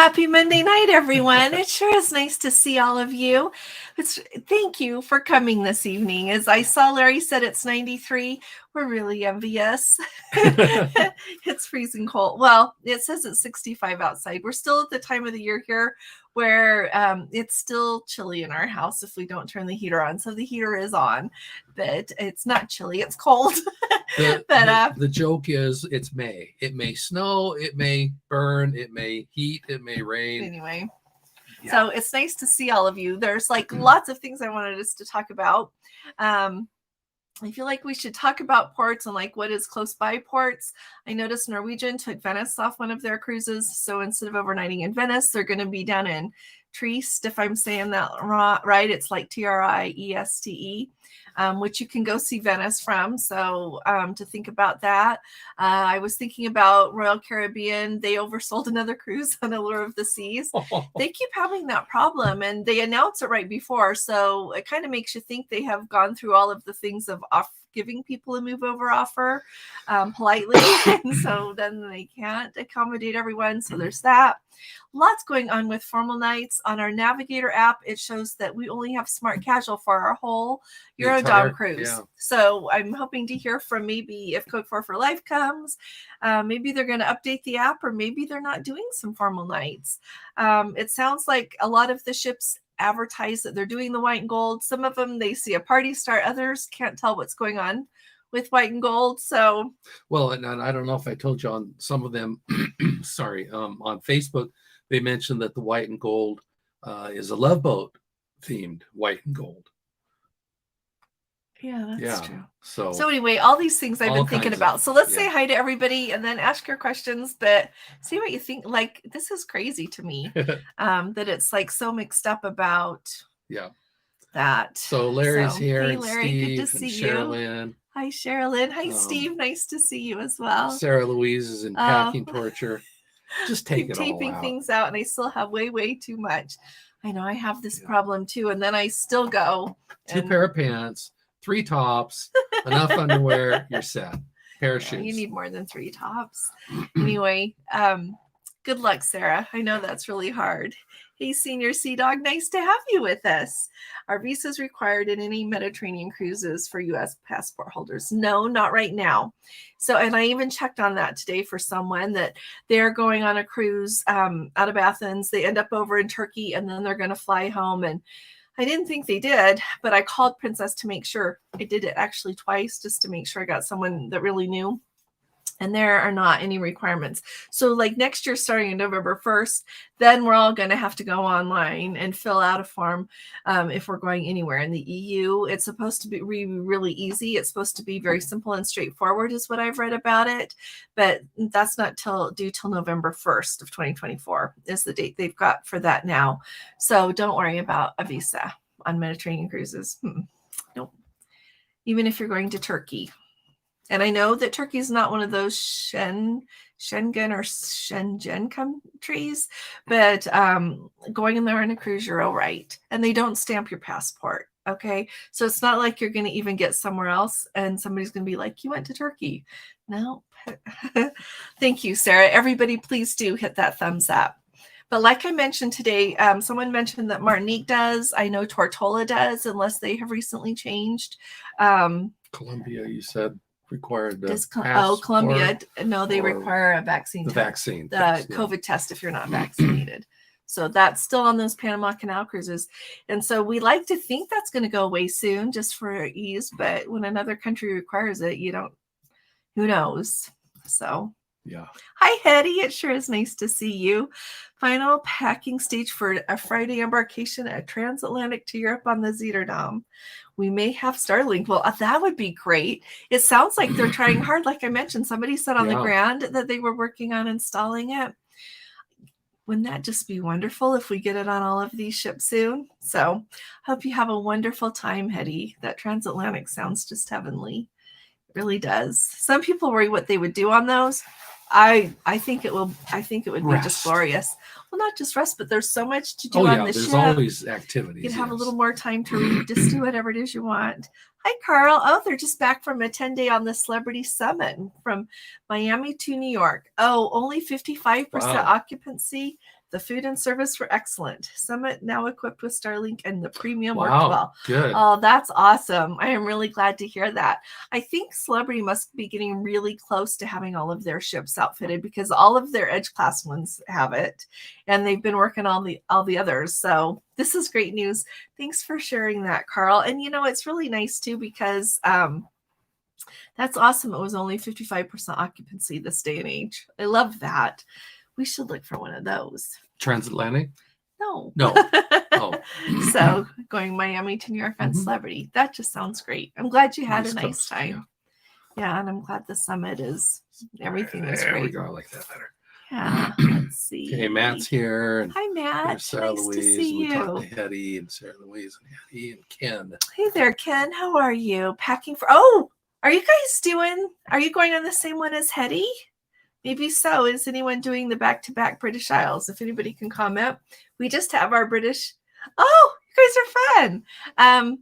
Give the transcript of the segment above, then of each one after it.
Happy Monday night, everyone. It sure is nice to see all of you. Thank you for coming this evening. As I saw Larry said it's 93, we're really envious. It's freezing cold. Well, it says it's 65 outside. We're still at the time of the year here where it's still chilly in our house if we don't turn the heater on. So the heater is on, but it's not chilly. It's cold. The joke is it's May. It may snow, it may burn, it may heat, it may rain. Anyway, so it's nice to see all of you. There's like lots of things I wanted us to talk about. I feel like we should talk about ports and like what is close by ports. I noticed Norwegian took Venice off one of their cruises. So instead of overnighting in Venice, they're going to be down in Trieste, if I'm saying that right. It's like Trieste, which you can go see Venice from. So to think about that. I was thinking about Royal Caribbean. They oversold another cruise on Allure of the Seas. They keep having that problem, and they announce it right before. So it kind of makes you think they have gone through all of the things of giving people a move over offer politely. And so then they can't accommodate everyone. So there's that. Lots going on with formal nights. On our Navigator app, it shows that we only have Smart Casual for our whole Eurodom cruise. Yeah. So I'm hoping to hear from maybe if Code 4 for Life comes, maybe they're going to update the app, or maybe they're not doing some formal nights. It sounds like a lot of the ships advertise that they're doing the white and gold. Some of them, they see a party start. Others can't tell what's going on with white and gold. So, well, and I don't know if I told you on some of them, sorry, on Facebook, they mentioned that the white and gold is a Love Boat themed white and gold. Yeah, that's true. So anyway, all these things I've been thinking about. So let's say hi to everybody and then ask your questions, but see what you think. Like, this is crazy to me that it's like so mixed up about that. So Larry's here. Hey, Larry, Steve, good to see Sherilyn. you. Hi, Sherilyn. Hi, Steve. Nice to see you as well. Sarah Louise is in packing torture. Just take it all out. Taping things out, and I still have way too much. I know I have this problem too, and then I still go. 2 pair of pants, 3 tops, enough underwear, you're set. Pair of shoes. You need more than 3 tops. Anyway, good luck, Sarah. I know that's really hard. Hey, Senior Sea Dog, nice to have you with us. Are visas required in any Mediterranean cruises for U.S. passport holders? No, not right now. So, and I even checked on that today for someone that they're going on a cruise out of Athens. They end up over in Turkey, and then they're going to fly home. And I didn't think they did, but I called Princess to make sure. I did it actually twice just to make sure I got someone that really knew. And there are not any requirements. So like next year, starting on November 1st, then we're all going to have to go online and fill out a form if we're going anywhere in the EU. It's supposed to be really easy. It's supposed to be very simple and straightforward is what I've read about it. But that's not due till November 1st of 2024 is the date they've got for that now. So don't worry about a visa on Mediterranean cruises. Nope. Even if you're going to Turkey. And I know that Turkey is not one of those Schengen or Schengen countries, but going in there on a cruise, you're all right. And they don't stamp your passport, okay? So it's not like you're going to even get somewhere else and somebody's going to be like, you went to Turkey. No. Thank you, Sarah. Everybody, please do hit that thumbs up. But like I mentioned today, someone mentioned that Martinique does. I know Tortola does, unless they have recently changed. Colombia, you said. Required Colombia. No, they require a vaccine. The vaccine. The COVID test if you're not vaccinated. So that's still on those Panama Canal cruises. And so we like to think that's going to go away soon just for ease. But when another country requires it, who knows? So. Yeah. Hi, Hetty. It sure is nice to see you. Final packing stage for a Friday embarkation at transatlantic to Europe on the Zeterdom. We may have Starlink. Well, that would be great. It sounds like they're trying hard. Like I mentioned, somebody said on the ground that they were working on installing it. Wouldn't that just be wonderful if we get it on all of these ships soon? So hope you have a wonderful time, Hetty. That transatlantic sounds just heavenly. It really does. Some people worry what they would do on those. I think it would be just glorious. Well, not just rest, but there's so much to do on the ship. There's always activities. You can have a little more time to read, just do whatever it is you want. Hi, Carl. Oh, they're just back from a 10-day on the Celebrity Summit from Miami to New York. Oh, only 55% occupancy. The food and service were excellent. Summit now equipped with Starlink and the premium worked Wow, well. good. Oh, that's awesome. I am really glad to hear that. I think Celebrity must be getting really close to having all of their ships outfitted because all of their Edge class ones have it, and they've been working on all the others. So this is great news. Thanks for sharing that, Carl. And it's really nice too because that's awesome. It was only 55% occupancy this day and age. I love that. We should look for one of those. Transatlantic? No. Oh. So going Miami to New York on Celebrity. That just sounds great. I'm glad you had East a nice Coast, time. Yeah, and I'm glad the summit is everything was there great. We go. I like that better. Yeah. Let's see. Okay, Matt's here. And hi, Matt. there's Sarah nice Louise. to see We you. talked to Hetty and Sarah Louise and Hetty and Ken. Hey there, Ken. How are you? Packing for are you going on the same one as Hetty? Maybe so. Is anyone doing the back-to-back British Isles? If anybody can comment. We just have our British. Oh, you guys are fun. I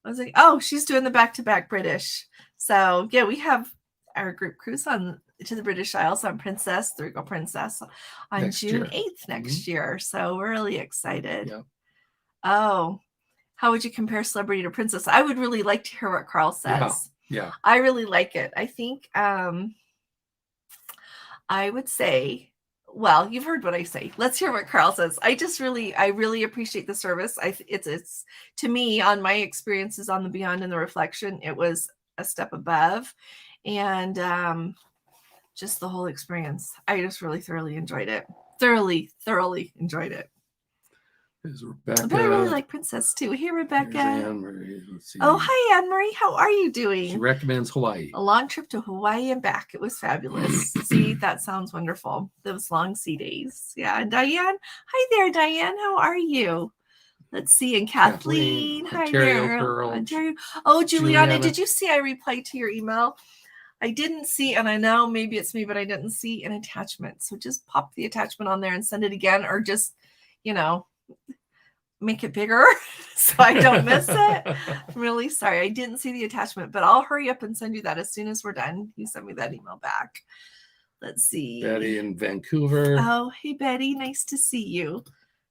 was like, oh, she's doing the back-to-back British. So yeah, we have our group cruise to the British Isles on Princess, the Regal Princess, on Next June year. 8th next year. So we're really excited. Yeah. Oh, how would you compare Celebrity to Princess? I would really like to hear what Carl says. Yeah. I really like it. I think I would say, well, you've heard what I say. Let's hear what Carl says. I really appreciate the service. It's to me, on my experiences on the Beyond and the Reflection, it was a step above, and just the whole experience. I just really thoroughly enjoyed it. Thoroughly enjoyed it. There's Rebecca. But I really like Princess too. Hey, Rebecca. There's Anne-Marie. Let's see. Oh, hi, Anne-Marie. How are you doing? She recommends Hawaii. A long trip to Hawaii and back. It was fabulous. See, that sounds wonderful. Those long sea days. Yeah. And Diane. Hi there, Diane. How are you? Let's see. And Kathleen. Hi Ontario there. girl. Ontario. Oh, Juliana, did you see I replied to your email? I didn't see, and I know maybe it's me, but I didn't see an attachment. So just pop the attachment on there and send it again, or just, make it bigger so I don't miss it. I'm really sorry. I didn't see the attachment, but I'll hurry up and send you that as soon as we're done. You send me that email back. Let's see. Betty in Vancouver. Oh, hey, Betty. Nice to see you.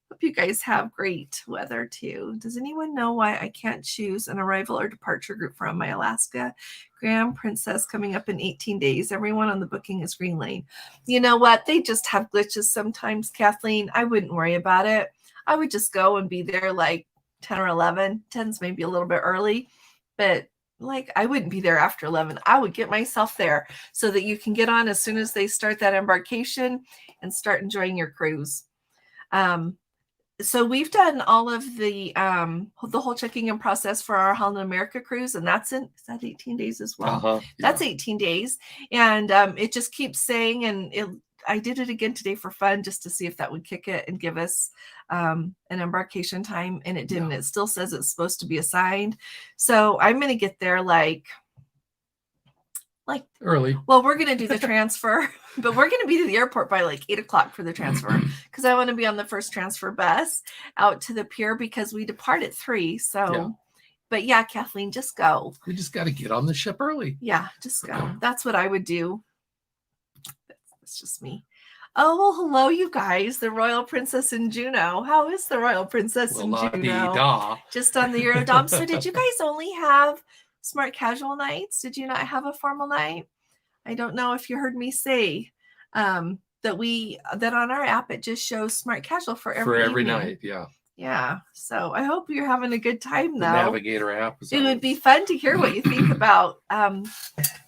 Hope you guys have great weather too. Does anyone know why I can't choose an arrival or departure group from my Alaska Grand Princess coming up in 18 days? Everyone on the booking is Green Lane. You know what? They just have glitches sometimes, Kathleen. I wouldn't worry about it. I would just go and be there like 10 or 11. 10's maybe a little bit early, but I wouldn't be there after 11. I would get myself there so that you can get on as soon as they start that embarkation and start enjoying your cruise. So we've done all of the whole checking in process for our Holland America cruise, and is that 18 days as well? Yeah. That's 18 days, and it just keeps saying, and I did it again today for fun just to see if that would kick it and give us an embarkation time, and it didn't. It still says it's supposed to be assigned, so I'm going to get there like early. Well, we're going to do the transfer, but we're going to be to the airport by like 8:00 for the transfer because I want to be on the first transfer bus out to the pier because we depart at 3. So, But yeah, Kathleen, just go. We just got to get on the ship early. Yeah, just go. That's what I would do. That's just me. Oh, well, hello, you guys. The Royal Princess in Juneau. How is the Royal Princess in Juneau? Just on the Eurodome. So did you guys only have smart casual nights? Did you not have a formal night? I don't know if you heard me say that on our app, it just shows smart casual for every night. Yeah. Yeah. So I hope you're having a good time though. The Navigator app. It would be fun to hear what you think about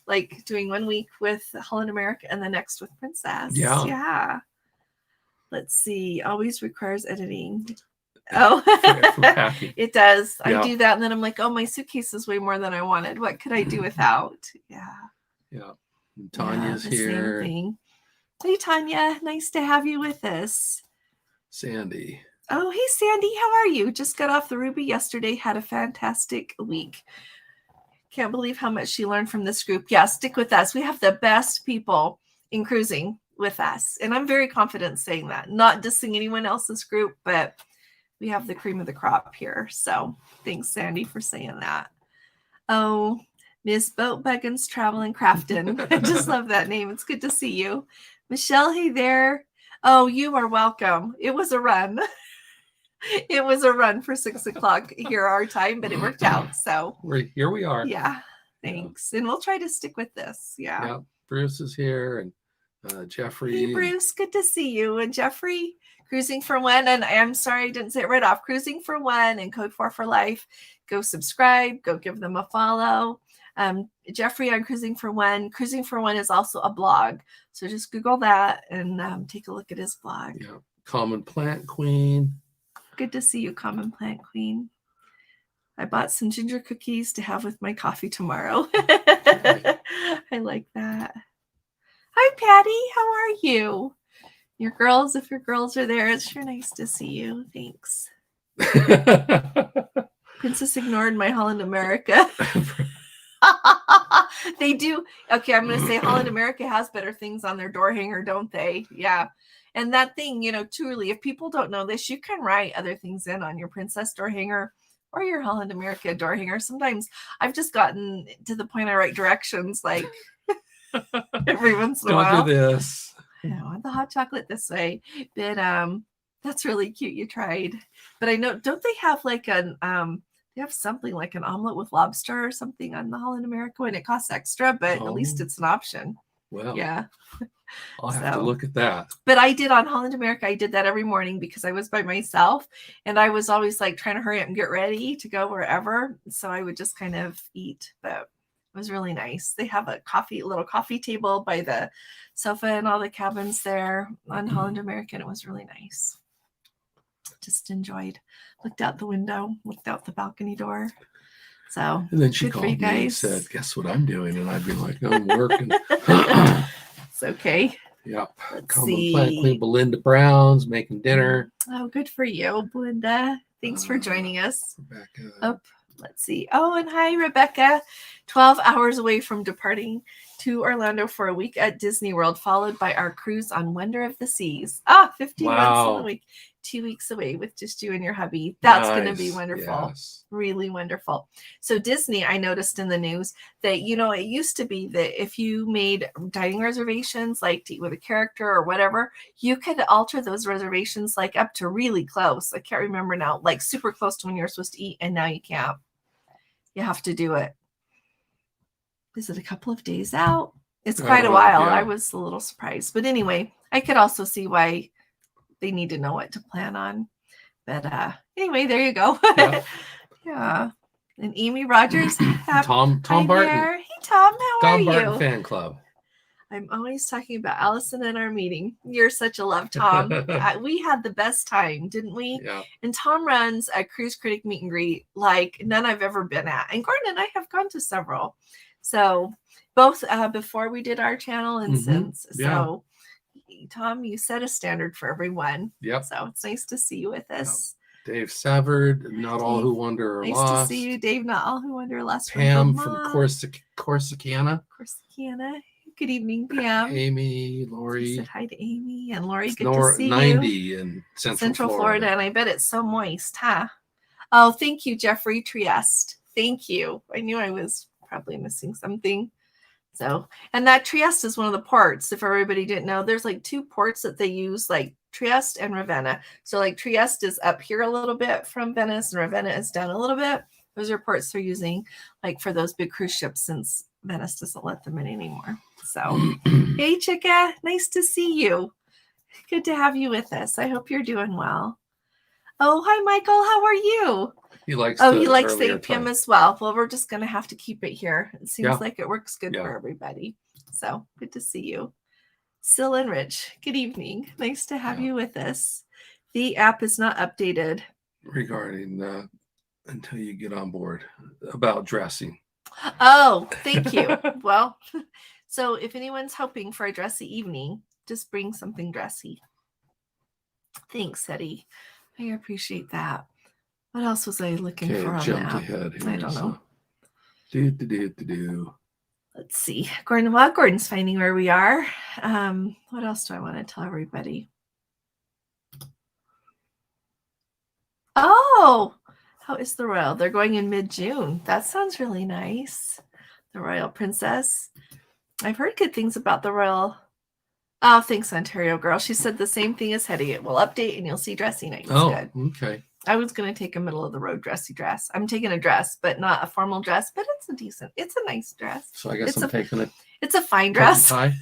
like doing 1 week with Holland America and the next with Princess. Yeah. Yeah. Let's see. Always requires editing. Oh, it does. Yeah. I do that. And then I'm like, oh, my suitcase is way more than I wanted. What could I do without? Yeah. Yeah. And Tanya's here. Same thing. Hey, Tanya. Nice to have you with us. Sandy. Oh, hey, Sandy. How are you? Just got off the Ruby yesterday. Had a fantastic week. Can't believe how much she learned from this group. Yeah, stick with us. We have the best people in cruising with us. And I'm very confident saying that. Not dissing anyone else's group, but we have the cream of the crop here. So thanks, Sandy, for saying that. Oh, Miss Boat Buggins Traveling Crafton. I just love that name. It's good to see you. Michelle, hey there. Oh, you are welcome. It was a run. It was a run for 6 o'clock here our time, but it worked out. So Here we are. yeah, thanks. And we'll try to stick with this. Yeah. Yeah. Bruce is here and Jeffrey. Hey, Bruce, good to see you. And Jeffrey, Cruising for One. And I'm sorry I didn't say it right off. Cruising for One and Code 4 for Life. Go subscribe. Go give them a follow. Jeffrey on Cruising for One. Cruising for One is also a blog. So just Google that and take a look at his blog. Yeah. Common Plant Queen. Good to see you, Common Plant Queen. I bought some ginger cookies to have with my coffee tomorrow. I like that. Hi, Patty. How are you? Your girls, if your girls are there, it's sure nice to see you. Thanks. Princess ignored my Holland America. They do. Okay, I'm going to say Holland America has better things on their door hanger, don't they? Yeah. And that thing, truly, if people don't know this, you can write other things in on your Princess door hanger or your Holland America door hanger. Sometimes I've just gotten to the point I write directions like every once in a while. Don't do this. I want the hot chocolate this way. But that's really cute. You tried. But I know, don't they have like they have something like an omelet with lobster or something on the Holland America and it costs extra, but at least it's an option. Well, yeah. I'll have to look at that. But I did on Holland America. I did that every morning because I was by myself and I was always like trying to hurry up and get ready to go wherever. So I would just kind of eat, but it was really nice. They have a little coffee table by the sofa and all the cabins there on Holland America. And it was really nice. Just enjoyed. Looked out the window, looked out the balcony door. So and then she called me and said, "Guess what I'm doing?" And I'd be like, "No, I'm working." It's okay. Yeah. Common Plant Queen Belinda Brown's making dinner. Oh, good for you, Belinda. Thanks for joining us. Rebecca. Oh, let's see. Oh, and hi, Rebecca. 12 hours away from departing to Orlando for a week at Disney World, followed by our cruise on Wonder of the Seas. 15 months in a week. 2 weeks away with just you and your hubby. That's going to be wonderful. Yes. Really wonderful. So Disney, I noticed in the news that, it used to be that if you made dining reservations, like to eat with a character or whatever, you could alter those reservations like up to really close. I can't remember now, like super close to when you're supposed to eat. And now you can't. You have to do it. Is it a couple of days out? It's quite a while. Yeah. I was a little surprised. But anyway, I could also see why they need to know what to plan on. But anyway, there you go. Yeah. Yeah. And Amy Rogers. Tom Barton. Hey, Tom, how are you? Tom Barton fan club. I'm always talking about Allison in our meeting. You're such a love, Tom. We had the best time, didn't we? Yeah. And Tom runs a Cruise Critic meet and greet like none I've ever been at. And Gordon and I have gone to several. So both before we did our channel and since. Yeah. So Tom, you set a standard for everyone. Yep. So it's nice to see you with us. Yep. Dave Savard, Not All Who Wonder Are Lost. Nice to see you, Dave. Not All Who Wonder Are Lost. Pam from Corsicana. Good evening, Pam. Amy, Lori. Said hi to Amy and Lori. Good to see 90 you. In Central Florida, and I bet it's so moist, huh? Oh, thank you, Jeffrey Trieste. Thank you. I knew I was probably missing something. So, and that Trieste is one of the ports. If everybody didn't know, there's like two ports that they use, like Trieste and Ravenna. So like Trieste is up here a little bit from Venice and Ravenna is down a little bit. Those are ports they're using like for those big cruise ships since Venice doesn't let them in anymore. So, hey, Chicka, nice to see you. Good to have you with us. I hope you're doing well. Oh, hi, Michael. How are you? He likes the PM as well. Well, we're just going to have to keep it here. It seems like it works good for everybody. So good to see you. Sil and Rich, good evening. Nice to have you with us. The app is not updated. Regarding until you get on board about dressing. Oh, thank you. Well, so if anyone's hoping for a dressy evening, just bring something dressy. Thanks, Eddie. I appreciate that. What else was I looking for on that? Ahead here, I don't know. Let's see. Gordon's finding where we are. What else do I want to tell everybody? Oh, how is the Royal? They're going in mid-June. That sounds really nice. The Royal Princess. I've heard good things about the Royal Oh, thanks, Ontario girl. She said the same thing as Hetty. It will update and you'll see dressy nights. Oh, Good. okay. I was going to take a middle of the road dressy dress. I'm taking a dress, but not a formal dress, but it's a nice dress. So I guess I'm taking it. It's a fine dress. Tie?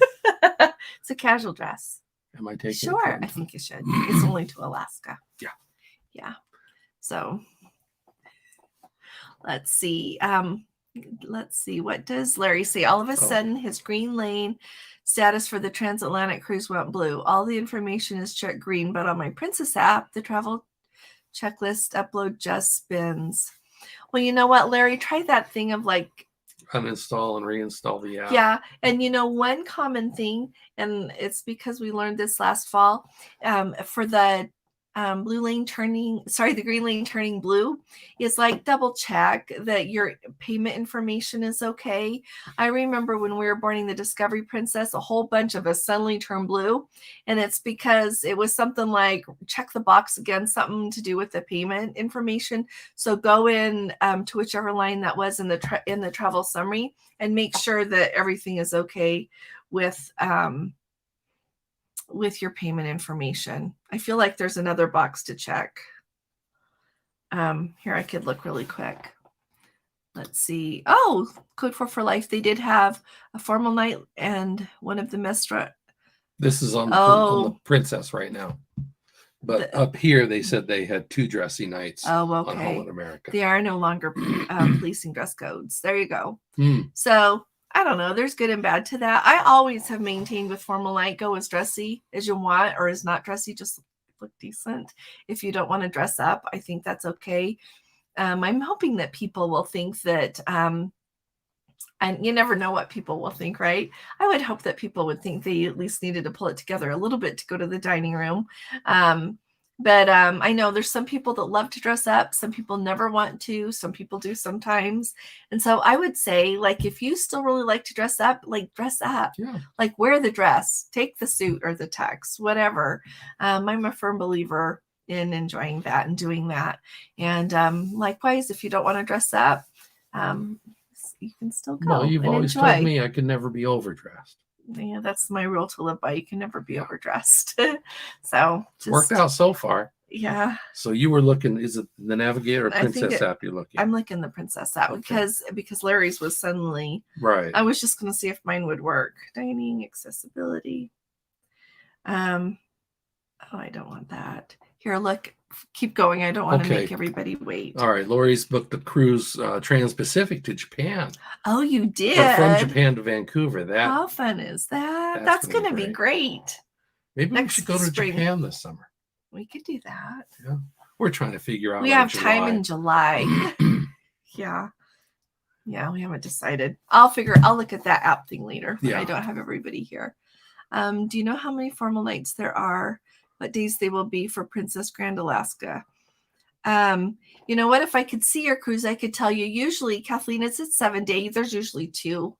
It's a casual dress. Am I taking Sure, I think you should. It's only to Alaska. Yeah. Yeah. So let's see. What does Larry say? All of a sudden, his green lane status for the transatlantic cruise went blue. All the information is checked green, but on my Princess app, the travel checklist upload just spins. Well, you know what, Larry? Try that thing of like uninstall and reinstall the app. Yeah. And one common thing, and it's because we learned this last fall, for the the green lane turning blue, is like double check that your payment information is okay. I remember when we were boarding the Discovery Princess, a whole bunch of us suddenly turned blue, and it's because it was something like check the box again, something to do with the payment information. So go in to whichever line that was in the travel summary and make sure that everything is okay with your payment information. I feel like there's another box to check. Here, I could look really quick. Let's see. Oh, Code 4 for Life. They did have a formal night and one of the Mestra. This is on the Princess right now. But up here, they said they had 2 dressy nights on Holland America. They are no longer policing dress codes. There you go. So I don't know. There's good and bad to that. I always have maintained with formal night, go as dressy as you want or as not dressy. Just look decent. If you don't want to dress up, I think that's okay. I'm hoping that people will think that, and you never know what people will think, right? I would hope that people would think they at least needed to pull it together a little bit to go to the dining room. But I know there's some people that love to dress up. Some people never want to. Some people do sometimes. And so I would say, like, if you still really like to dress up, like, dress up. Yeah. Like, wear the dress, take the suit or the tux, whatever. I'm a firm believer in enjoying that and doing that. And likewise, if you don't want to dress up, you can still go. No, you've always told me I can never be overdressed. Yeah, that's my rule to live by. You can never be overdressed. So it's worked out so far. Yeah. So you were looking, is it the Navigator or Princess app you're looking? I'm looking the Princess app because Larry's was suddenly right. I was just going to see if mine would work. Dining, accessibility. Oh, I don't want that. Here, look, keep going. I don't want to make everybody wait. All right. Lori's booked a cruise Trans-Pacific to Japan. Oh, you did? Or from Japan to Vancouver. How fun is that? That's going to be great. Maybe we should go to Japan this summer. We could do that. Yeah. We're trying to figure out. We have time in July. Yeah. Yeah, we haven't decided. I'll look at that app thing later. Yeah. I don't have everybody here. Do you know how many formal nights there are? What days they will be for Princess Grand Alaska? You know what? If I could see your cruise, I could tell you. Usually, Kathleen, it's 7 days. There's usually 2.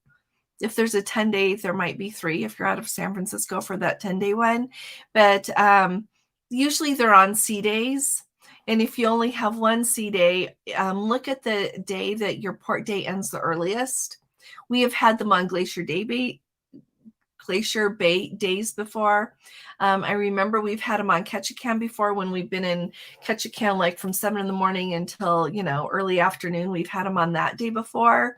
If there's a 10-day, there might be 3 if you're out of San Francisco for that 10-day one. But usually they're on sea days. And if you only have 1 sea day, look at the day that your port day ends the earliest. We have had them on Glacier Bay days before. I remember we've had them on Ketchikan before when we've been in Ketchikan like from 7 in the morning until, early afternoon. We've had them on that day before.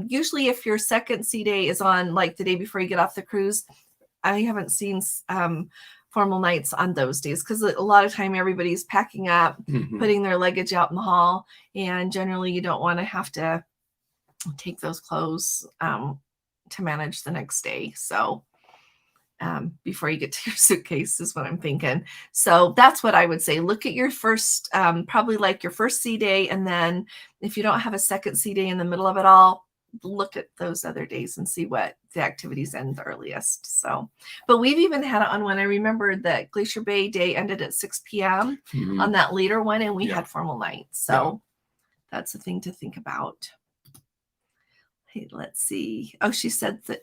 Usually if your second sea day is on like the day before you get off the cruise, I haven't seen formal nights on those days because a lot of time everybody's packing up, putting their luggage out in the hall. And generally you don't want to have to take those clothes to manage the next day. So before you get to your suitcase is what I'm thinking. So that's what I would say. Look at your first, probably like your first sea day. And then if you don't have a second sea day in the middle of it all, look at those other days and see what the activities end the earliest. So, but we've even had it on one. I remember that Glacier Bay day ended at 6 p.m. On that later one, and we had formal nights. So that's a thing to think about. Hey, let's see. Oh, she said that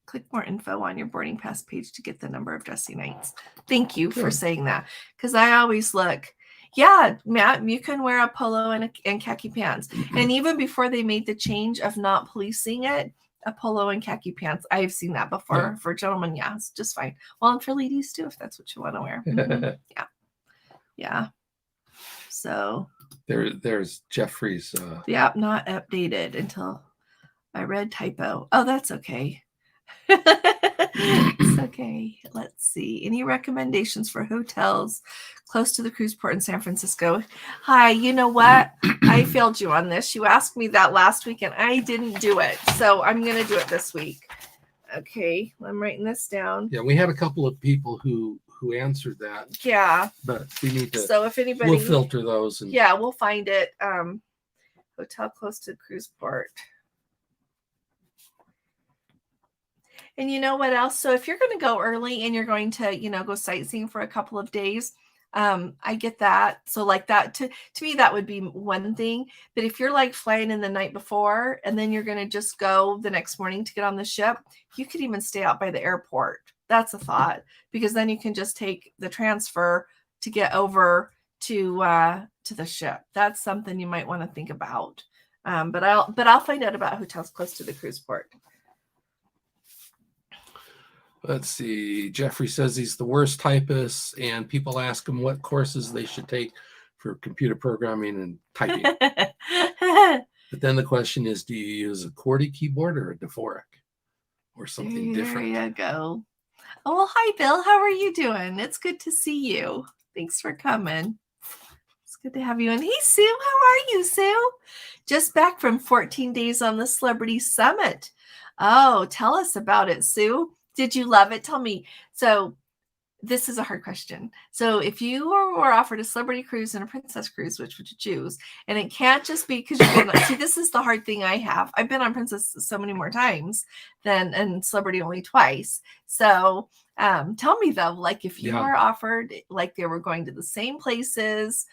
click more info on your boarding pass page to get the number of dressy nights. Thank you for saying that. Because I always look. Yeah, Matt, you can wear a polo and khaki pants. And even before they made the change of not policing it, A polo and khaki pants. I've seen that before. Yeah. For gentlemen, yeah, it's just fine. Well, and for ladies too, if that's what you want to wear. Mhm. Yeah. So there's Jeffrey's. the app not updated until I read typo. Oh, that's okay. It's okay. Let's see. Any recommendations for hotels close to the cruise port in San Francisco? Hi, you know what? I failed you on this. You asked me that last week and I didn't do it. So I'm going to do it this week. Okay. I'm writing this down. Yeah, we had a couple of people who answered that. Yeah. But we need to. So if anybody. We'll filter those. And yeah, we'll find it. Hotel close to the cruise port. And you know what else? So if you're going to go early and you're going to, go sightseeing for a couple of days, I get that. So like that to me, that would be one thing. But if you're like flying in the night before and then you're going to just go the next morning to get on the ship, you could even stay out by the airport. That's a thought, because then you can just take the transfer to get over to the ship. That's something you might want to think about. But I'll find out about hotels close to the cruise port. Let's see. Jeffrey says he's the worst typist, and people ask him what courses they should take for computer programming and typing. But then the question is, do you use a QWERTY keyboard or a Dvorak or something different? There you go. Oh, well, hi, Bill. How are you doing? It's good to see you. Thanks for coming. It's good to have you. And hey, Sue, how are you, Sue? Just back from 14 days on the Celebrity Summit. Oh, tell us about it, Sue. Did you love it? Tell me. So this is a hard question. So if you were offered a celebrity cruise and a princess cruise, which would you choose? And it can't just be because you've been, see, this is the hard thing I have. I've been on princess so many more times and celebrity only twice. So tell me though, like if you were offered, like they were going to the same places,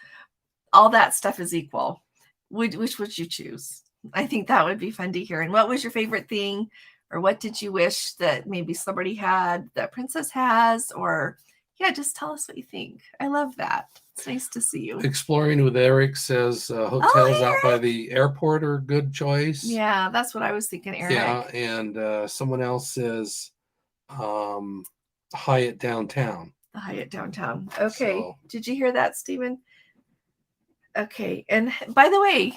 all that stuff is equal. Which would you choose? I think that would be fun to hear. And what was your favorite thing? Or what did you wish that maybe celebrity had that princess has? Or just tell us what you think. I love that. It's nice to see you. Exploring with Eric says hotels out by the airport are a good choice. Yeah, that's what I was thinking, Eric. Yeah, and someone else says Hyatt downtown. The Hyatt downtown. Okay. So, did you hear that, Stephen? Okay. And by the way,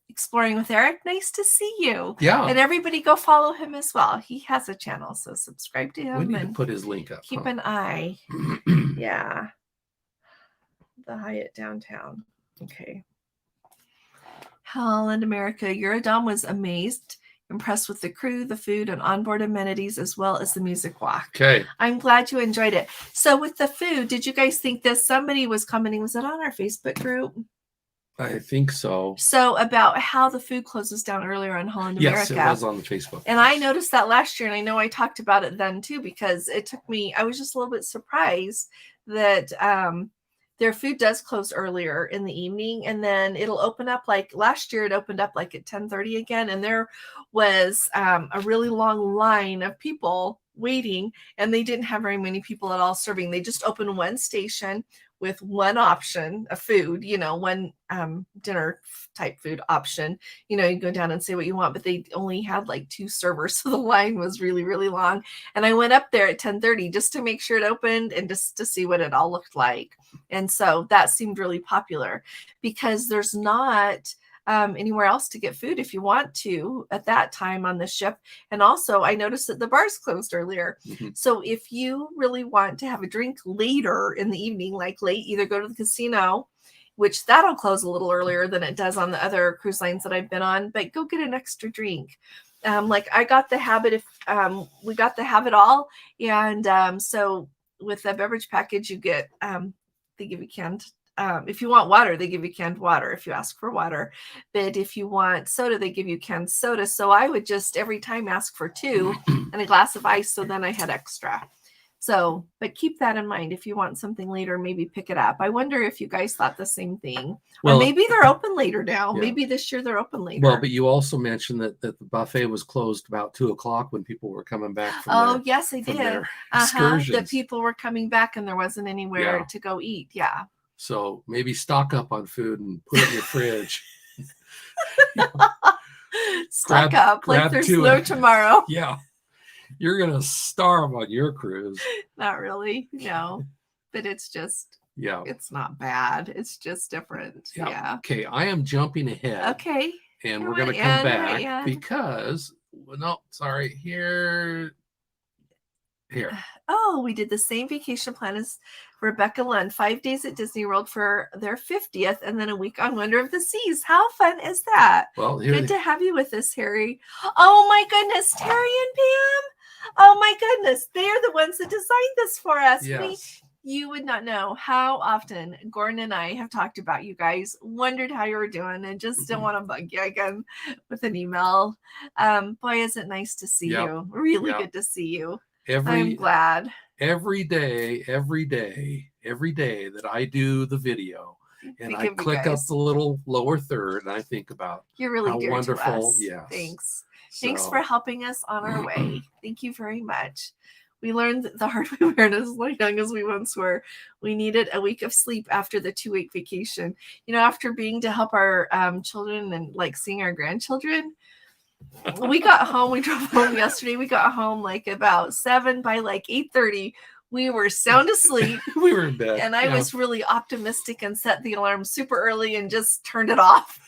Exploring with Eric, nice to see you. Yeah. And everybody go follow him as well. He has a channel, so subscribe to him. We need to put his link up. Keep an eye. Yeah. The Hyatt downtown. Okay. Holland America. Eurodom was impressed with the crew, the food, and onboard amenities, as well as the music walk. Okay. I'm glad you enjoyed it. So with the food, did you guys think this? Somebody was commenting. Was it on our Facebook group? I think so. So about how the food closes down earlier on Holland America. Yes, it was on the Facebook. And I noticed that last year, and I know I talked about it then too, because it took me, I was just a little bit surprised that their food does close earlier in the evening, and then it'll open up like last year, it opened up like at 10:30 again, and there was a really long line of people waiting, and they didn't have very many people at all serving. They just opened one station with one option of food, one dinner type food option. You go down and say what you want, but they only had like 2 servers. So the line was really, really long. And I went up there at 10:30 just to make sure it opened and just to see what it all looked like. And so that seemed really popular because there's not anywhere else to get food if you want to at that time on the ship. And also I noticed that the bars closed earlier. Mm-hmm. So if you really want to have a drink later in the evening, like late, either go to the casino, which that'll close a little earlier than it does on the other cruise lines that I've been on, but go get an extra drink. Like I got the habit we got the have it all. And so with the beverage package, you get, they give you canned. If you want water, they give you canned water if you ask for water. But if you want soda, they give you canned soda. So I would just every time ask for 2 and a glass of ice. So then I had extra. So, but keep that in mind. If you want something later, maybe pick it up. I wonder if you guys thought the same thing. Well, or maybe they're open later now. Yeah. Maybe this year they're open later. Well, but you also mentioned that the buffet was closed about 2:00 when people were coming back from yes, I did. That people were coming back and there wasn't anywhere to go eat. Yeah. So maybe stock up on food and put it in your fridge. Stock up like grab there's two no eggs. tomorrow. Yeah. You're going to starve on your cruise. Not really, no. But it's just, Yeah. it's not bad. It's just different. Yeah. Okay, I am jumping ahead. Okay. And You we're going to wanna come end, back because, no, sorry, here. Oh, we did the same vacation plan as Rebecca Lund, 5 days at Disney World for their 50th and then a week on Wonder of the Seas. How fun is that? Well, good to have you with us, Harry. Oh my goodness, Terry and Pam. Oh my goodness, they are the ones that designed this for us. Yes. You would not know how often Gordon and I have talked about you guys, wondered how you were doing, and just don't want to bug you again with an email. Boy, is it nice to see you. Really good to see you. I'm glad. Every day that I do the video and I click up the little lower third and I think about you're really how dear wonderful. To us. Yes. Thanks. Thanks for helping us on our way. Thank you very much. We learned the hard way. We weren't as young as we once were. We needed a week of sleep after the 2-week vacation. You know, after being to help our children and like seeing our grandchildren, we got home. We drove home yesterday. We got home like about 7. By like 8:30, we were sound asleep. We were in bed. And I was really optimistic and set the alarm super early and just turned it off.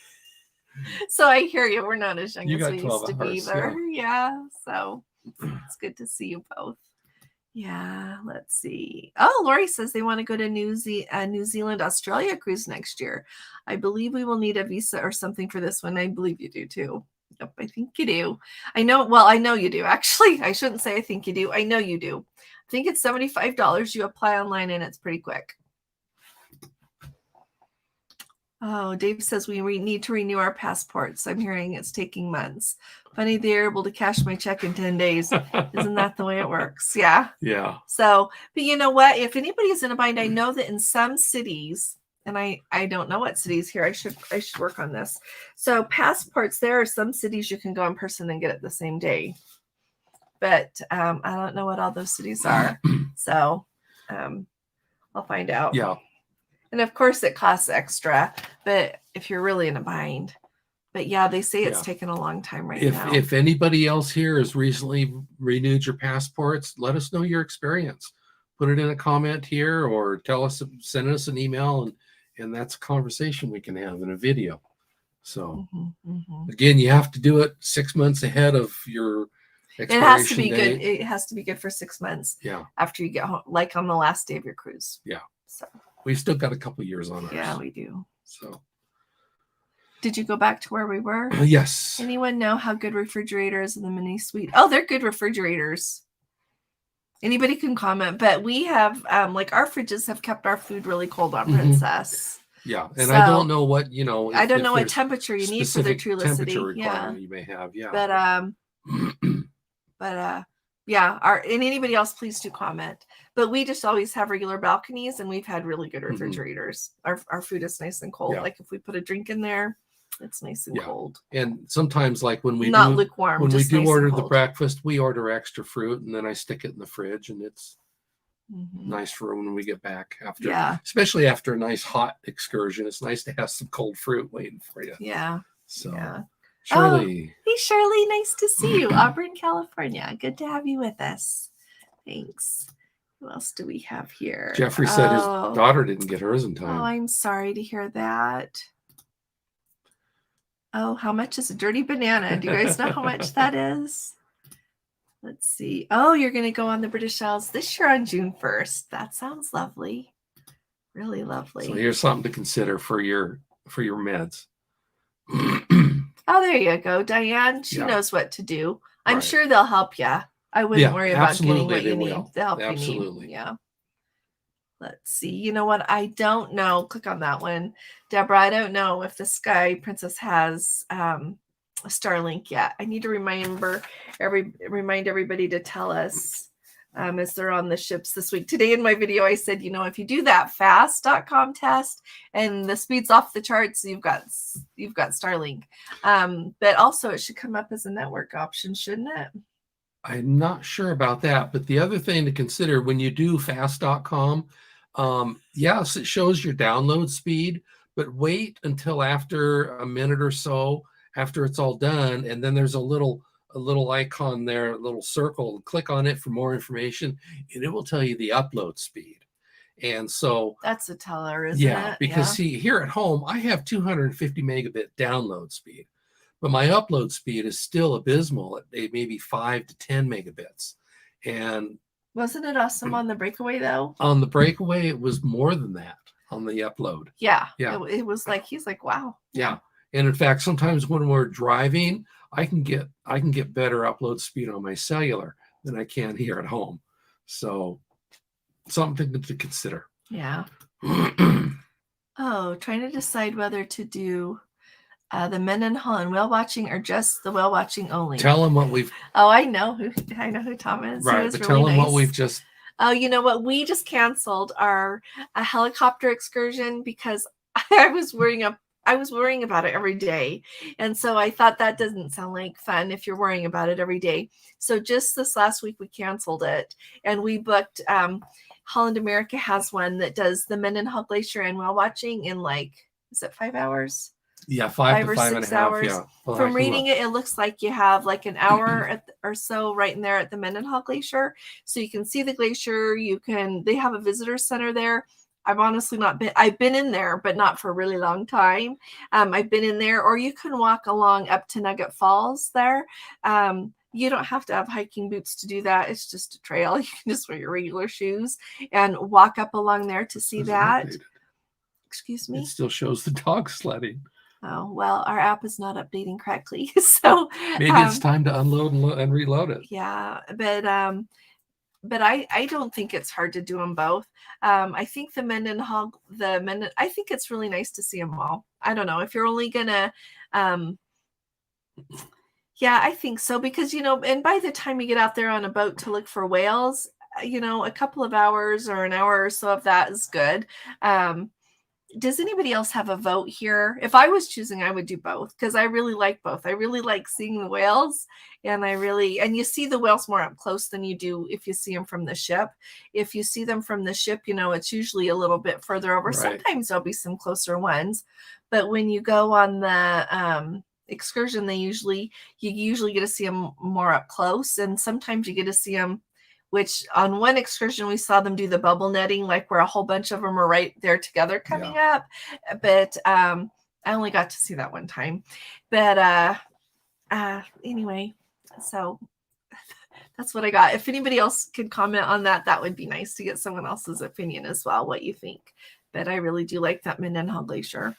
So I hear you. We're not as young as we used to be either. Yeah. So it's good to see you both. Yeah, let's see. Oh, Lori says they want to go to New Zealand, Australia cruise next year. I believe we will need a visa or something for this one. I believe you do too. Yep, I think you do. I know. Well, I know you do. Actually, I shouldn't say I think you do. I know you do. I think it's $75. You apply online and it's pretty quick. Oh, Dave says we need to renew our passports. I'm hearing it's taking months. Funny they're able to cash my check in 10 days. Isn't that the way it works? Yeah. Yeah. So, but you know what? If anybody's in a bind, I know that in some cities, and I don't know what cities here. I should work on this. So passports, there are some cities you can go in person and get it the same day. But I don't know what all those cities are. So I'll find out. Yeah. And of course it costs extra, but if you're really in a bind. But yeah, they say it's taken a long time now. If anybody else here has recently renewed your passports, let us know your experience. Put it in a comment here or send us an email and that's a conversation we can have in a video. So again, you have to do it 6 months ahead of your expiration It has to be date. good. It has to be good for 6 months. Yeah. After you get home, like on the last day of your cruise. Yeah. So we've still got a couple years on ours. Yeah, we do. So did you go back to where we were? Yes. Anyone know how good refrigerators in the mini suite? Oh, they're good refrigerators. Anybody can comment, but we have like our fridges have kept our food really cold on Princess. Yeah, and so, I don't know what I don't know what temperature you need for the Trulicity. You may have. Yeah, but yeah. And anybody else, please do comment. But we just always have regular balconies, and we've had really good refrigerators. Our food is nice and cold. Like if we put a drink in there, it's nice and cold. And sometimes, like when we not lukewarm, when we do order the breakfast, we order extra fruit, and then I stick it in the fridge, and it's nice for when we get back after, especially after a nice hot excursion. It's nice to have some cold fruit waiting for you. Yeah. So, Shirley. Hey, Shirley, nice to see you. Auburn, California. Good to have you with us. Thanks. Who else do we have here? Jeffrey said his daughter didn't get hers in time. Oh, I'm sorry to hear that. Oh, how much is a dirty banana? Do you guys know how much that is? Let's see. Oh, you're going to go on the British Isles this year on June 1st. That sounds lovely. Really lovely. So here's something to consider for your meds. Oh, there you go. Diane, she knows what to do. I'm sure they'll help you. I wouldn't worry about getting what you need. They'll help you need. Yeah. Let's see. You know what? I don't know. Click on that one. Deborah, I don't know if the Sky Princess has Starlink yet. I need to remind everybody to tell us as they're on the ships this week. Today in my video, I said, if you do that fast.com test and the speed's off the charts, you've got Starlink. But also it should come up as a network option, shouldn't it? I'm not sure about that. But the other thing to consider when you do fast.com, yes, it shows your download speed, but wait until after a minute or so after it's all done, and then there's a little icon there, a little circle. Click on it for more information, and it will tell you the upload speed. And so That's a teller, isn't yeah, it? because see, here at home, I have 250 megabit download speed, but my upload speed is still abysmal at maybe 5 to 10 megabits. And wasn't it awesome on the breakaway though? On the breakaway, it was more than that on the upload. Yeah. Yeah. It was like, he's like, wow. Yeah. And in fact, sometimes when we're driving, I can get better upload speed on my cellular than I can here at home. So something to consider. Yeah. Oh, trying to decide whether to do the men in Holland whale watching or just the whale watching only. Tell them what we've. Oh, I know who Tom is. Right, but tell them what we've just. Oh, you know what? We just canceled our helicopter excursion because I was worrying about it every day, and so I thought that doesn't sound like fun if you're worrying about it every day. So just this last week we canceled it, and we booked. Holland America has one that does the Mendenhall Glacier and whale watching in is it 5 hours? Yeah, 5 to 5 and a half hours. Yeah. Well, from reading it looks like you have like an hour or so right in there at the Mendenhall Glacier. So you can see the glacier. They have a visitor center there. I've honestly I've been in there, but not for a really long time. I've been in there, or you can walk along up to Nugget Falls there. You don't have to have hiking boots to do that. It's just a trail. You can just wear your regular shoes and walk up along there to see that. Excuse me? It still shows the dog sledding. Oh, well, our app is not updating correctly. So maybe it's time to unload and reload it. Yeah, but I don't think it's hard to do them both. I think I think it's really nice to see them all. I don't know if you're only gonna, yeah, I think so because, and by the time you get out there on a boat to look for whales, a couple of hours or an hour or so of that is good. Does anybody else have a vote here? If I was choosing, I would do both because I really like both. I really like seeing the whales, and you see the whales more up close than you do if you see them from the ship. If you see them from the ship, it's usually a little bit further over. Right. Sometimes there'll be some closer ones, but when you go on the excursion, you usually get to see them more up close, and sometimes you get to see them. Which on one excursion, we saw them do the bubble netting, like where a whole bunch of them are right there together coming up. But I only got to see that one time. But anyway, so that's what I got. If anybody else could comment on that, that would be nice to get someone else's opinion as well, what you think. But I really do like that Mendenhall Glacier.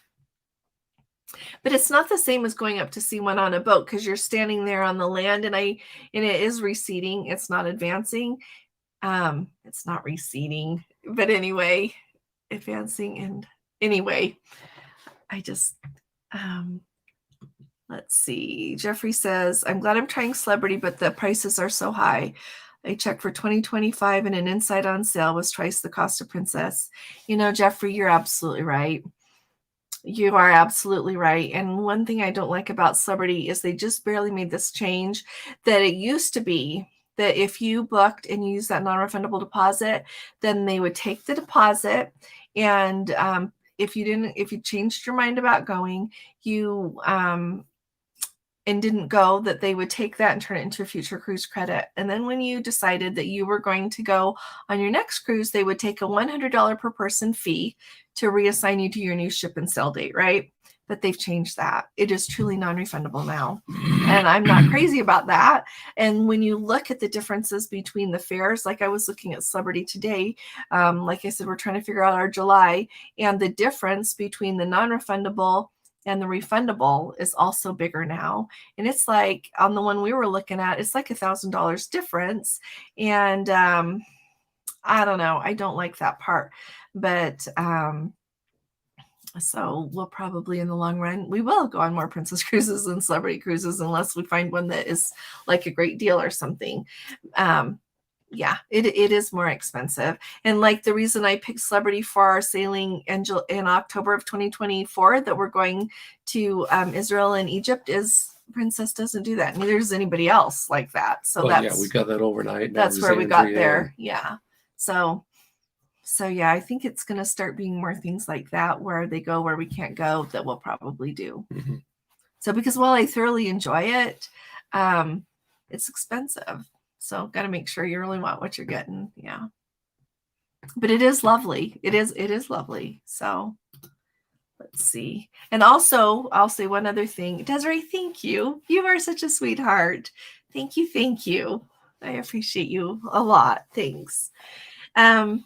But it's not the same as going up to see one on a boat because you're standing there on the land and it is receding. It's not advancing. It's not receding. But anyway, advancing. And anyway, I just, let's see. Jeffrey says, I'm glad I'm trying Celebrity, but the prices are so high. I checked for 2025 and an inside on sale was twice the cost of Princess. Jeffrey, you're absolutely right. You are absolutely right. And one thing I don't like about Celebrity is they just barely made this change that it used to be that if you booked and you used that non-refundable deposit, then they would take the deposit. And if you changed your mind about going, and didn't go, that they would take that and turn it into a future cruise credit. And then when you decided that you were going to go on your next cruise, they would take a $100 per person fee to reassign you to your new ship and sail date, right? But they've changed that. It is truly non-refundable now. And I'm not crazy about that. And when you look at the differences between the fares, like I was looking at Celebrity today, like I said, we're trying to figure out our July, and the difference between the non-refundable and the refundable is also bigger now. And it's like on the one we were looking at, it's like $1,000 difference. And I don't know. I don't like that part. But so we'll probably in the long run, we will go on more Princess cruises and Celebrity cruises unless we find one that is like a great deal or something. Yeah, it is more expensive. And like the reason I picked Celebrity for our sailing in October of 2024 that we're going to Israel and Egypt is Princess doesn't do that. Neither does anybody else like that. So we got that overnight. That's where we got there. Yeah. So yeah, I think it's going to start being more things like that where they go where we can't go that we'll probably do. Mm-hmm. So because while I thoroughly enjoy it, it's expensive. So got to make sure you really want what you're getting. Yeah. But it is lovely. It is lovely. So let's see. And also, I'll say one other thing. Desiree, thank you. You are such a sweetheart. Thank you. Thank you. I appreciate you a lot. Thanks. The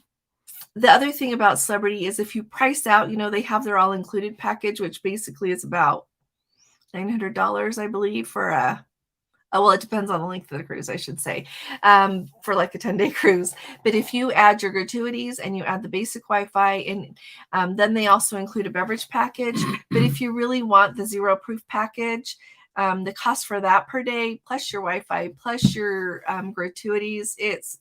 other thing about Celebrity is if you price out, they have their all-included package, which basically is about $900, I believe, for it depends on the length of the cruise, I should say, for like a 10-day cruise. But if you add your gratuities and you add the basic Wi-Fi, and then they also include a beverage package. But if you really want the zero proof package, the cost for that per day, plus your Wi-Fi, plus your gratuities, it's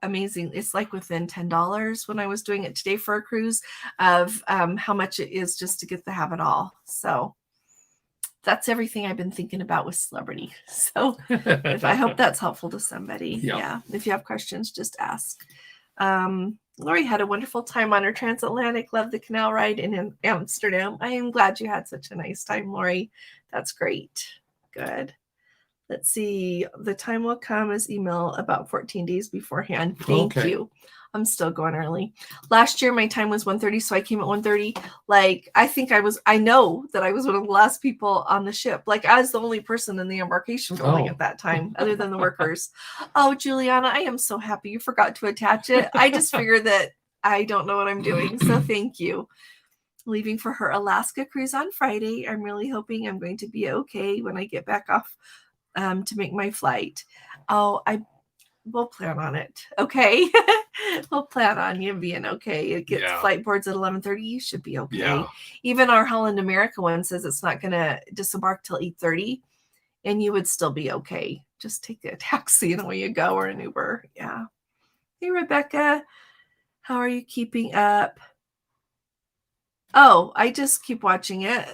amazing. It's like within $10 when I was doing it today for a cruise of how much it is just to get to have it all. So that's everything I've been thinking about with Celebrity. So I hope that's helpful to somebody. Yeah. If you have questions, just ask. Lori had a wonderful time on her transatlantic. Loved the canal ride in Amsterdam. I am glad you had such a nice time, Lori. That's great. Good. Let's see. The time will come as email about 14 days beforehand. Thank you. I'm still going early. Last year, my time was 1:30, so I came at 1:30. Like, I know that I was one of the last people on the ship. Like, I was the only person in the embarkation building at that time, other than the workers. Oh, Juliana, I am so happy you forgot to attach it. I just figured that I don't know what I'm doing, so thank you. Leaving for her Alaska cruise on Friday. I'm really hoping I'm going to be okay when I get back off to make my flight. Oh, we'll plan on it. Okay. We'll plan on you being okay. It gets flight boards at 11:30. You should be okay. Yeah. Even our Holland America one says it's not going to disembark till 8:30, and you would still be okay. Just take a taxi and away you go, or an Uber. Yeah. Hey, Rebecca. How are you keeping up? Oh, I just keep watching it.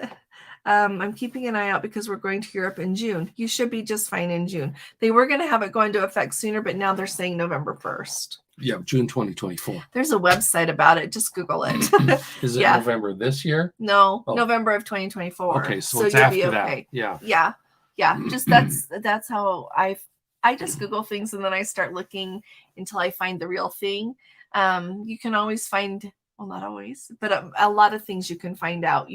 I'm keeping an eye out because we're going to Europe in June. You should be just fine in June. They were going to have it go into effect sooner, but now they're saying November 1st. Yeah, June 2024. There's a website about it. Just Google it. Is it November this year? No, November of 2024. Okay, so it's after that. Yeah. Just that's how I just Google things and then I start looking until I find the real thing. You can always find. Well, not always, but a lot of things you can find out,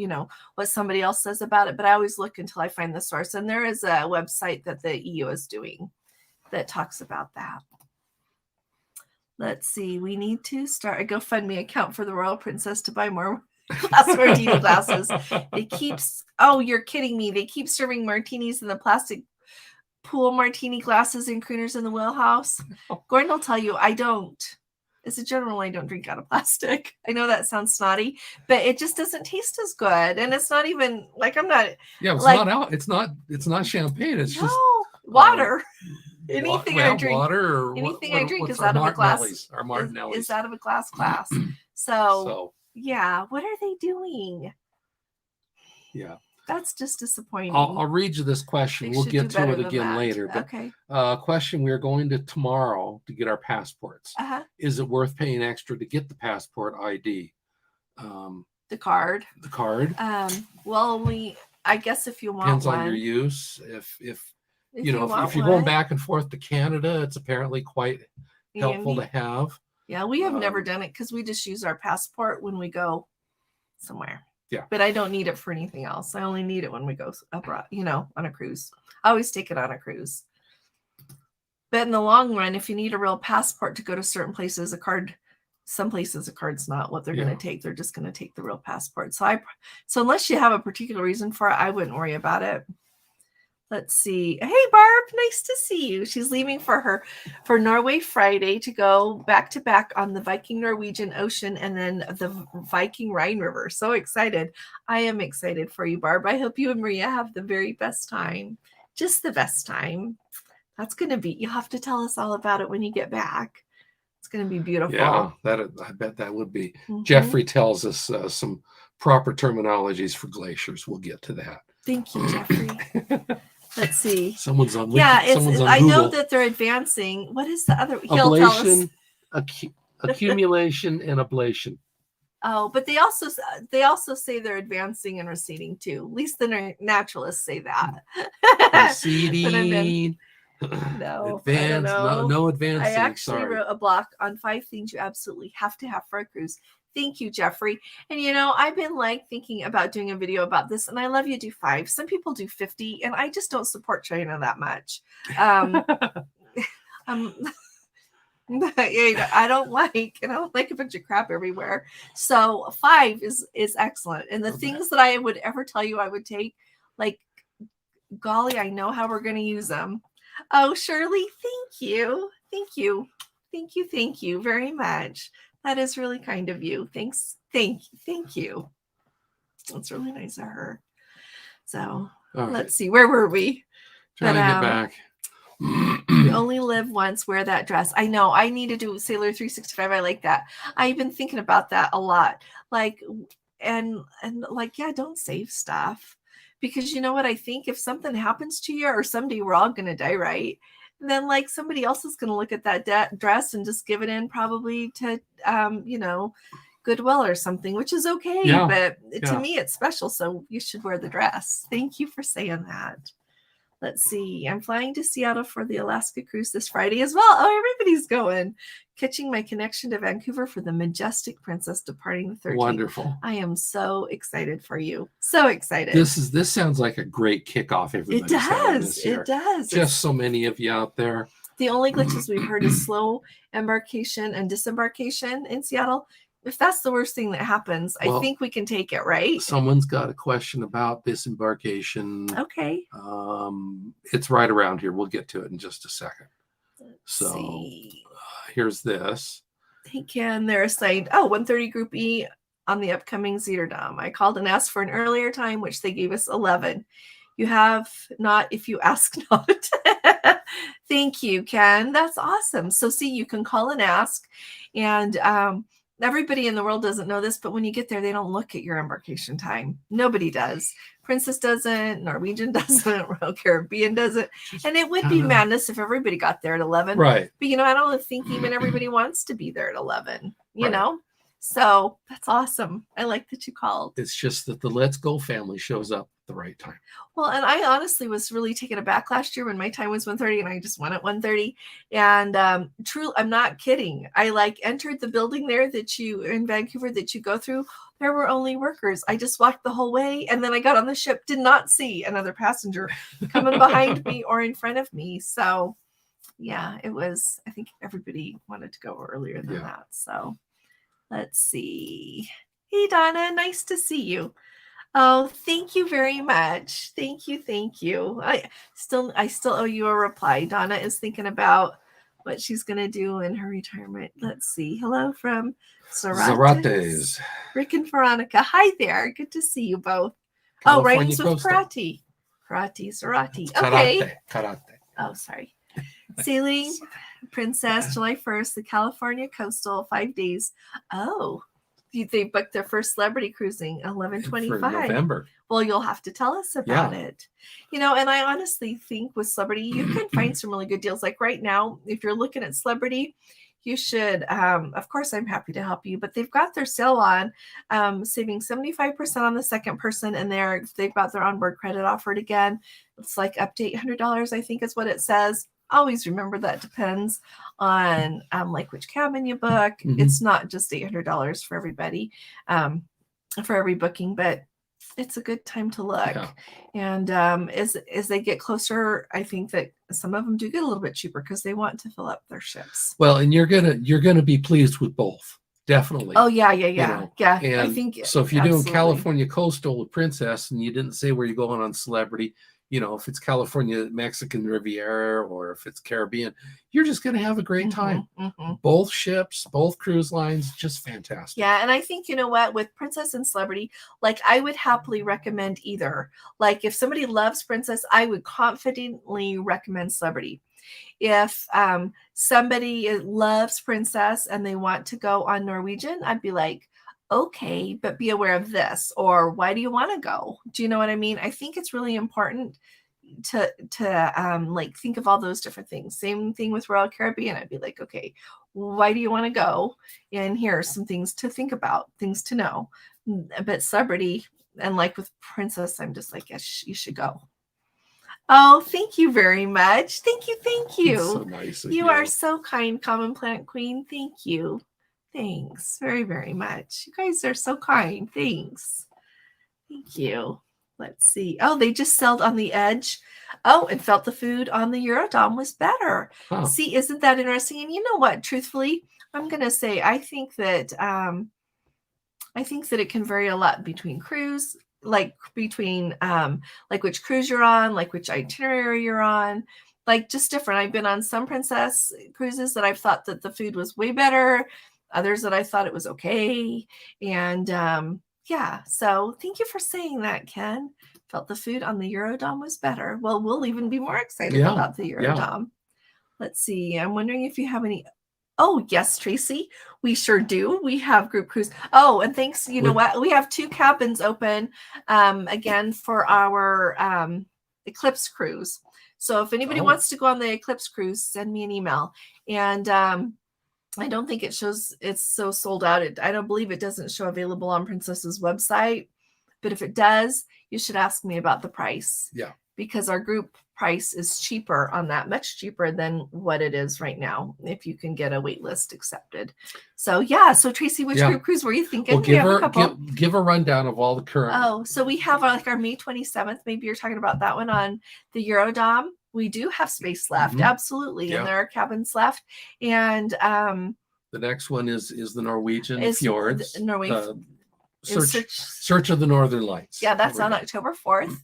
what somebody else says about it. But I always look until I find the source. And there is a website that the EU is doing that talks about that. Let's see. We need to start a GoFundMe account for the Royal Princess to buy more glass martini glasses. You're kidding me. They keep serving martinis in the plastic pool martini glasses and crooners in the wheelhouse. Gordon will tell you, I don't. As a general rule, I don't drink out of plastic. I know that sounds snotty, but it just doesn't taste as good. And it's not even like I'm not. Yeah, it's not out. It's not champagne. It's just water. Anything I drink. Water or anything I drink is out of a glass. Our Martinellis is out of a glass. So yeah, what are they doing? Yeah. That's just disappointing. I'll read you this question. We'll get to it again later. But okay. Question: we are going to tomorrow to get our passports. Is it worth paying extra to get the passport ID? The card. The card. Well, I guess if you want depends one. on your use. If you're going back and forth to Canada, it's apparently quite helpful to have. Yeah, we have never done it because we just use our passport when we go somewhere. Yeah. But I don't need it for anything else. I only need it when we go abroad, on a cruise. I always take it on a cruise. But in the long run, if you need a real passport to go to certain places, some places a card's not what they're going to take. They're just going to take the real passport. So unless you have a particular reason for it, I wouldn't worry about it. Let's see. Hey, Barb, nice to see you. She's leaving for Norway Friday to go back to back on the Viking Norwegian Ocean and then the Viking Rhine River. So excited. I am excited for you, Barb. I hope you and Maria have the very best time. Just the best time. That's going to be, you'll have to tell us all about it when you get back. It's going to be beautiful. Yeah, I bet that would be. Mm-hmm. Jeffrey tells us some proper terminologies for glaciers. We'll get to that. Thank you, Jeffrey. Let's see. Someone's on. I know that they're advancing. What is the other? Ablation, accumulation, and ablation. Oh, but they also say they're advancing and receding too. At least the naturalists say that. But I've been Receding. no, I don't Advance. know. No I advancing. actually Sorry. wrote a block on 5 things you absolutely have to have for a cruise. Thank you, Jeffrey. And I've been like thinking about doing a video about this, and I love you do 5. Some people do 50, and I just don't support China that much. I don't like a bunch of crap everywhere. So 5 is excellent. And the things that I would ever tell you I would take, like, golly, I know how we're going to use them. Oh, Shirley, thank you. Thank you very much. That is really kind of you. Thanks. Thank you. That's really nice of her. So let's see, where were we? Trying to get back. You only live once, wear that dress. I know, I need to do Sailor 365. I like that. I've been thinking about that a lot. Like, and like, yeah, don't save stuff. Because you know what I think? If something happens to you, or someday we're all going to die, right? And then like somebody else is going to look at that dress and just give it in probably to, Goodwill or something, which is okay. Yeah. But to me, it's special. So you should wear the dress. Thank you for saying that. Let's see. I'm flying to Seattle for the Alaska cruise this Friday as well. Oh, everybody's going. Catching my connection to Vancouver for the Majestic Princess departing the 13th. Wonderful. I am so excited for you. So excited. This sounds like a great kickoff. Everybody's having this year. It does. Just so many of you out there. The only glitches we've heard is slow embarkation and disembarkation in Seattle. If that's the worst thing that happens, I think we can take it, right? Someone's got a question about disembarkation. Okay. It's right around here. We'll get to it in just a second. Let's see. Here's this. Hey, Ken, they're assigned 1:30 Group E on the upcoming Zederdom. I called and asked for an earlier time, which they gave us 11. You have not if you ask not. Thank you, Ken. That's awesome. So see, you can call and ask. And everybody in the world doesn't know this, but when you get there, they don't look at your embarkation time. Nobody does. Princess doesn't, Norwegian doesn't, Royal Caribbean doesn't. And it would be madness if everybody got there at 11. Right. But, I don't think even everybody wants to be there at 11, you know? So that's awesome. I like that you called. It's just that the Let's Go family shows up at the right time. Well, and I honestly was really taken aback last year when my time was 1:30 and I just went at 1:30. And true, I'm not kidding. I entered the building there in Vancouver that you go through. There were only workers. I just walked the whole way, and then I got on the ship, did not see another passenger coming behind me or in front of me. So yeah, I think everybody wanted to go earlier than that. So let's see. Hey, Donna, nice to see you. Oh, thank you very much. Thank you. I still owe you a reply. Donna is thinking about what she's going to do in her retirement. Let's see. Hello from Zarates. Rick and Veronica. Hi there. Good to see you both. California rhymes with karate. Zarate. Okay. Karate. Oh, sorry. Sailing Princess, July 1st, the California coastal, 5 days. Oh, they booked their first celebrity cruising 11/25 November. Well, you'll have to tell us about it. And I honestly think with celebrity, you can find some really good deals. Like right now, if you're looking at celebrity, you should, of course, I'm happy to help you, but they've got their sale on, saving 75% on the second person, and they've got their onboard credit offered again. It's like up to $800, I think is what it says. Always remember that depends on like which cabin you book. Mm-hmm. It's not just $800 for everybody, for every booking, but it's a good time to look. Yeah. And as they get closer, I think that some of them do get a little bit cheaper because they want to fill up their ships. Well, and you're gonna be pleased with both, definitely. Oh yeah. Yeah. And I think so. If you're doing California coastal with Princess, and you didn't say where you're going on Celebrity, if it's California, Mexican Riviera, or if it's Caribbean, you're just going to have a great time. Mm-hmm. Both ships, both cruise lines, just fantastic. Yeah. And I think, what, with Princess and Celebrity, like I would happily recommend either. Like if somebody loves Princess, I would confidently recommend Celebrity. If somebody loves Princess and they want to go on Norwegian, I'd be like, okay, but be aware of this, or why do you want to go? Do you know what I mean? I think it's really important to like think of all those different things. Same thing with Royal Caribbean. I'd be like, okay, why do you want to go? And here are some things to think about, things to know. But celebrity, and like with Princess, I'm just like, yes, you should go. Oh, thank you very much. Thank you. Thank you. It's so nice of You are so kind, Common Plant Queen. Thank you. Thanks very, very much. You guys are so kind. Thanks. Thank you. Let's see. Oh, they just sailed on the edge. Oh, and felt the food on the Eurodome was better. Huh. See, isn't that interesting? And you know what? Truthfully, I'm gonna say I think that it can vary a lot between cruise, like between like which cruise you're on, like which itinerary you're on, like just different. I've been on some Princess cruises that I've thought that the food was way better, others that I thought it was okay, and yeah. So thank you for saying that, Ken. Felt the food on the Eurodome was better. Well, we'll even be more excited about the Eurodome. Let's see. I'm wondering if you have any. Oh, yes, Tracy, we sure do. We have group cruise. Oh, and thanks. You know what? We have 2 cabins open again for our Eclipse cruise. So if anybody wants to go on the Eclipse cruise, send me an email. And I don't think it shows it's so sold out. I don't believe it doesn't show available on Princess's website. But if it does, you should ask me about the price. Yeah. Because our group price is cheaper on that, much cheaper than what it is right now, if you can get a wait list accepted. So yeah. So Tracy, which group cruise were you thinking? Well, give a rundown of all the current. Oh, so we have like our May 27th. Maybe you're talking about that one on the Eurodome. We do have space left. Absolutely. And there are cabins left. And the next one is the Norwegian Fjords. Search of the Northern Lights. Yeah, that's on October 4th.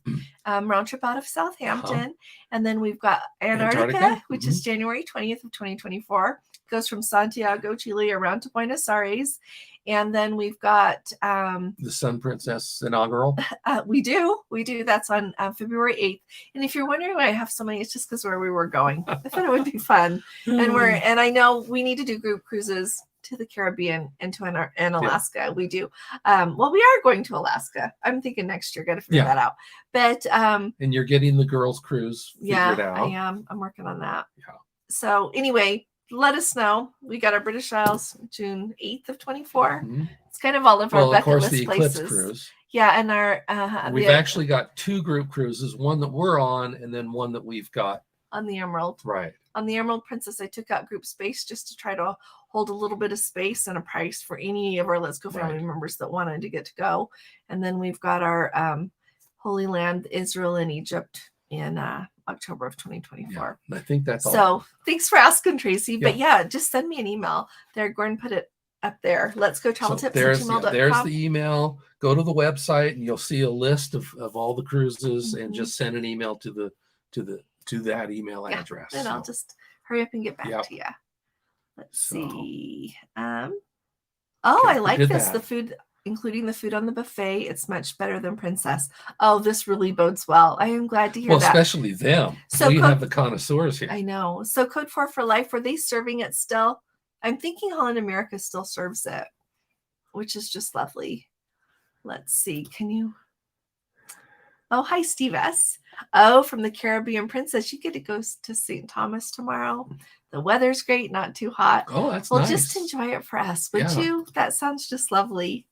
Round trip out of Southampton. And then we've got Antarctica, which is January 20th of 2024. Goes from Santiago, Chile, around to Buenos Aires. And then we've got the Sun Princess inaugural. We do. That's on February 8th. And if you're wondering why I have so many, it's just because where we were going. I thought it would be fun. And I know we need to do group cruises to the Caribbean and to Alaska. Yeah. We do. Well, we are going to Alaska. I'm thinking next year. Got to figure that out. But and you're getting the girls' cruise figured out. I am. I'm working on that. Yeah. So anyway, let us know. We got our British Isles June 8th of 24. Mm-hmm. It's kind of all of our bucket list the places. Eclipse cruise. Yeah, and our we've actually got 2 group cruises, one that we're on and then one that we've got on the Emerald. Right. On the Emerald Princess, I took out group space just to try to hold a little bit of space and a price for any of our Let's Go family members that wanted to get to go. And then we've got our Holy Land, Israel and Egypt in October of 2024. Yeah, I think that's all. So thanks for asking, Tracy. Yeah. But yeah, just send me an email. There, Gordon put it up there. Let's go travel tips. There's the email. Go to the website and you'll see a list of all the cruises and just send an email to that email address. And I'll just hurry up and get back to you. Let's see. I like this. The food, including the food on the buffet, it's much better than Princess. Oh, this really bodes well. I am glad to hear that. Well, especially them. So we have the connoisseurs here. I know. So Code 4 for Life, were they serving it still? I'm thinking Holland America still serves it, which is just lovely. Let's see. Can you? Oh, hi, Steve S. Oh, from the Caribbean Princess. You get to go to St. Thomas tomorrow. The weather's great, not too hot. Oh, that's nice. Well, just enjoy it for us, would you? That sounds just lovely.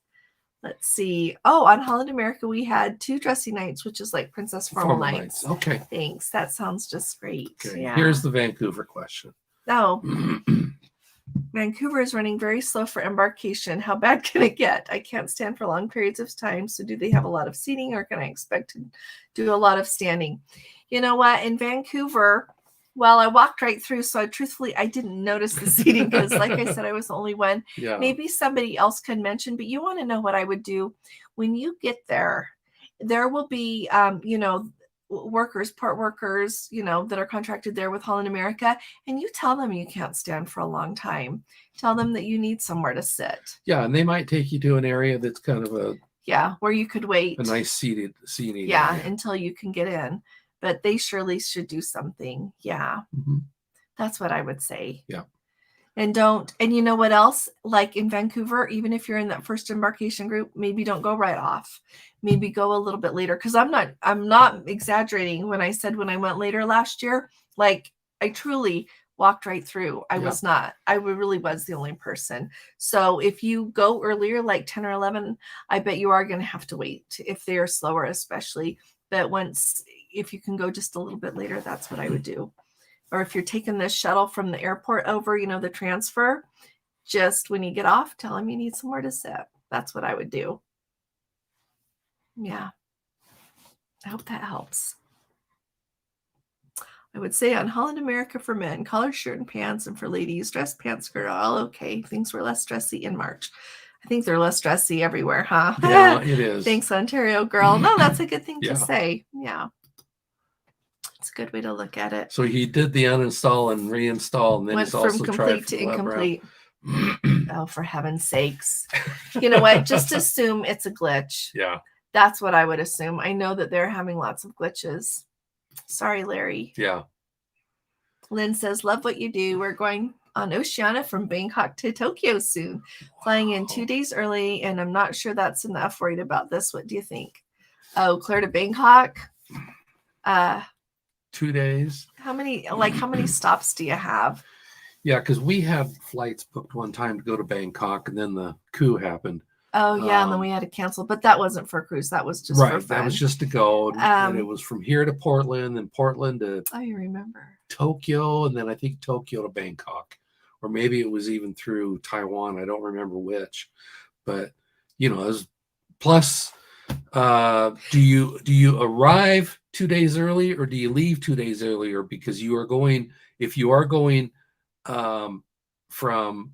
Let's see. Oh, on Holland America, we had 2 dressing nights, which is like Princess Formal nights. Okay. Thanks. That sounds just great. Okay. Yeah. Here's the Vancouver question. Oh. Vancouver is running very slow for embarkation. How bad can it get? I can't stand for long periods of time. So do they have a lot of seating or can I expect to do a lot of standing? You know what? In Vancouver, well, I walked right through. So I didn't notice the seating because like I said, I was the only one. Yeah. Maybe somebody else can mention, but you want to know what I would do when you get there. There will be, port workers, that are contracted there with Holland America, and you tell them you can't stand for a long time. Tell them that you need somewhere to sit. Yeah, and they might take you to an area that's kind of where you could wait. A nice seating area. Until you can get in. But they surely should do something. Yeah. Mm-hmm. That's what I would say. Yeah. And you know what else? Like in Vancouver, even if you're in that first embarkation group, maybe don't go right off. Maybe go a little bit later. Because I'm not exaggerating when I said when I went later last year, like I truly walked right through. I was not. I really was the only person. So if you go earlier, like 10 or 11, I bet you are going to have to wait if they are slower, especially. But if you can go just a little bit later, that's what I would do. Or if you're taking this shuttle from the airport over, the transfer, just when you get off, tell them you need somewhere to sit. That's what I would do. Yeah. I hope that helps. I would say on Holland America for men, collared shirt and pants, and for ladies, dress pants, skirt, all okay. Things were less dressy in March. I think they're less dressy everywhere, huh? Yeah, it is. Thanks, Ontario girl. No, that's a good thing Yeah. to say. Yeah. It's a good way to look at it. So he did the uninstall and reinstall, and then Went he's from also complete tried to for the web incomplete. route. Oh, for heaven's sakes. You know what? Just assume it's a glitch. Yeah. That's what I would assume. I know that they're having lots of glitches. Sorry, Larry. Yeah. Lynn says, love what you do. We're going on Oceania from Bangkok to Tokyo soon. Flying in 2 days early, and I'm not sure that's enough. Worried about this. What do you think? Oh, clear to Bangkok? 2 days. How many stops do you have? Yeah, because we had flights booked one time to go to Bangkok, and then the coup happened. Oh, yeah, and then we had to cancel. But that wasn't for a cruise. That was just for fun. That was just to go. And it was from here to Portland, and Portland to you remember. Tokyo, and then I think Tokyo to Bangkok. Or maybe it was even through Taiwan. I don't remember which. But, it was plus, do you arrive 2 days early, or do you leave 2 days earlier? Because if you are going from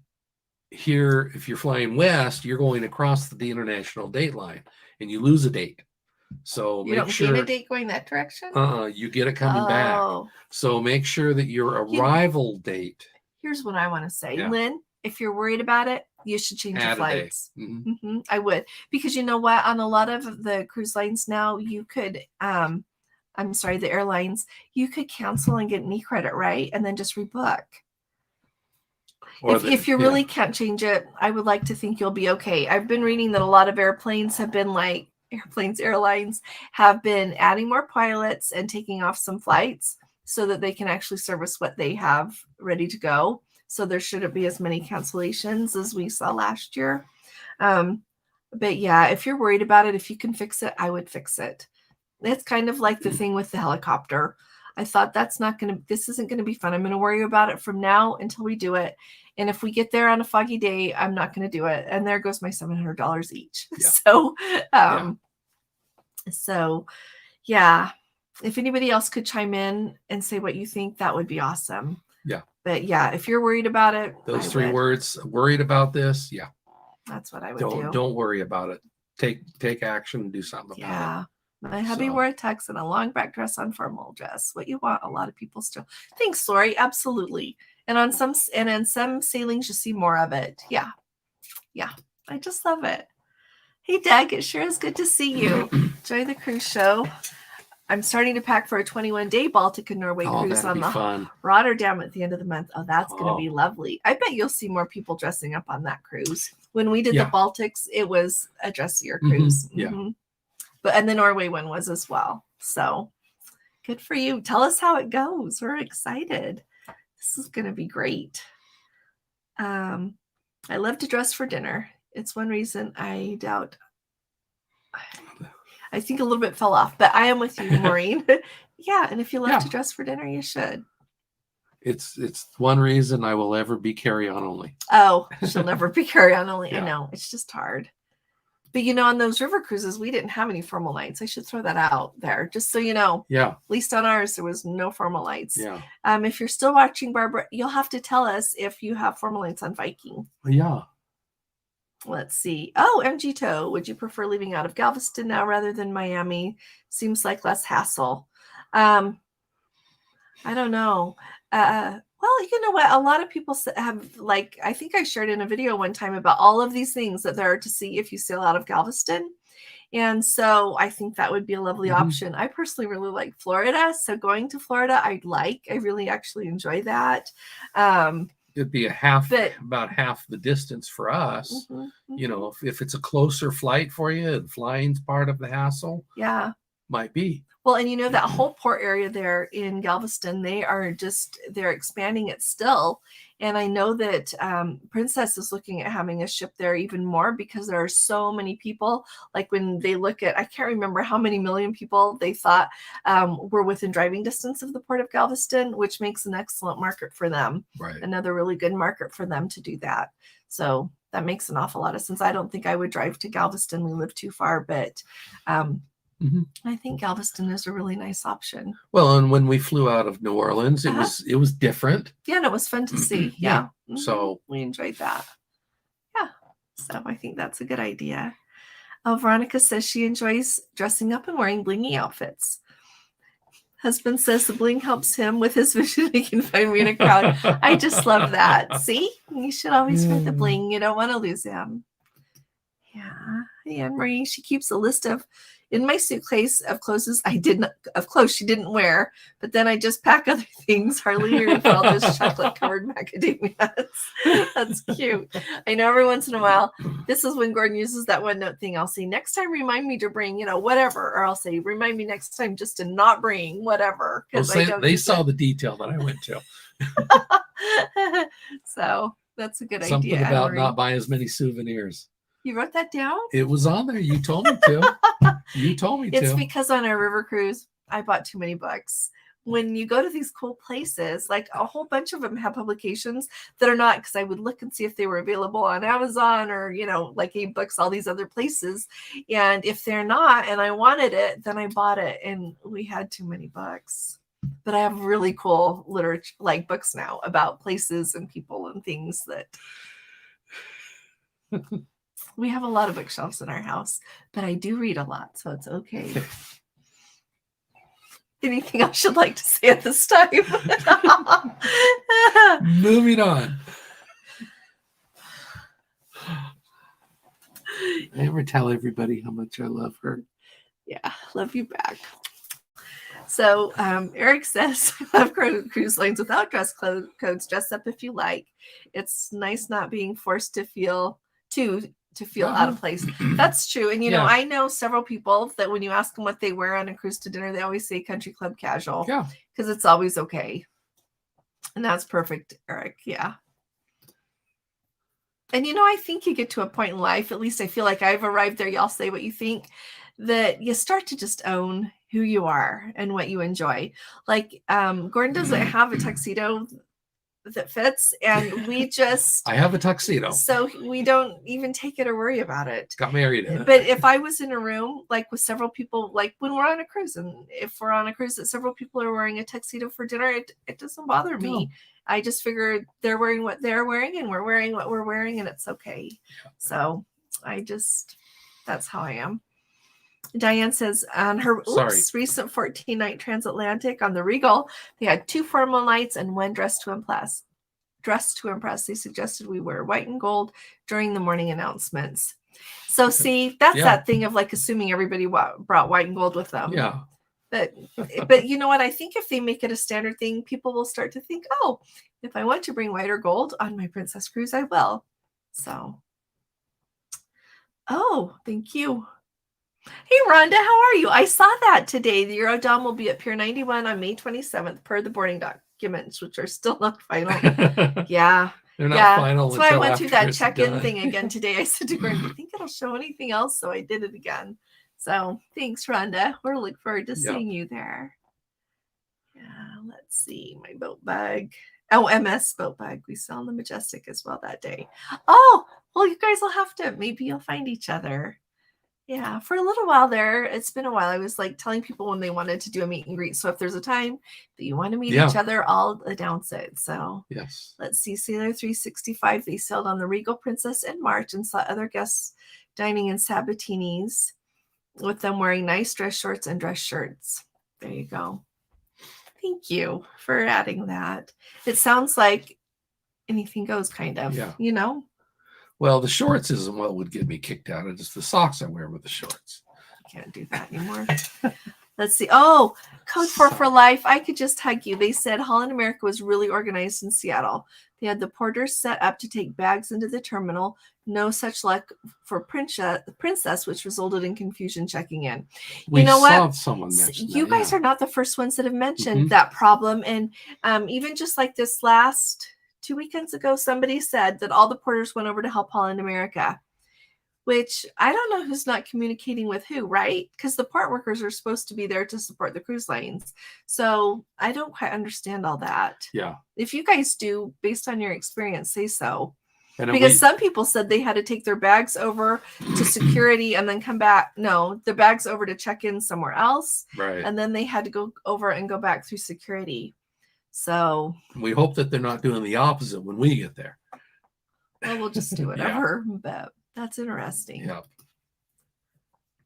here, if you're flying west, you're going across the international date line, and you lose a date. So you don't gain a date going that direction. You get it coming back. So make sure that your arrival date. Here's what I want to say, Lynn. If you're worried about it, you should change your flights. I would, because you know what? On a lot of the cruise lines now, you could, the airlines, you could cancel and get any credit, right? And then just rebook. If you really can't change it, I would like to think you'll be okay. I've been reading that a lot of airlines have been adding more pilots and taking off some flights so that they can actually service what they have ready to go. So there shouldn't be as many cancellations as we saw last year. But yeah, if you're worried about it, if you can fix it, I would fix it. It's kind of like the thing with the helicopter. I thought this isn't going to be fun. I'm going to worry about it from now until we do it. And if we get there on a foggy day, I'm not going to do it. And there goes my $700 each. Yeah. So yeah, if anybody else could chime in and say what you think, that would be awesome. Yeah. But yeah, if you're worried about it, those three words, worried about this. Yeah. That's what I would do. Don't worry about it. Take action and do something about it. Yeah. My hubby wore a tux and a long back dress on formal dress. What you want, a lot of people still. Thanks, Lori. Absolutely. And in some sailings, you see more of it. Yeah. Yeah. I just love it. Hey, Doug, it sure is good to see you. Enjoy the cruise show. I'm starting to pack for a 21-day Baltic and Norway cruise on the Rotterdam at the end of the month. Oh, that's going to be lovely. I bet you'll see more people dressing up on that cruise. When we did the Baltics, it was a dressier cruise. Yeah. And the Norway one was as well. So good for you. Tell us how it goes. We're excited. This is going to be great. I love to dress for dinner. It's one reason I think a little bit fell off, but I am with you, Maureen. Yeah. And if you love to dress for dinner, you should. It's one reason I will ever be carry-on only. Oh, she'll never be carry-on only. I know. It's just hard. But, on those river cruises, we didn't have any formal nights. I should throw that out there, just so you know. Yeah. At least on ours, there was no formal nights. Yeah. If you're still watching, Barbara, you'll have to tell us if you have formal nights on Viking. Yeah. Let's see. Oh, MG Toe. Would you prefer leaving out of Galveston now rather than Miami? Seems like less hassle. I don't know. Well, you know what? A lot of people have, I think I shared in a video one time about all of these things that there are to see if you sail out of Galveston. And so I think that would be a lovely option. I personally really like Florida. So going to Florida, I really actually enjoy that. It'd be about half the distance for us. If it's a closer flight for you and flying's part of the hassle. Yeah. Might be. Well, and you know, that whole port area there in Galveston, they're expanding it still. And I know that Princess is looking at having a ship there even more because there are so many people. Like when they look at, I can't remember how many million people they thought were within driving distance of the port of Galveston, which makes an excellent market for them. Right. Another really good market for them to do that. So that makes an awful lot of sense. I don't think I would drive to Galveston. We live too far, but I think Galveston is a really nice option. Well, and when we flew out of New Orleans, it was different. Yeah, and it was fun to see. Yeah. So we enjoyed that. Yeah. So I think that's a good idea. Veronica says she enjoys dressing up and wearing blingy outfits. Husband says the bling helps him with his vision. He can find me in a crowd. I just love that. See, you should always wear the bling. You don't want to lose him. Yeah. Anne Marie, she keeps a list in my suitcase of clothes she didn't wear, but then I just pack other things. Hardly here for all those chocolate covered macadamias. That's cute. I know every once in a while, this is when Gordon uses that OneNote thing. I'll say, next time, remind me to bring, whatever. Or I'll say, remind me next time just to not bring whatever. They saw the detail that I went to. So that's a good idea. Something about not buying as many souvenirs. You wrote that down? It was on there. You told me to. It's because on our river cruise, I bought too many books. When you go to these cool places, like a whole bunch of them have publications that are not, because I would look and see if they were available on Amazon or, like eBooks, all these other places. And if they're not, and I wanted it, then I bought it. And we had too many books. But I have really cool literature, like books now about places and people and things that... We have a lot of bookshelves in our house, but I do read a lot, so it's okay. Anything else you'd like to say at this time? Moving on. I ever tell everybody how much I love her? Yeah, love you back. So Eric says, I love cruise lines without dress codes. Dress up if you like. It's nice not being forced to feel out of place. That's true. And, I know several people that when you ask them what they wear on a cruise to dinner, they always say country club casual. Yeah. Because it's always okay. And that's perfect, Eric. Yeah. And, I think you get to a point in life, at least I feel like I've arrived there. Y'all say what you think, that you start to just own who you are and what you enjoy. Like Gordon doesn't have a tuxedo that fits, and we just I have a tuxedo, so we don't even take it or worry about it. Got married in it. But if I was in a room like with several people, like when we're on a cruise, and if we're on a cruise that several people are wearing a tuxedo for dinner, it doesn't bother me. No. I just figure they're wearing what they're wearing and we're wearing what we're wearing, and it's okay. So that's how I am. Diane says on her recent 14-night transatlantic on the Regal, they had 2 formal nights and one dress to impress. They suggested we wear white and gold during the morning announcements. So see, that's that thing of like assuming everybody brought white and gold with them. Yeah. But you know what? I think if they make it a standard thing, people will start to think, oh, if I want to bring white or gold on my Princess Cruise, I will. So, thank you. Hey, Rhonda, how are you? I saw that today. The Eurodome will be at Pier 91 on May 27th per the boarding documents, which are still not final. Yeah. They're not final. That's why I went through that check-in thing again today. I said to Gordon, do you think it'll show anything else? So I did it again. So thanks, Rhonda. We're looking forward to seeing you there. Yeah, let's see. My boat bag. Oh, MS boat bag. We saw the Majestic as well that day. Oh, well, you guys will have to, maybe you'll find each other. Yeah, for a little while there, it's been a while. I was like telling people when they wanted to do a meet and greet. So if there's a time that you want to meet each other, I'll announce it. So yes, let's see. Sailor 365. They sailed on the Regal Princess in March and saw other guests dining in Sabatinis with them wearing nice dress shorts and dress shirts. There you go. Thank you for adding that. It sounds like anything goes, kind of. Yeah. Well, the shorts isn't what would get me kicked out. It's the socks I wear with the shorts. I can't do that anymore. Let's see. Oh, Code 4 for life. I could just hug you. They said Holland America was really organized in Seattle. They had the porters set up to take bags into the terminal. No such luck for Princess, which resulted in confusion checking in. We You know saw what? someone mention You that, guys yeah. are not the first ones that have mentioned Mhm. that problem. And even just like this last 2 weekends ago, somebody said that all the porters went over to help Holland America, which I don't know who's not communicating with who, right? Because the port workers are supposed to be there to support the cruise lines. So I don't quite understand all that. Yeah. If you guys do, based on your experience, say so. And Because some people said they had to take their bags over to security and then come back. No, the bags over to check in somewhere else. right. And then they had to go over and go back through security. So we hope that they're not doing the opposite when we get there. well, we'll just do whatever. But that's interesting. Yeah.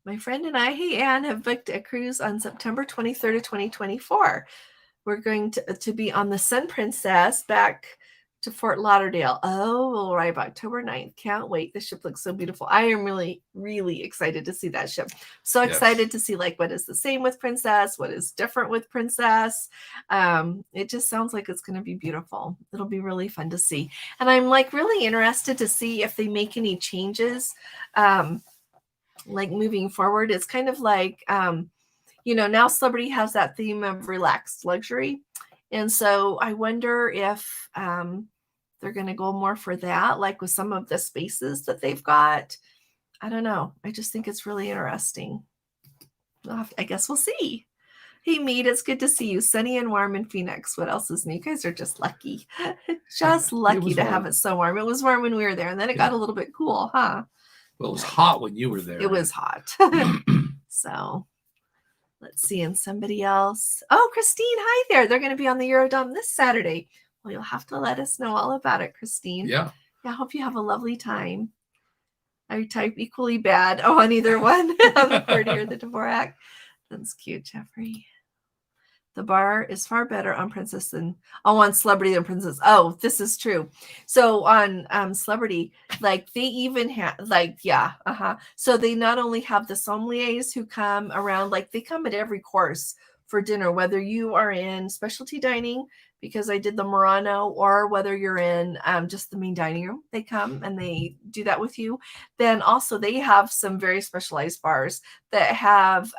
My friend and I, hey Anne, have booked a cruise on September 23rd of 2024. We're going to be on the Sun Princess back to Fort Lauderdale. Oh, we'll arrive October 9th. Can't wait. The ship looks so beautiful. I am really, really excited to see that ship. So excited to see like what is the same with Princess, what is different with Princess. It just sounds like it's going to be beautiful. It'll be really fun to see. And I'm like really interested to see if they make any changes. Like moving forward, it's kind of like, now Celebrity has that theme of relaxed luxury. And so I wonder if they're going to go more for that, like with some of the spaces that they've got. I don't know. I just think it's really interesting. I guess we'll see. Hey, Mead, it's good to see you. Sunny and warm in Phoenix. What else is new? You guys are just lucky. Just lucky to have it so warm. It was warm when we were there, and then it got a little bit cool, huh? Well, it was hot when you were there. It was hot. So let's see. And somebody else. Oh, Christine, hi there. They're going to be on the Eurodome this Saturday. Well, you'll have to let us know all about it, Christine. Yeah. I hope you have a lovely time. I type equally bad. Oh, on either one. The Cordy or the Dvorak. That's cute, Jeffrey. The bar is far better on Princess than on Celebrity than Princess. Oh, this is true. So on Celebrity, like they even have So they not only have the sommeliers who come around, like they come at every course for dinner, whether you are in specialty dining, because I did the Murano, or whether you're in just the main dining room, they come and they do that with you. Then also they have some very specialized bars that have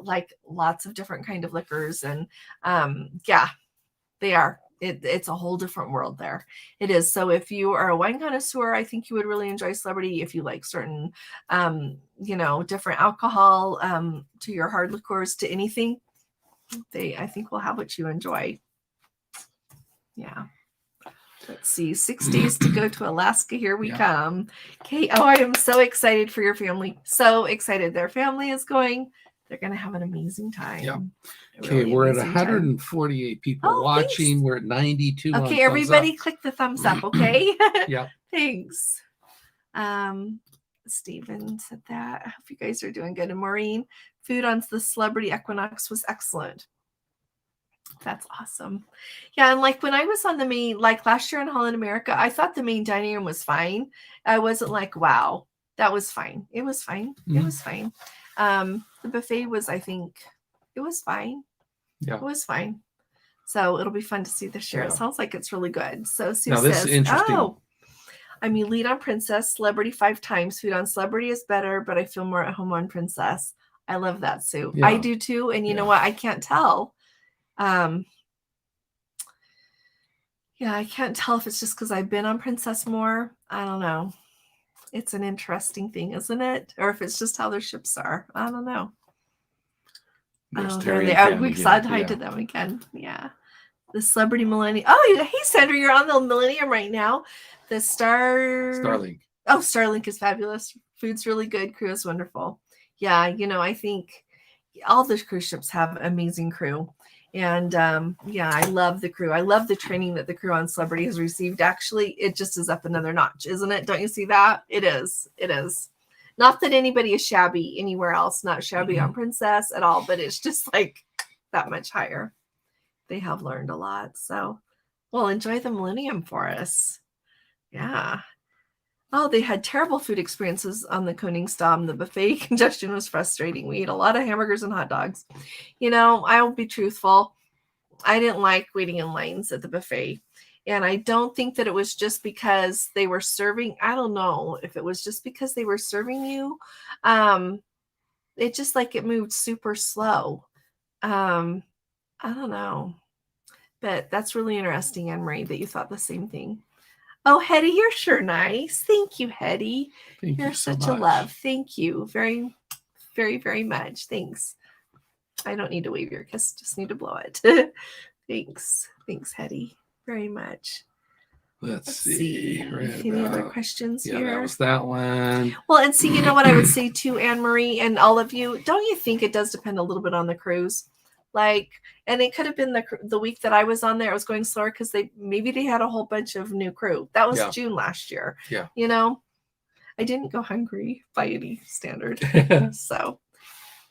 like lots of different kind of liquors, and they are. It's a whole different world there. It is. So if you are a wine connoisseur, I think you would really enjoy Celebrity. If you like certain, different alcohol, to your hard liqueurs, to anything, I think will have what you enjoy. Yeah. Let's see. 6 days to go to Alaska. Here we come. Okay. Oh, I am so excited for your family. So excited. Their family is going. They're going to have an amazing time. Yeah. Okay. We're at 148 people watching. Thanks. We're at 92. Okay. Everybody click the thumbs up. Okay. Yeah. Thanks. Steven said that. I hope you guys are doing good. And Maureen, food on the Celebrity Equinox was excellent. That's awesome. Yeah, and like when I was on the main, like last year in Holland America, I thought the main dining room was fine. I wasn't like, wow, that was fine. It was fine. Mm-hmm. It was fine. The buffet was, I think, it was fine. Yeah. It was fine. So it'll be fun to see this year. Yeah. It sounds like it's really good. So Sue says, I'm elite on Princess, Celebrity 5 times. Food on Celebrity is better, but I feel more at home on Princess. I love that, Sue. Yeah. I do too. And you know what? I can't tell. I can't tell if it's just because I've been on Princess more. I don't know. It's an interesting thing, isn't it? Or if it's just how their ships are. I don't know. There they are. We've said hi to them again. Yeah. The Celebrity Millennium. Oh, hey, Sandra, you're on the Millennium right now. The Starlink. Oh, Starlink is fabulous. Food's really good. Crew is wonderful. Yeah, I think all the cruise ships have amazing crew. And I love the crew. I love the training that the crew on Celebrity has received. Actually, it just is up another notch, isn't it? Don't you see that? It is. It is. Not that anybody is shabby anywhere else, not shabby on Princess at all, but it's just like that much higher. They have learned a lot. So, well, enjoy the Millennium for us. Yeah. Oh, they had terrible food experiences on the Koningsdam. The buffet congestion was frustrating. We ate a lot of hamburgers and hot dogs. I will be truthful. I didn't like waiting in lines at the buffet. And I don't think that it was just because they were serving. I don't know if it was just because they were serving you. It just like it moved super slow. I don't know. But that's really interesting, Anne Marie, that you thought the same thing. Oh, Hetty, you're sure nice. Thank you, Hetty. Thank You're you so such a much. love. Thank you very, very, very much. Thanks. I don't need to wave your kiss, just need to blow it. Thanks. Thanks, Hetty, very much. Let's see. Right Any other about- questions Yeah, here? that was that one. Well, and see, you know what I would say too, Anne Marie, and all of you, don't you think it does depend a little bit on the cruise? Like, and it could have been the week that I was on there, it was going slower because maybe they had a whole bunch of new crew. That was Yeah. June last year. Yeah. You know, I didn't go hungry by any standard. So,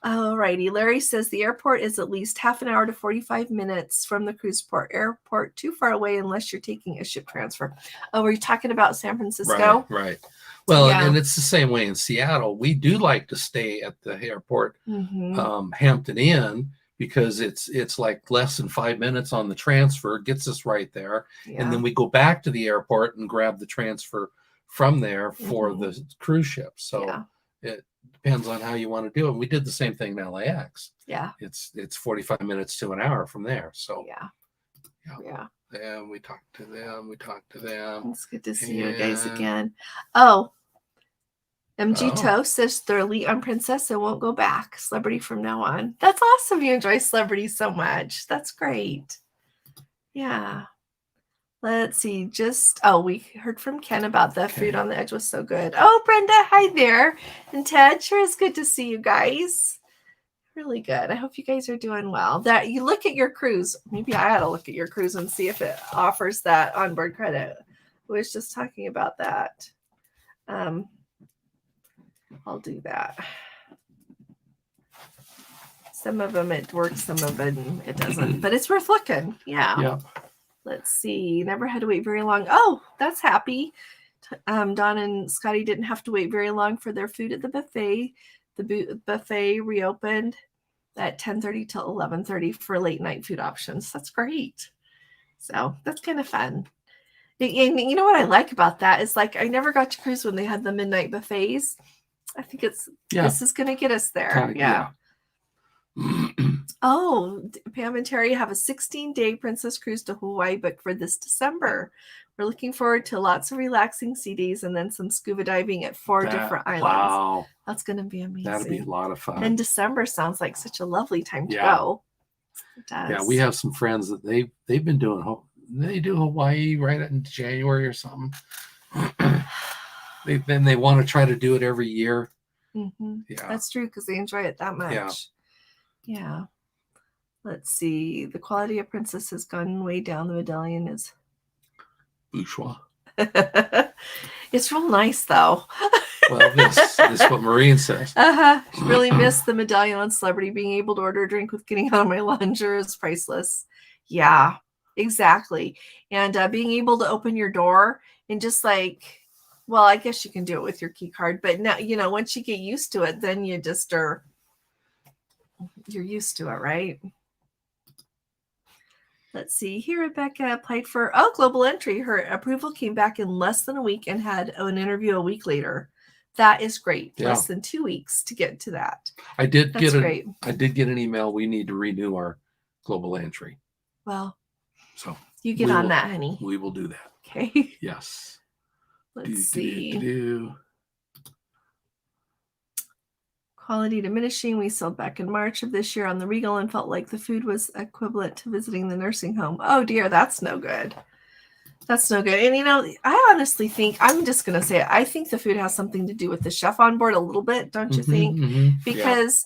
alrighty. Larry says the airport is at least half an hour to 45 minutes from the cruise port. Airport too far away unless you're taking a ship transfer. Oh, were you talking about San Francisco? Right. Well, Yeah. and it's the same way in Seattle. We do like to stay at the airport, Hampton Inn, because it's like less than 5 minutes on the transfer, gets us right there. Yeah. And then we go back to the airport and grab the transfer from there for the cruise ship. So it depends on how you want to do it. We did the same thing in LAX. Yeah. It's 45 minutes to an hour from there. So yeah. And we talked to them. It's good to see you guys again. Oh, MG Oh. Toast says thoroughly on Princess and won't go back. Celebrity from now on. That's awesome. You enjoy Celebrity so much. That's great. Yeah. Let's see. We heard from Ken about the food on the edge was so good. Oh, Brenda, hi there. And Ted, sure is good to see you guys. Really good. I hope you guys are doing well. That you look at your cruise. Maybe I ought to look at your cruise and see if it offers that onboard credit. I was just talking about that. I'll do that. Some of them it works, some of them it doesn't, but it's worth looking. Yeah. Let's see. Never had to wait very long. Oh, that's happy. Don and Scotty didn't have to wait very long for their food at the buffet. The buffet reopened at 10:30 till 11:30 for late night food options. That's great. So that's kind of fun. And you know what I like about that is like I never got to cruise when they had the midnight buffets. I think this is going to get us there. Oh, Pam and Terry have a 16-day Princess Cruise to Hawaii booked for this December. We're looking forward to lots of relaxing CDs and then some scuba diving at 4 different islands. Wow. That's going to be amazing. That'll be a lot of fun. And December sounds like such a lovely time to go. It does. Yeah, we have some friends that they've been doing. They do Hawaii right in January or something. They want to try to do it every year. Mm-hmm. Yeah, that's true because they enjoy it that much. Yeah. Let's see. The quality of Princess has gone way down. The medallion is bourgeois. It's real nice though. Well, this is what Maureen says. Really miss the medallion on Celebrity. Being able to order a drink with getting out of my lounger is priceless. Yeah, exactly. And being able to open your door and just like, well, I guess you can do it with your key card, but now, once you get used to it, then you just you're used to it, right? Let's see here. Rebecca applied for global entry. Her approval came back in less than a week and had an interview a week later. That is great. Yeah. Less than 2 weeks to get to that. I did get an email. We need to renew our global entry. Well, so you get on that, honey. We will do that. Okay. Yes. Let's see. Quality diminishing. We sailed back in March of this year on the Regal and felt like the food was equivalent to visiting the nursing home. Oh dear, that's no good. That's no good. And I honestly think, I'm just going to say it, I think the food has something to do with the chef on board a little bit, don't you think? Because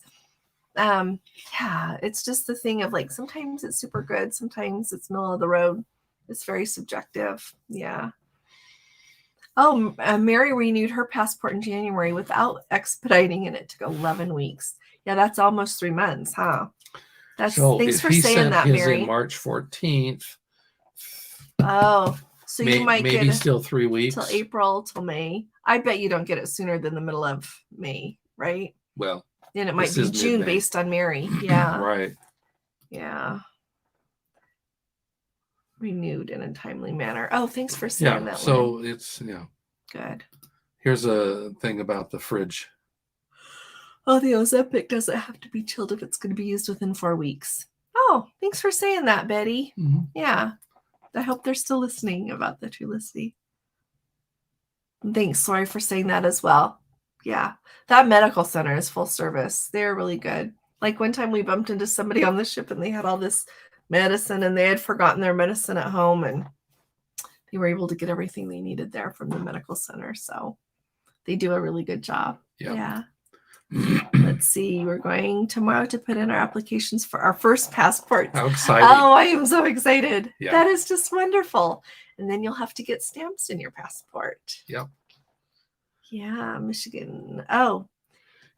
it's just the thing of like, sometimes it's super good. Sometimes it's middle of the road. It's very subjective. Yeah. Oh, Mary renewed her passport in January without expediting, and it took 11 weeks. Yeah, that's almost 3 months, huh? Thanks for saying that, Mary. In March 14th. Oh, so you might get maybe still 3 weeks till April, till May. I bet you don't get it sooner than the middle of May, right? Well, and it might be June mid-May. Based on Mary. Yeah, right. Yeah. renewed in a timely manner. Oh, thanks for saying Yeah. that. So Lynn. it's, Good. here's a thing about the fridge. Oh, the Ozempic doesn't have to be chilled if it's going to be used within 4 weeks. Oh, thanks for saying that, Betty. Mm-hmm. Yeah. I hope they're still listening about the Trulicity. Thanks, Lori, for saying that as well. Yeah. That medical center is full service. They're really good. Like one time we bumped into somebody on the ship and they had all this medicine and they had forgotten their medicine at home and they were able to get everything they needed there from the medical center. So they do a really good job. Yep. Yeah. Let's see. We're going tomorrow to put in our applications for our first passports. How exciting. Oh, I am so excited. Yeah. That is just wonderful. And then you'll have to get stamps in your passport. Yep. Yeah, Michigan. Oh,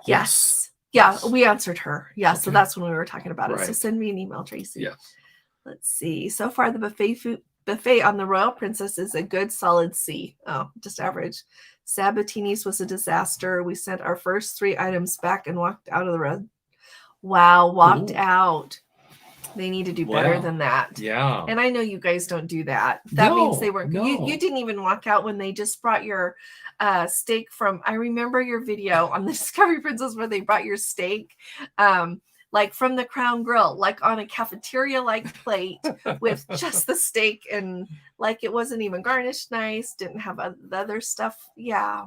Yes. Yeah, we answered her. Yeah, so Okay. that's when we were talking about it. So Right. send me an email, Tracy. Yes. Let's see. So far, the buffet on the Royal Princess is a good solid C. Oh, just average. Sabatini's was a disaster. We sent our first 3 items back and walked out of the road. Wow, walked Ooh. out. They need to do better Wow. than that. Yeah. And I know you guys don't do that. That means they weren't. No. You didn't even walk out when they just brought your steak from. I remember your video on the Discovery Princess where they brought your steak, like from the Crown Grill, like on a cafeteria-like plate with just the steak and like it wasn't even garnished nice. Didn't have the other stuff. Yeah.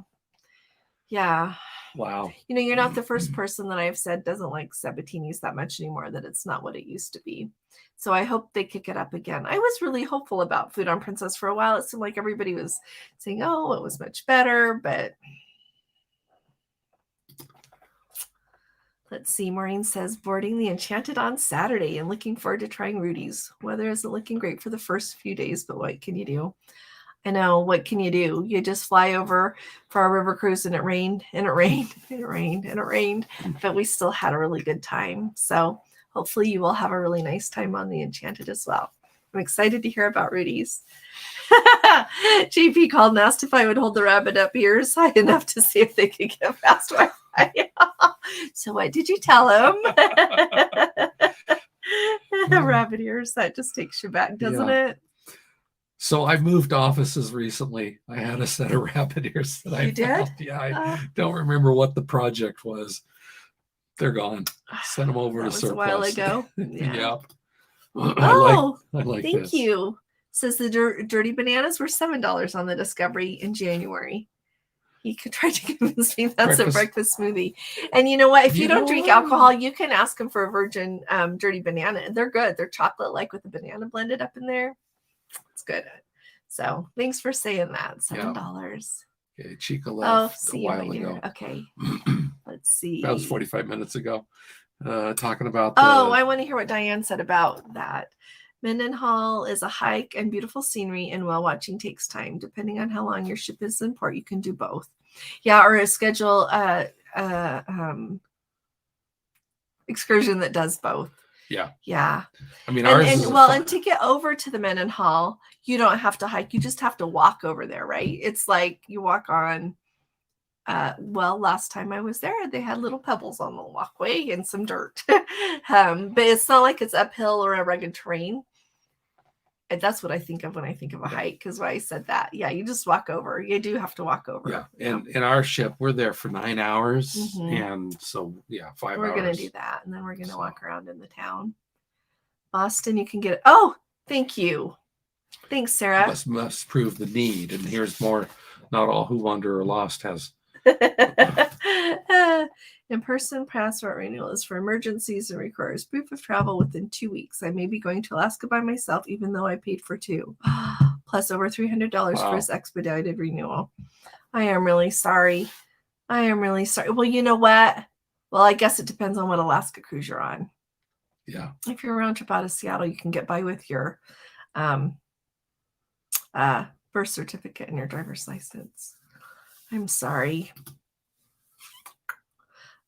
Wow. You know, you're not the first person that I've said doesn't like Sabatini's that much anymore, that it's not what it used to be. So I hope they kick it up again. I was really hopeful about Food on Princess for a while. It seemed like everybody was saying, oh, it was much better, but let's see. Maureen says, boarding the Enchanted on Saturday and looking forward to trying Rudy's. Weather isn't looking great for the first few days, but what can you do? I know, what can you do? You just fly over for our river cruise and it rained and it rained and it rained and it rained, but we still had a really good time. So hopefully you will have a really nice time on the Enchanted as well. I'm excited to hear about Rudy's. JP called and asked if I would hold the rabbit up ears high enough to see if they could get fast Wi-Fi. So what did you tell him? Rabbit ears, that just takes you back, doesn't it? So I've moved offices recently. I had a set of rabbit ears that I found. Yeah, I don't remember what the project was. They're gone. Sent them over to surplus. A while ago. Yeah. Yep. Oh, I like thank this. you. Says the dirty bananas were $7 on the Discovery in January. He could try to convince me that's a breakfast smoothie. And you know what? If you don't drink alcohol, you can ask him for a virgin dirty banana. They're good. They're chocolate like with the banana blended up in there. It's good. So thanks for saying that. $7. Okay, Chica left a while ago. Okay. Let's see. That was 45 minutes ago. Talking about I want to hear what Diane said about that. Mendenhall is a hike and beautiful scenery, and whale watching takes time. Depending on how long your ship is in port, you can do both. Yeah, or a schedule excursion that does both. Yeah. I mean, ours and to get over to the Mendenhall, you don't have to hike. You just have to walk over there, right? It's like you walk on. Last time I was there, they had little pebbles on the walkway and some dirt. But it's not like it's uphill or a rugged terrain. And that's what I think of when I think of a hike, because why I said that. Yeah, you just walk over. You do have to walk over. Yeah. And in our ship, we're there for 9 hours. Mm-hmm. And so, 5 hours. We're going to do that. And then we're going to walk around in the town. Boston, you can get it. Oh, thank you. Thanks, Sarah. Must prove the need. And here's more. Not all who wander or lost has. In-person passport renewal is for emergencies and requires proof of travel within 2 weeks. I may be going to Alaska by myself, even though I paid for 2, plus over $300 for his expedited renewal. I am really sorry. Well, you know what? Well, I guess it depends on what Alaska cruise you're on. Yeah. If you're a round trip out of Seattle, you can get by with your birth certificate and your driver's license. I'm sorry.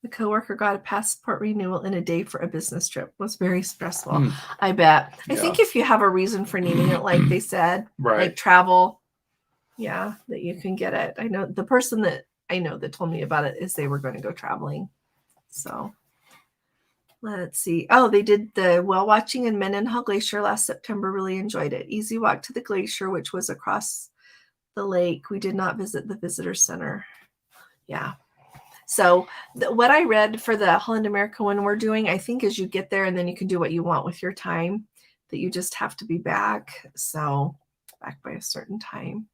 The coworker got a passport renewal in a day for a business trip. It was very stressful. I bet. I think if you have a reason for needing it, like they said, like travel, that you can get it. I know the person that I know that told me about it is they were going to go traveling. So Let's see. Oh, they did the whale watching in Mendenhall Glacier last September. Really enjoyed it. Easy walk to the glacier, which was across the lake. We did not visit the visitor center. Yeah. So what I read for the Holland America one we're doing, I think, is you get there and then you can do what you want with your time, that you just have to be back. So back by a certain time.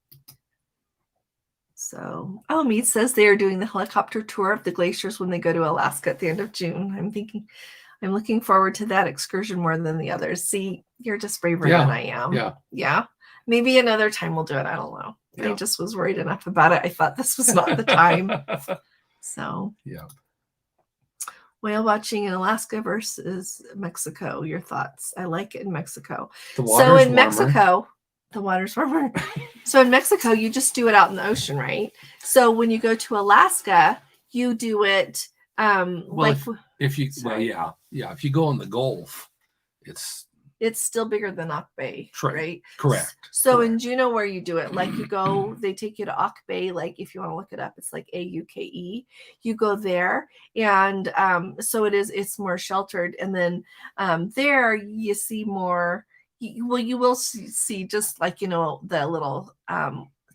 So, oh, Mead says they are doing the helicopter tour of the glaciers when they go to Alaska at the end of June. I'm looking forward to that excursion more than the others. See, you're just braver than I am. Yeah. Yeah. Maybe another time we'll do it. I don't know. Yeah. I just was worried enough about it. I thought this was not the time. So, yeah. Whale watching in Alaska versus Mexico. Your thoughts? I like it in Mexico. The water's warmer. Mexico, the water's warmer. So in Mexico, you just do it out in the ocean, right? So when you go to Alaska, you do it if you go in the Gulf, it's still bigger than Auk Bay, right? Correct. So correct. in Juneau, where you do it, like you go, they take you to Auk Bay. Like if you want to look it up, it's like AUKE. You go there, and so it's more sheltered. And then there you see more. You will see just like the little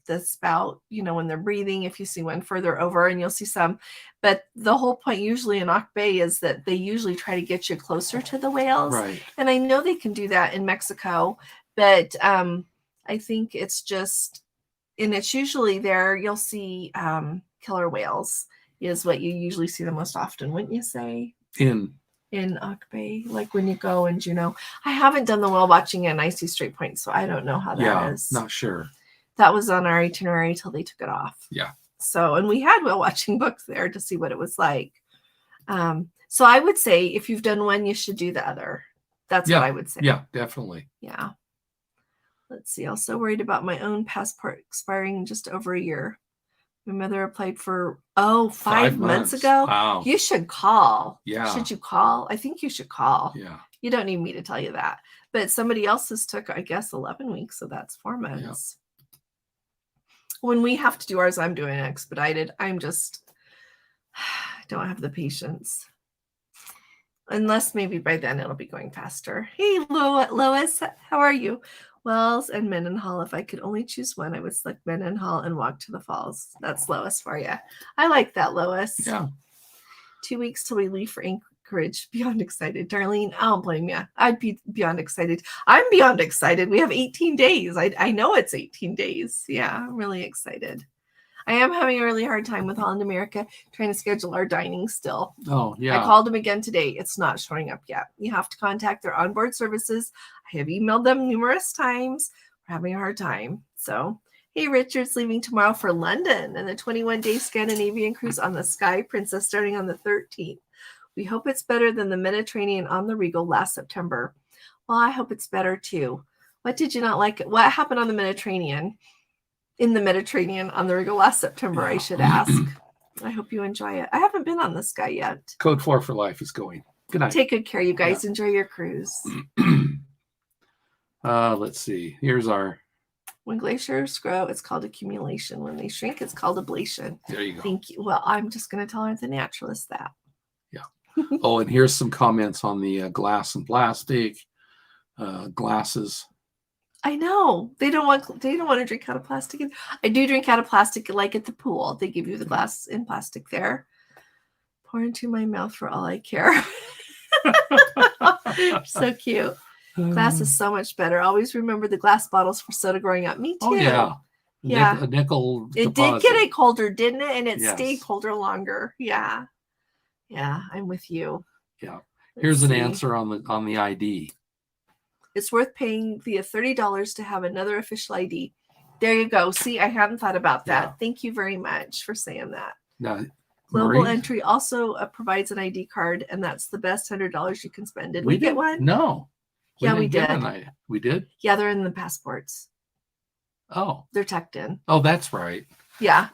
the spout, when they're breathing. If you see one further over, and you'll see some. But the whole point usually in Auk Bay is that they usually try to get you closer to the whales. Right. And I know they can do that in Mexico, but I think it's just, and it's usually there you'll see killer whales is what you usually see the most often, wouldn't you say? In Auk Bay, like when you go and I haven't done the whale watching in Icy Strait Point, so I don't know how that is. Not sure. That was on our itinerary till they took it off. Yeah. So, and we had whale watching books there to see what it was like. So I would say if you've done one, you should do the other. That's what I would say. Yeah, definitely. Yeah. Let's see. Also worried about my own passport expiring in just over a year. My mother applied for 5 months ago. Wow. You should call. Yeah. Should you call? I think you should call. Yeah. You don't need me to tell you that. But somebody else's took, I guess, 11 weeks. So that's 4 months. Yeah. When we have to do ours, I'm doing expedited. I don't have the patience. Unless maybe by then it'll be going faster. Hey, Lois, how are you? Wells and Mendenhall. If I could only choose one, I would select Mendenhall and walk to the falls. That's Lois for you. I like that, Lois. Yeah. 2 weeks till we leave for Anchorage. Beyond excited. Darlene, I don't blame you. I'd be beyond excited. I'm beyond excited. We have 18 days. I know it's 18 days. Yeah, I'm really excited. I am having a really hard time with Holland America trying to schedule our dining still. Oh, yeah. I called them again today. It's not showing up yet. You have to contact their onboard services. I have emailed them numerous times. We're having a hard time. So, hey, Richard's leaving tomorrow for London and the 21-day Scandinavian cruise on the Sky Princess starting on the 13th. We hope it's better than the Mediterranean on the Regal last September. Well, I hope it's better too. What did you not like? What happened on the Mediterranean? In the Mediterranean on the Regal last September, I should ask. I hope you enjoy it. I haven't been on this guy yet. Code 4 for life is going. Good night. Take good care, you guys. Yeah. Enjoy your cruise. Let's see. Here's our. When glaciers grow, it's called accumulation. When they shrink, it's called ablation. There you go. Thank you. Well, I'm just going to tell the naturalist that. Yeah. Oh, and here's some comments on the glass and plastic glasses. I know they don't want to drink out of plastic. I do drink out of plastic, like at the pool. They give you the glass in plastic there. Pour into my mouth for all I care. So cute. Glass is so much better. Always remember the glass bottles for soda growing up. Me too. Oh yeah. Yeah. A nickel. It deposit. did get it colder, didn't it? And it stayed colder longer. Yeah. Yeah, I'm with you. Yeah. Here's an answer on the ID. It's worth paying via $30 to have another official ID. There you go. See, I hadn't thought about that. Yeah. Thank you very much for saying that. Now, Global Entry also provides an ID card, and that's the best $100 you can spend. Did we get one? No. We did. We did? Yeah, they're in the passports. Oh. They're tucked in. Oh, that's right. Yeah.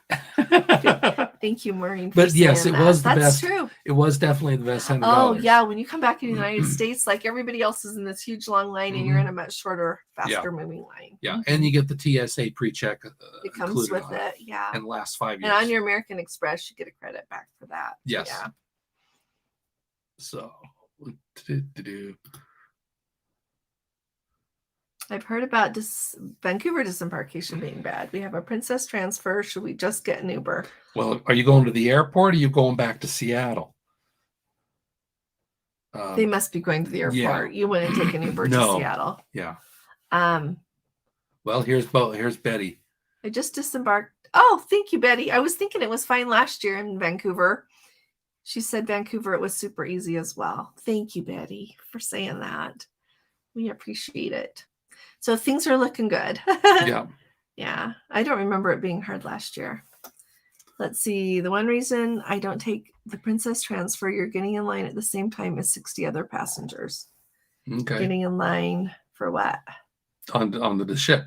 Thank you, Maureen. But yes, it was the best. That's true. It was definitely the best $100. Oh, yeah. When you come back in the United States, like everybody else is in this huge long line, and you're in a much shorter, faster moving line. Yeah. And you get the TSA pre-check. It comes with it. Yeah. And lasts 5 years. And on your American Express, you get a credit back for that. Yes. Yeah. So I've heard about Vancouver disembarkation being bad. We have a Princess transfer. Should we just get an Uber? Well, are you going to the airport or are you going back to Seattle? They must be going to the airport. You wouldn't take an Uber to Seattle. Yeah. Well, here's Betty. I just disembarked. Oh, thank you, Betty. I was thinking it was fine last year in Vancouver. She said Vancouver, it was super easy as well. Thank you, Betty, for saying that. We appreciate it. So things are looking good. Yeah. Yeah. I don't remember it being hard last year. Let's see. The one reason I don't take the Princess transfer, you're getting in line at the same time as 60 other passengers. Okay. Getting in line for what? On the ship.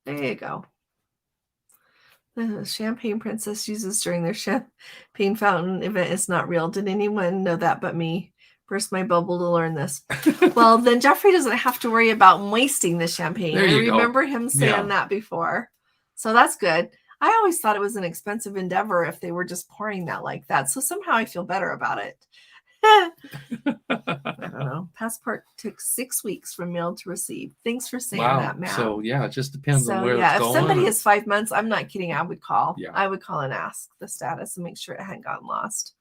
There you go. The champagne Princess uses during their champagne fountain event is not real. Did anyone know that but me? Burst my bubble to learn this. Well, then Jeffrey doesn't have to worry about wasting the champagne. I remember him saying that before. So that's good. I always thought it was an expensive endeavor if they were just pouring that like that. So somehow I feel better about it. I don't know. Passport took 6 weeks from mail to receive. Thanks for saying that, Matt. So yeah, it just depends on where it's going. If somebody has 5 months, I'm not kidding. I would call. Yeah. I would call and ask the status and make sure it hadn't gotten lost.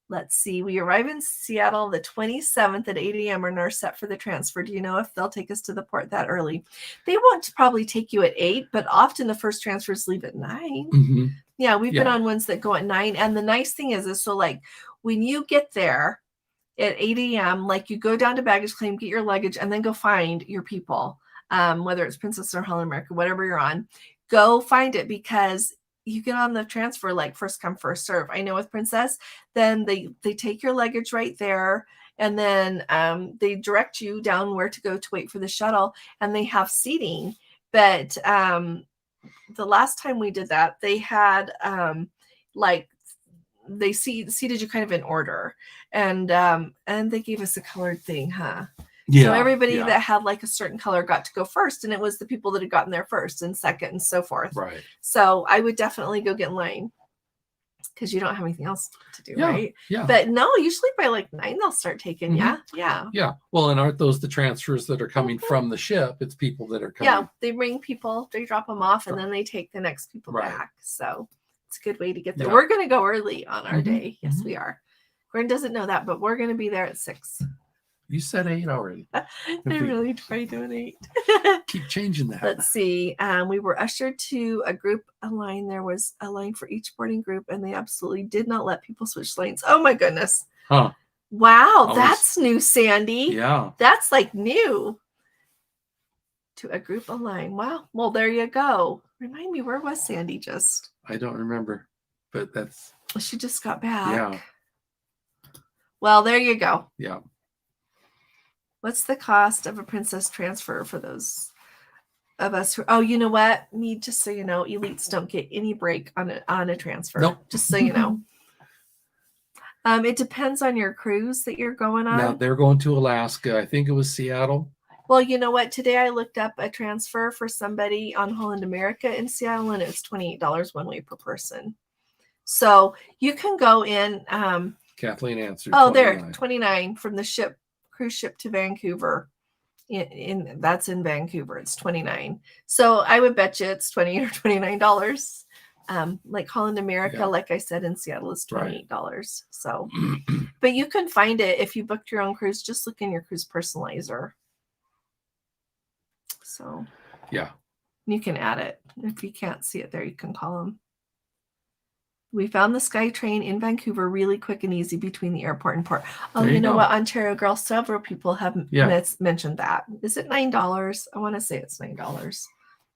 Let's see. We arrive in Seattle the 27th at 8 a.m. and are set for the transfer. Do you know if they'll take us to the port that early? They won't probably take you at 8, but often the first transfers leave at 9. Mm-hmm. Yeah, we've been on ones that go at 9. And the nice thing is so like when you get there at 8 a.m., like you go down to baggage claim, get your luggage, and then go find your people, whether it's Princess or Holland America, whatever you're on, go find it because you get on the transfer like first come, first serve. I know with Princess, then they take your luggage right there. And then they direct you down where to go to wait for the shuttle. And they have seating. But the last time we did that, they had they seated you kind of in order. And they gave us a colored thing, huh? Yeah, so everybody that had like a certain color got to go first, and it was the people that had gotten there first and second and so forth. Right. So I would definitely go get in line because you don't have anything else to do, right? Yeah. But no, usually by like 9 they'll start taking. Mm-hmm. Yeah. Well, and aren't those the transfers that are coming from the ship? It's people that are coming. Yeah, they bring people, they drop them off, and then they take the next people back. So it's a good way to get there. We're going to go early on our day. Yes, we are. Gordon doesn't know that, but we're going to be there at 6. You said 8 already. I really try doing 8. Keep changing that. Let's see. We were ushered to a line. There was a line for each boarding group, and they absolutely did not let people switch lanes. Oh my goodness. Huh. Wow, that's new, Sandy. Yeah. That's like new. To a group line. Wow. Well, there you go. Remind me, where was Sandy just? I don't remember, but that's. She just got back. Yeah. Well, there you go. Yeah. What's the cost of a Princess transfer for those of us who? Oh, you know what? Just so you know, elites don't get any break on a transfer. Nope. Just so you know. It depends on your cruise that you're going on. Now they're going to Alaska. I think it was Seattle. Well, you know what? Today I looked up a transfer for somebody on Holland America in Seattle, and it's $28 one way per person. So you can go in. Kathleen answered. Oh, 29. There, 29 from the cruise ship to Vancouver. That's in Vancouver. It's 29. So I would bet you it's $28 or $29. Like Holland America, like I said, in Seattle is $28. Right. So, but you can find it if you booked your own cruise. Just look in your cruise personalizer. So, yeah, you can add it. If you can't see it there, you can call them. We found the SkyTrain in Vancouver really quick and easy between the airport and port. Oh, you know what? Ontario Girl, several people have mentioned that. Is it $9? I want to say it's $9.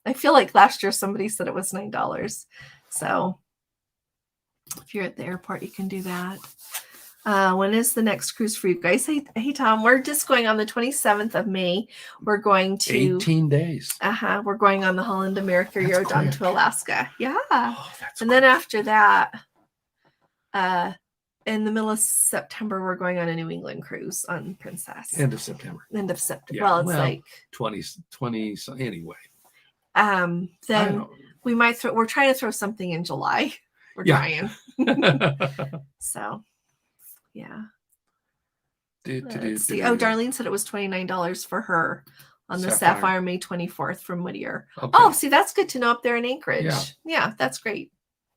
I feel like last year somebody said it was $9. So if you're at the airport, you can do that. When is the next cruise for you guys? Hey, Tom, we're just going on the 27th of May. We're going to 18 days. We're going on the Holland America Euro down to Alaska. Yeah. Oh, that's and then after that, in the middle of September, we're going on a New England cruise on Princess. End of September. Yeah. Well, it's like 20 anyway. Then we might we're trying to throw something in July. We're trying. So Yeah. Do, Let's see. Oh, Darlene said it was $29 for her on the Sapphire May 24th from Whittier. Okay. Oh, see, that's good to know up there in Anchorage. Yeah, that's great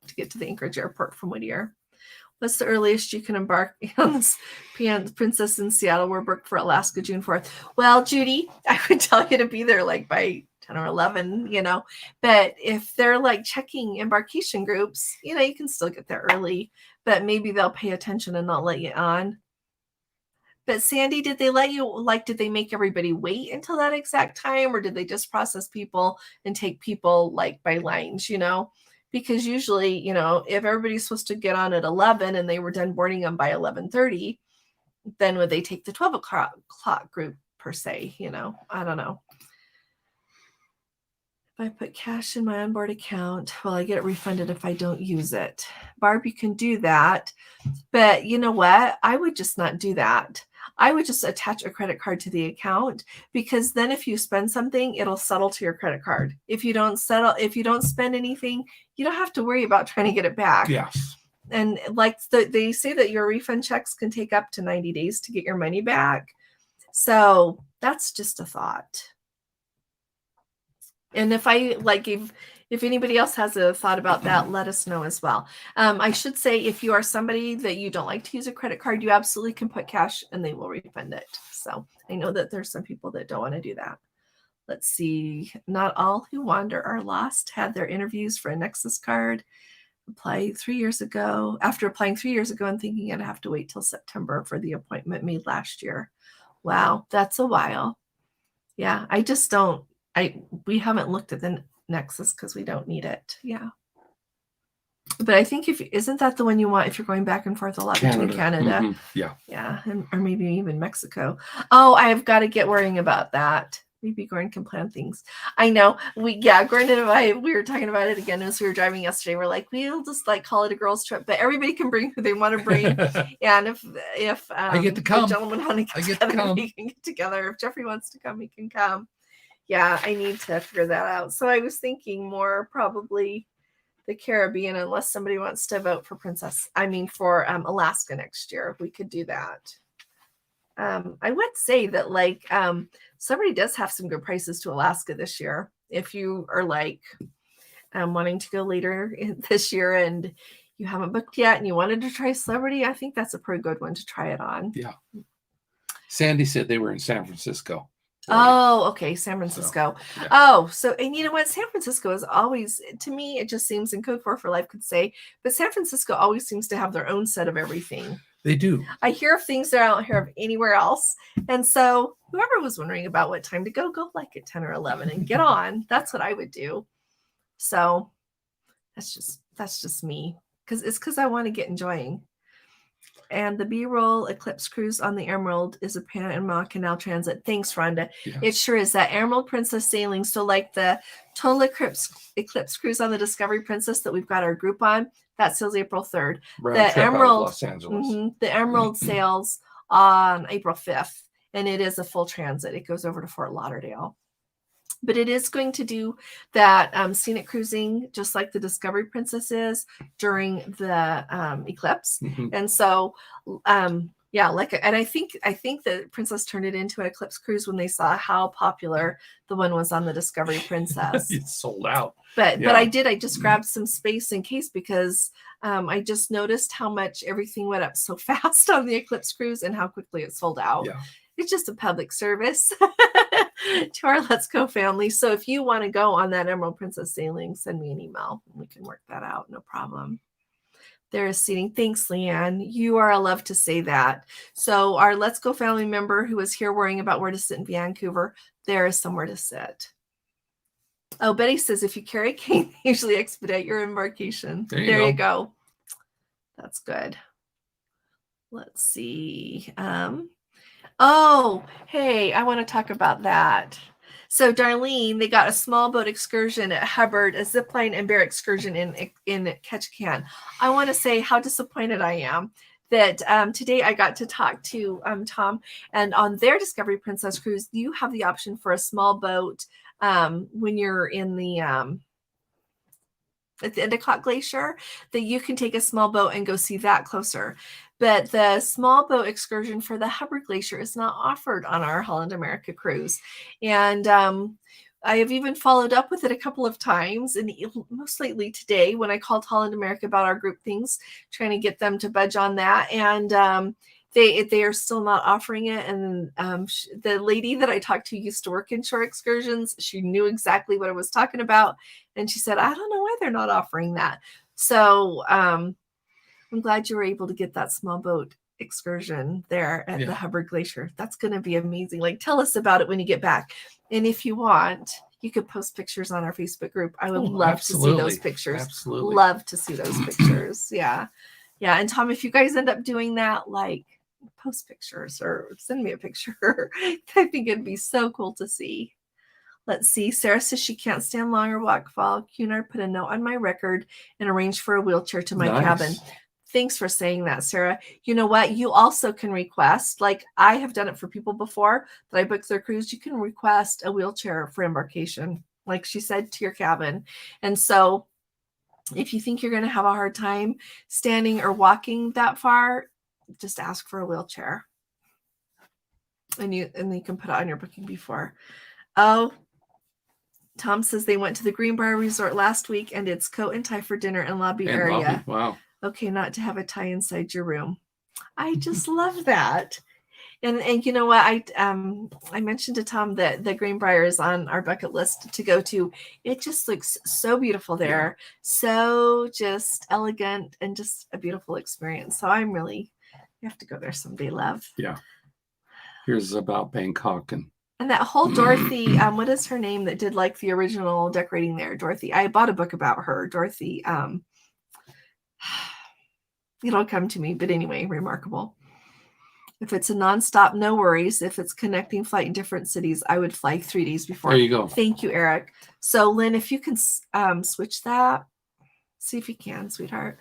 to get to the Anchorage airport from Whittier. What's the earliest you can embark on this Princess in Seattle? We're booked for Alaska June 4th. Well, Judy, I would tell you to be there like by 10 or 11, but if they're like checking embarkation groups, you can still get there early, but maybe they'll pay attention and not let you on. But Sandy, did they let you, did they make everybody wait until that exact time, or did they just process people and take people by lines, Because usually, if everybody's supposed to get on at 11 and they were done boarding them by 11:30, then would they take the 12 o'clock group per se, I don't know. If I put cash in my onboard account, well, I get it refunded if I don't use it. Barb, you can do that. But you know what? I would just not do that. I would just attach a credit card to the account, because then if you spend something, it'll settle to your credit card. If you don't spend anything, you don't have to worry about trying to get it back. Yes. And they say that your refund checks can take up to 90 days to get your money back. So that's just a thought. And if if anybody else has a thought about that, let us know as well. I should say, if you are somebody that you don't like to use a credit card, you absolutely can put cash and they will refund it. So I know that there's some people that don't want to do that. Let's see. Not all who wander are lost. Had their interviews for a Nexus card. Applied 3 years ago. After applying 3 years ago and thinking I'd have to wait till September for the appointment made last year. Wow, that's a while. Yeah, I just don't. We haven't looked at the Nexus because we don't need it. Yeah. But I think isn't that the one you want if you're going back and forth a lot between Canada? Mm-hmm. Yeah. Yeah. Or maybe even Mexico. Oh, I've got to get worrying about that. Maybe Gordon can plan things. I know. Gordon and I, we were talking about it again as we were driving yesterday. We're like, we'll just call it a girls' trip, but everybody can bring who they want to bring. And if I get to come, the gentlemen want to get together, we can get together. If Jeffrey wants to come, he can come. Yeah, I need to figure that out. So I was thinking more probably the Caribbean, unless somebody wants to vote for for Alaska next year. We could do that. I would say that somebody does have some good prices to Alaska this year. If you are wanting to go later this year and you haven't booked yet and you wanted to try Celebrity, I think that's a pretty good one to try it on. Yeah. Sandy said they were in San Francisco. Oh, okay. San Francisco. So, yeah. Oh, so, and you know what? San Francisco is always, to me, it just seems, and Code 4 for Life could say, but San Francisco always seems to have their own set of everything. They do. I hear of things that I don't hear of anywhere else. And so whoever was wondering about what time to go at 10 or 11 and get on. That's what I would do. So that's just me. Because I want to get enjoying. And the B-roll Eclipse cruise on the Emerald is a Panama Canal transit. Thanks, Rhonda. Yeah. It sure is. That Emerald Princess sailing. So the Total Eclipse cruise on the Discovery Princess that we've got our group on, that sails April 3rd. The Emerald, Los Angeles. The Emerald sails on April 5th, and it is a full transit. It goes over to Fort Lauderdale. But it is going to do that scenic cruising, just like the Discovery Princess is during the eclipse. Mm-hmm. And so, and I think the Princess turned it into an eclipse cruise when they saw how popular the one was on the Discovery Princess. It's sold out. But I just grabbed some space in case, because I just noticed how much everything went up so fast on the eclipse cruise and how quickly it sold out. Yeah. It's just a public service to our Let's Go family. So if you want to go on that Emerald Princess sailing, send me an email and we can work that out. No problem. There is seating. Thanks, Leanne. You are a love to say that. So our Let's Go family member who is here worrying about where to sit in Vancouver, there is somewhere to sit. Oh, Betty says if you carry a cane, they usually expedite your embarkation. There you go. That's good. Let's see. Oh, hey, I want to talk about that. So, Darlene, they got a small boat excursion at Hubbard, a zipline and bear excursion in Ketchikan. I want to say how disappointed I am that today I got to talk to Tom, and on their Discovery Princess cruise, you have the option for a small boat when you're in the at the Endicott Glacier, that you can take a small boat and go see that closer. But the small boat excursion for the Hubbard Glacier is not offered on our Holland America cruise. And I have even followed up with it a couple of times, and most lately today when I called Holland America about our group things, trying to get them to budge on that. And they are still not offering it. And the lady that I talked to used to work in shore excursions. She knew exactly what I was talking about. And she said, I don't know why they're not offering that. So I'm glad you were able to get that small boat excursion there at the Hubbard Glacier. That's going to be amazing. Like, tell us about it when you get back. And if you want, you could post pictures on our Facebook group. I would love to see those pictures. Absolutely. Love to see those pictures. Yeah. Yeah. And Tom, if you guys end up doing that, like, post pictures or send me a picture. I think it'd be so cool to see. Let's see. Sarah says she can't stand long or walk fall. Cunard put a note on my record and arranged for a wheelchair to my cabin. Thanks for saying that, Sarah. You know what? You also can request, like I have done it for people before that I booked their cruise. You can request a wheelchair for embarkation, like she said, to your cabin. And so if you think you're going to have a hard time standing or walking that far, just ask for a wheelchair. And you can put it on your booking before. Oh, Tom says they went to the Greenbrier Resort last week and it's coat and tie for dinner and lobby area. Wow. Okay, not to have a tie inside your room. I just love that. And you know what? I mentioned to Tom that the Greenbrier is on our bucket list to go to. It just looks so beautiful there. Yeah. So just elegant and just a beautiful experience. So you have to go there someday, love. Yeah. Here's about Bangkok and that whole Dorothy, what is her name that did like the original decorating there? Dorothy. I bought a book about her. Dorothy. It'll come to me, but anyway, remarkable. If it's a nonstop, no worries. If it's connecting flight in different cities, I would fly 3 days before. There you go. Thank you, Eric. So Lynn, if you can switch that, see if you can, sweetheart.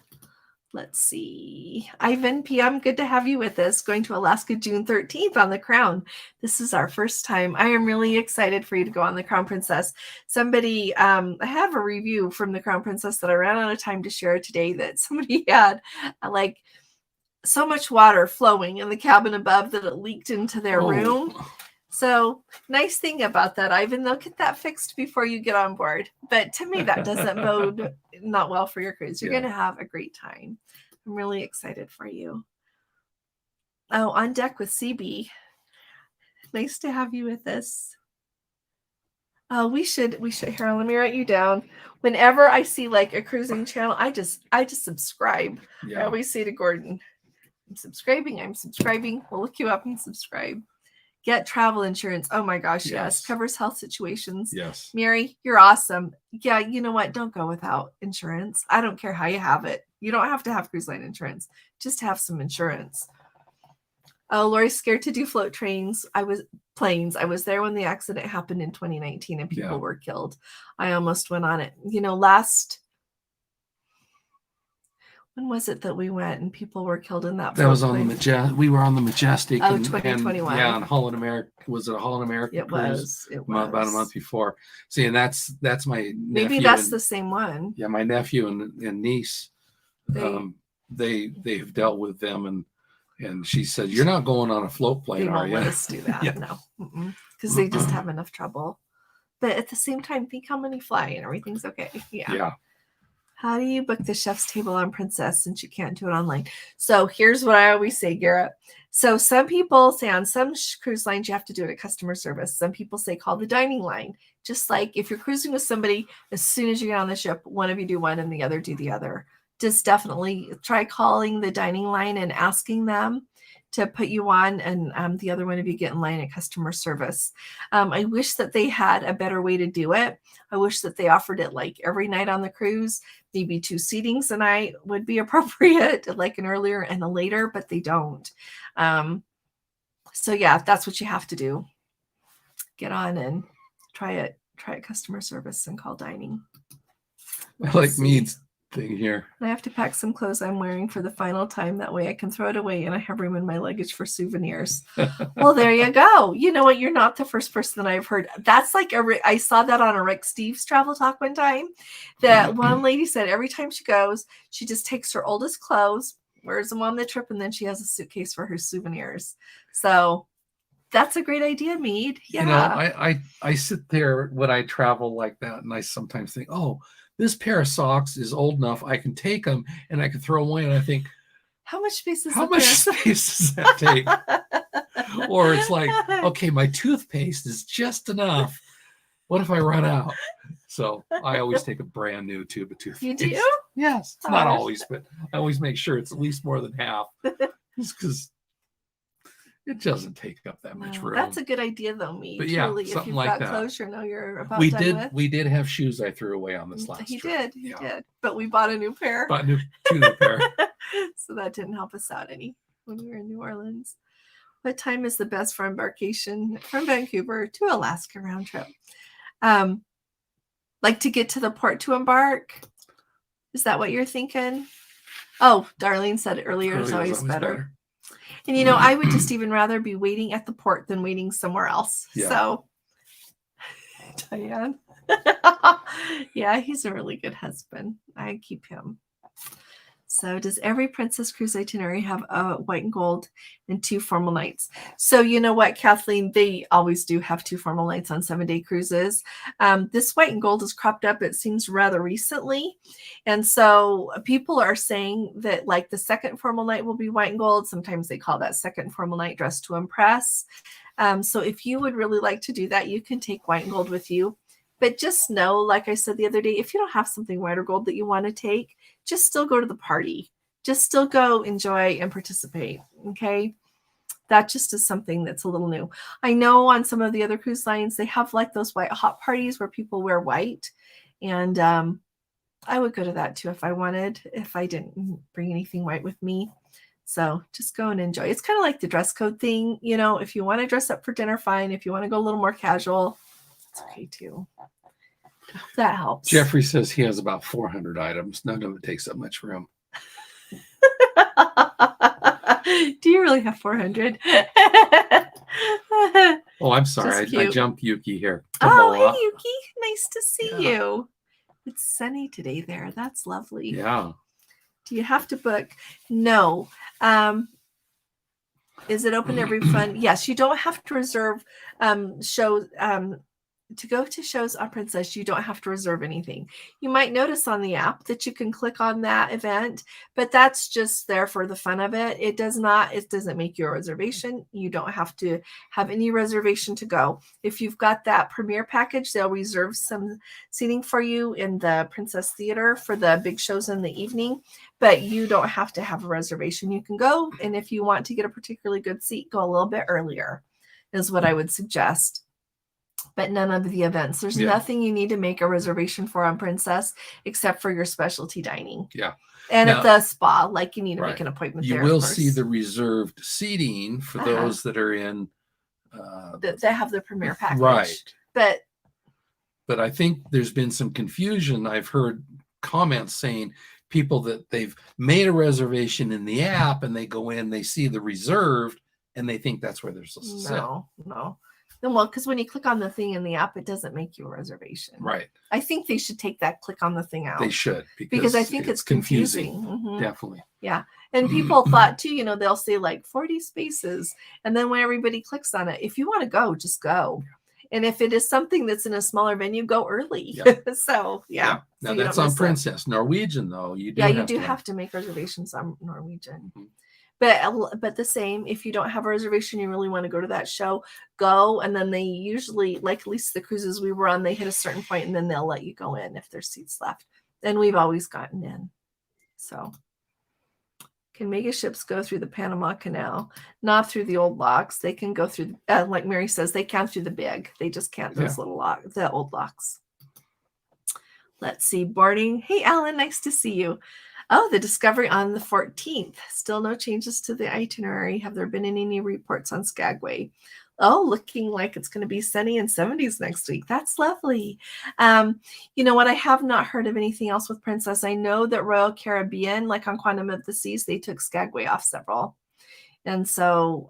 Let's see. Ivan PM, good to have you with us. Going to Alaska June 13th on the Crown. This is our first time. I am really excited for you to go on the Crown Princess. Somebody, I have a review from the Crown Princess that I ran out of time to share today that somebody had like so much water flowing in the cabin above that it leaked into their room. So nice thing about that, Ivan, they'll get that fixed before you get on board. But to me, that doesn't bode not well for your cruise. You're going to have a great time. I'm really excited for you. Oh, on deck with CB. Nice to have you with us. We should here, let me write you down. Whenever I see like a cruising channel, I just subscribe. Yeah. I always say to Gordon, I'm subscribing. We'll look you up and subscribe. Get travel insurance. Oh my gosh, yes. Covers health situations. Yes. Mary, you're awesome. Yeah, you know what? Don't go without insurance. I don't care how you have it. You don't have to have cruise line insurance. Just have some insurance. Oh, Lori's scared to do float trains. I was there when the accident happened in 2019 and people were killed. I almost went on it. You know, when was it that we went and people were killed in that? That was on the Majestic. We were on the Majestic. Oh, 2021. And Holland America. Was it a Holland America? It was. About a month before. See, and that's my nephew. Maybe that's the same one. Yeah, my nephew and niece. They've dealt with them, and she said, "You're not going on a float plane, are you?" They won't let us do that. No, because they just have enough trouble. But at the same time, think how many fly and everything's okay. Yeah. How do you book the chef's table on Princess since you can't do it online? So here's what I always say, Garrett. So some people say on some cruise lines, you have to do it at customer service. Some people say call the dining line. Just like if you're cruising with somebody, as soon as you get on the ship, one of you do one and the other do the other. Just definitely try calling the dining line and asking them to put you on, and the other one of you get in line at customer service. I wish that they had a better way to do it. I wish that they offered it like every night on the cruise. Maybe 2 seatings a night would be appropriate, like an earlier and a later, but they don't. So yeah, that's what you have to do. Get on and try it customer service and call dining. Like me thing here. I have to pack some clothes I'm wearing for the final time. That way I can throw it away and I have room in my luggage for souvenirs. Well, there you go. You know what? You're not the first person that I've heard. That's like I saw that on a Rick Steves travel talk one time. That one lady said every time she goes, she just takes her oldest clothes wears them on the trip, and then she has a suitcase for her souvenirs. So that's a great idea, Mead. Yeah. You know, I sit there when I travel like that, and I sometimes think, oh, this pair of socks is old enough. I can take them and I can throw them away. And I think, how much space how much space does that take? Or it's like, okay, my toothpaste is just enough. What if I run out? So I always take a brand new tube of toothpaste. You do? Yes. It's not always, but I always make sure it's at least more than half. Just because it doesn't take up that much room. That's a good idea, though, me. But yeah, truly, something if you've like got that. Closure, now you're about done with. We did have shoes I threw away on this last trip. He did. But we bought a new pair. Two new pair. So that didn't help us out any when we were in New Orleans. What time is the best for embarkation from Vancouver to Alaska round trip? Like to get to the port to embark? Is that what you're thinking? Oh, Darlene said earlier is always better. And, you know, I would just even rather be waiting at the port than waiting somewhere else. Yeah. So, Diane. Yeah, he's a really good husband. I keep him. So does every Princess Cruise itinerary have a white and gold and 2 formal nights? So you know what, Kathleen, they always do have 2 formal nights on 7-day cruises. This white and gold has cropped up, it seems, rather recently. And so people are saying that like the second formal night will be white and gold. Sometimes they call that second formal night Dress to Impress. So if you would really like to do that, you can take white and gold with you. But just know, like I said the other day, if you don't have something white or gold that you want to take, just still go to the party. Just still go enjoy and participate. Okay. That just is something that's a little new. I know on some of the other cruise lines, they have like those white hot parties where people wear white. And I would go to that too if I didn't bring anything white with me. So just go and enjoy. It's kind of like the dress code thing. You know, if you want to dress up for dinner, fine. If you want to go a little more casual, it's okay too. That helps. Jeffrey says he has about 400 items. None of it takes up much room. Do you really have 400? Oh, I'm sorry. I jumped Yuki here. Oh, hey, Yuki. Nice to see you. It's sunny today there. That's lovely. Yeah. Do you have to book? No. Is it open every fun? Yes. You don't have to reserve shows. To go to shows on Princess, you don't have to reserve anything. You might notice on the app that you can click on that event, but that's just there for the fun of it. It doesn't make you a reservation. You don't have to have any reservation to go. If you've got that premiere package, they'll reserve some seating for you in the Princess Theater for the big shows in the evening, but you don't have to have a reservation. You can go, and if you want to get a particularly good seat, go a little bit earlier is what I would suggest. But none of the events. There's nothing you need to make a reservation for on Princess except for your specialty dining. Yeah. And now, at the spa, like you need to make an appointment there. You will see the reserved seating for those that are in. That have the premier package. Right. But I think there's been some confusion. I've heard comments saying people that they've made a reservation in the app and they go in, they see the reserved, and they think that's where they're supposed to sit. No. Well, because when you click on the thing in the app, it doesn't make you a reservation. Right. I think they should take that click on the thing out. They should. Because I think it's confusing. Mm-hmm. Definitely. Yeah. And people thought too, you know, they'll say like 40 spaces. And then when everybody clicks on it, if you want to go, just go. And if it is something that's in a smaller venue, go early. Yeah. So, yeah. Now that's on Princess. Norwegian, though. You do have to make reservations on Norwegian. Mm-hmm. But the same, if you don't have a reservation, you really want to go to that show, go. And then they usually, like at least the cruises we were on, they hit a certain point and then they'll let you go in if there's seats left. And we've always gotten in. So can mega ships go through the Panama Canal? Not through the old locks. They can go through, like Mary says, they can through the big. They just can't those little locks, the old locks. Let's see, boarding. Hey, Alan, nice to see you. Oh, the Discovery on the 14th. Still no changes to the itinerary. Have there been any new reports on Skagway? Oh, looking like it's going to be sunny and 70s next week. That's lovely. You know what? I have not heard of anything else with Princess. I know that Royal Caribbean, like on Quantum of the Seas, they took Skagway off several. And so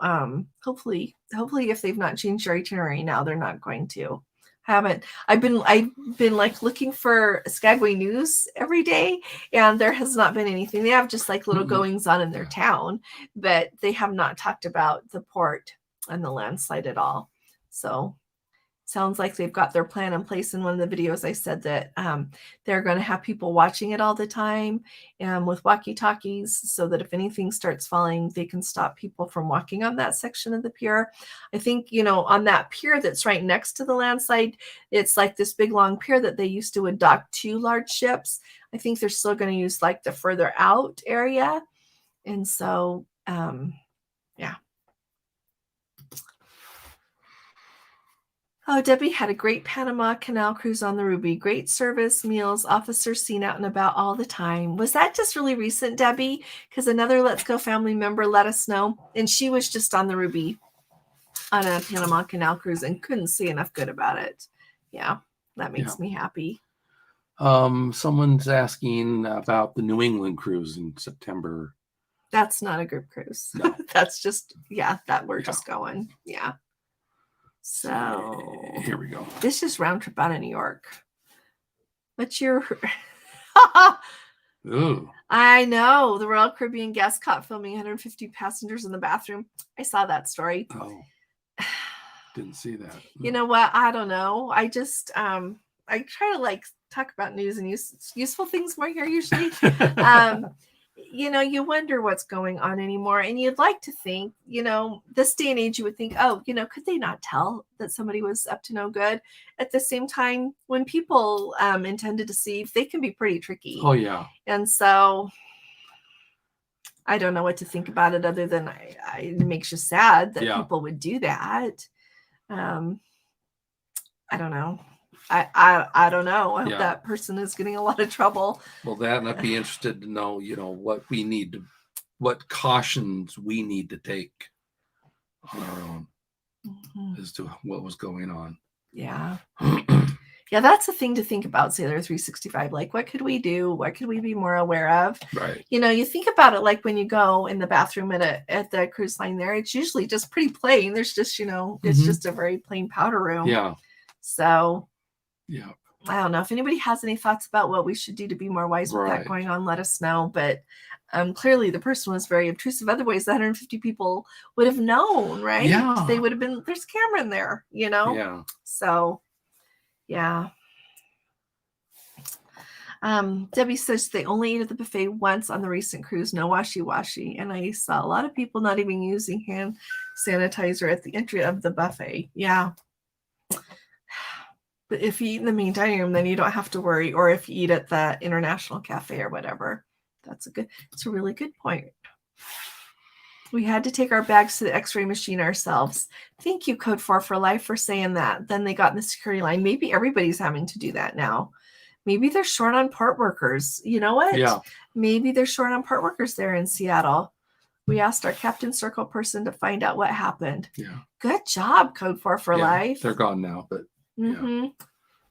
hopefully if they've not changed their itinerary now, they're not going to. Haven't. I've been like looking for Skagway news every day, and there has not been anything. They have just like little goings on in their town, but they have not talked about the port and the landslide at all. So sounds like they've got their plan in place. In one of the videos, I said that they're going to have people watching it all the time and with walkie-talkies so that if anything starts falling, they can stop people from walking on that section of the pier. I think, on that pier that's right next to the landslide, it's like this big long pier that they used to would dock 2 large ships. I think they're still going to use like the further out area. And so, yeah. Oh, Debbie had a great Panama Canal cruise on the Ruby. Great service, meals, officers seen out and about all the time. Was that just really recent, Debbie? Because another Let's Go family member let us know. And she was just on the Ruby on a Panama Canal cruise and couldn't say enough good about it. Yeah, that makes me happy. Someone's asking about the New England cruise in September. That's not a group cruise. No. That's just, that we're just going. Yeah. So here we go. This is round trip out of New York. What's your Ooh. I know the Royal Caribbean guest caught filming 150 passengers in the bathroom. I saw that story. Oh, didn't see that. You know what? I don't know. I just I try to like talk about news and useful things more here usually. You wonder what's going on anymore. And you'd like to think, this day and age, you would think, could they not tell that somebody was up to no good? At the same time, when people intend to deceive, they can be pretty tricky. Oh, yeah. And so I don't know what to think about it other than it makes you sad that people would do that. I don't know. I don't know. I hope that person is getting a lot of trouble. Well, that, and I'd be interested to know, what cautions we need to take on our own as to what was going on. Yeah. Yeah, that's a thing to think about, Sailor 365. Like, what could we do? What could we be more aware of? Right. You think about it like when you go in the bathroom at the cruise line there, it's usually just pretty plain. There's just, it's just a very plain powder room. Yeah. So yeah, I don't know if anybody has any thoughts about what we should do to be more wise with that going on. Let us know. But clearly the person was very obtrusive. Otherwise, the 150 people would have known, right? Yeah. They would have been, there's a camera in there, Yeah. So, yeah. Debbie says they only ate at the buffet once on the recent cruise. No washy-washy. And I saw a lot of people not even using hand sanitizer at the entry of the buffet. Yeah. But if you eat in the main dining room, then you don't have to worry. Or if you eat at the International Cafe or whatever, it's a really good point. We had to take our bags to the x-ray machine ourselves. Thank you, Code 4 for Life, for saying that. Then they got in the security line. Maybe everybody's having to do that now. Maybe they're short on port workers. You know what? Yeah. Maybe they're short on port workers there in Seattle. We asked our Captain Circle person to find out what happened. Yeah. Good job, Code 4 for Life. They're gone now, but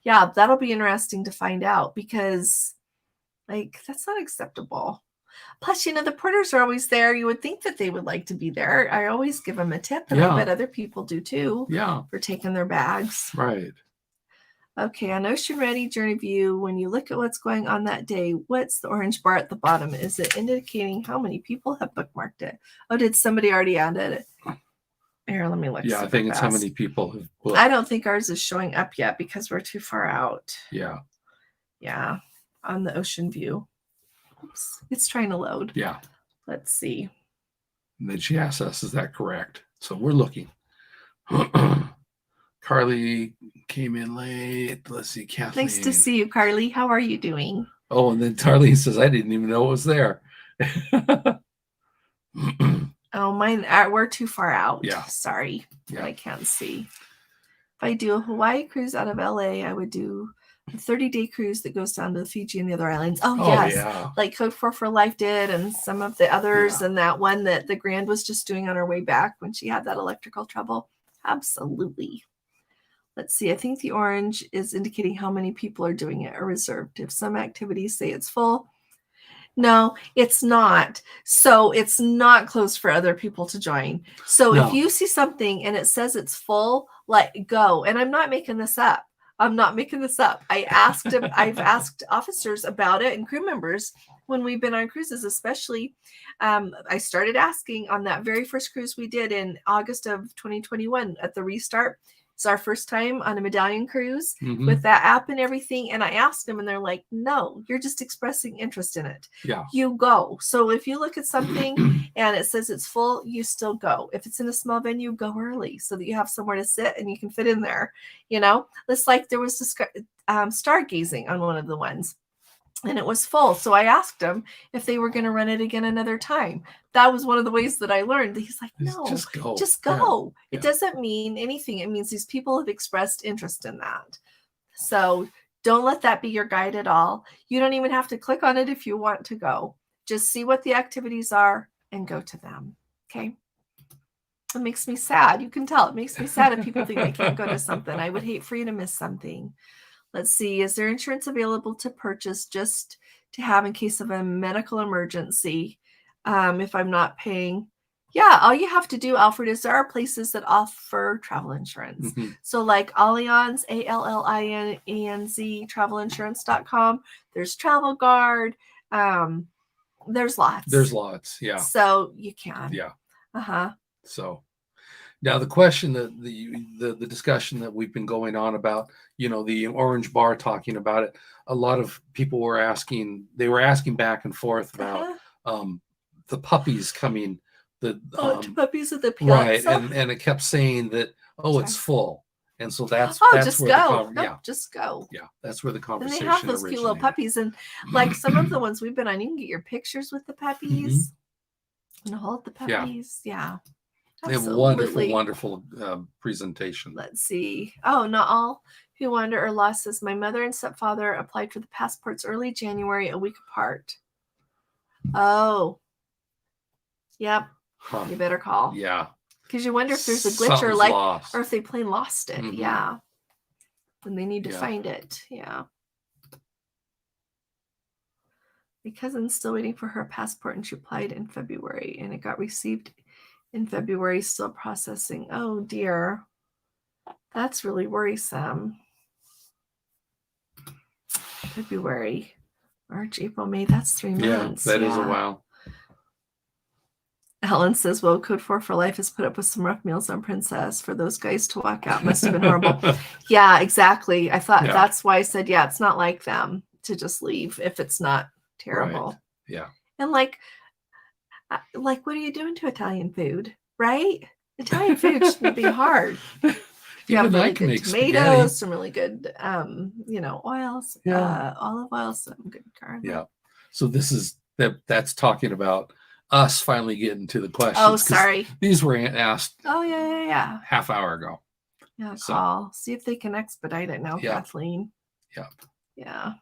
yeah, that'll be interesting to find out because, that's not acceptable. Plus, the porters are always there. You would think that they would like to be there. I always give them a tip, and I bet other people do too. Yeah. For taking their bags. Right. Okay, on Ocean Ready Journey View, when you look at what's going on that day, what's the orange bar at the bottom? Is it indicating how many people have bookmarked it? Oh, did somebody already add it? Here, let me look. Yeah, I think it's how many people have booked. I don't think ours is showing up yet because we're too far out. Yeah. Yeah, on the Ocean View. Oops, it's trying to load. Yeah. Let's see. And then she asked us, is that correct? So we're looking. Carly came in late. Let's see, Kathleen. Nice to see you, Carly. How are you doing? Oh, and then Carly says, I didn't even know it was there. Oh, mine, we're too far out. Yeah. Sorry. Yeah. I can't see. If I do a Hawaii cruise out of LA, I would do a 30-day cruise that goes down to Fiji and the other islands. Oh, yes. Yeah. Like Code 4 for Life did, and some of the others, and that one that the Grand was just doing on her way back when she had that electrical trouble. Absolutely. Let's see. I think the orange is indicating how many people are doing it or reserved. If some activities say it's full, no, it's not. So it's not closed for other people to join. So if you see something and it says it's full, go. And I'm not making this up. I'm not making this up. I've asked officers about it and crew members when we've been on cruises, especially. I started asking on that very first cruise we did in August of 2021 at the restart. It's our first time on a medallion cruise with that app and everything. And I asked them and they're like, no, you're just expressing interest in it. Yeah. You go. So if you look at something and it says it's full, you still go. If it's in a small venue, go early so that you have somewhere to sit and you can fit in there. It's like there was stargazing on one of the ones. And it was full. So I asked them if they were going to run it again another time. That was one of the ways that I learned. He's like, no, just go. Yeah. It doesn't mean anything. It means these people have expressed interest in that. So don't let that be your guide at all. You don't even have to click on it if you want to go. Just see what the activities are and go to them. Okay. It makes me sad. You can tell it makes me sad if people think they can't go to something. I would hate for you to miss something. Let's see. Is there insurance available to purchase just to have in case of a medical emergency if I'm not paying? Yeah, all you have to do, Alfred, is there are places that offer travel insurance. So like Allianz, ALLIANZ, travelinsurance.com. There's Travel Guard. There's lots. Yeah. So you can. Yeah. So now the question that the discussion that we've been going on about, the orange bar talking about it, a lot of people were asking back and forth about the puppies coming. Puppies at the piazza. Right, and it kept saying that, it's full. And so that's just where go. Just go. Yeah, that's where the conversation And they have those cute little puppies. And like some of the ones we've been on, you can get your pictures with the puppies and hold the puppies. Yeah. They have wonderful presentation. Let's see. Oh, not all who wander or lost says my mother and stepfather applied for the passports early January, a week apart. Oh, yep. Huh. You better call. Yeah. Because you wonder if there's a glitch or if they plain lost it. Yeah. And they need to find it. Yeah. My cousin's still waiting for her passport and she applied in February and it got received in February, still processing. Oh dear. That's really worrisome. February, March, April, May. That's 3 months. Yeah, that is a while. Helen says, well, Code 4 for Life has put up with some rough meals on Princess. For those guys to walk out must have been horrible. Yeah, exactly. I thought that's why I said, it's not like them to just leave if it's not terrible. Right. Yeah. And like, what are you doing to Italian food, right? Italian food shouldn't be hard. You have really good tomatoes, some really good, oils, olive oil, some good garlic. Yeah. So that's talking about us finally getting to the questions. Oh, sorry. These were asked. Oh, yeah. Half hour ago. Yeah, call. See if they can expedite it now, Kathleen. Yeah. Yeah.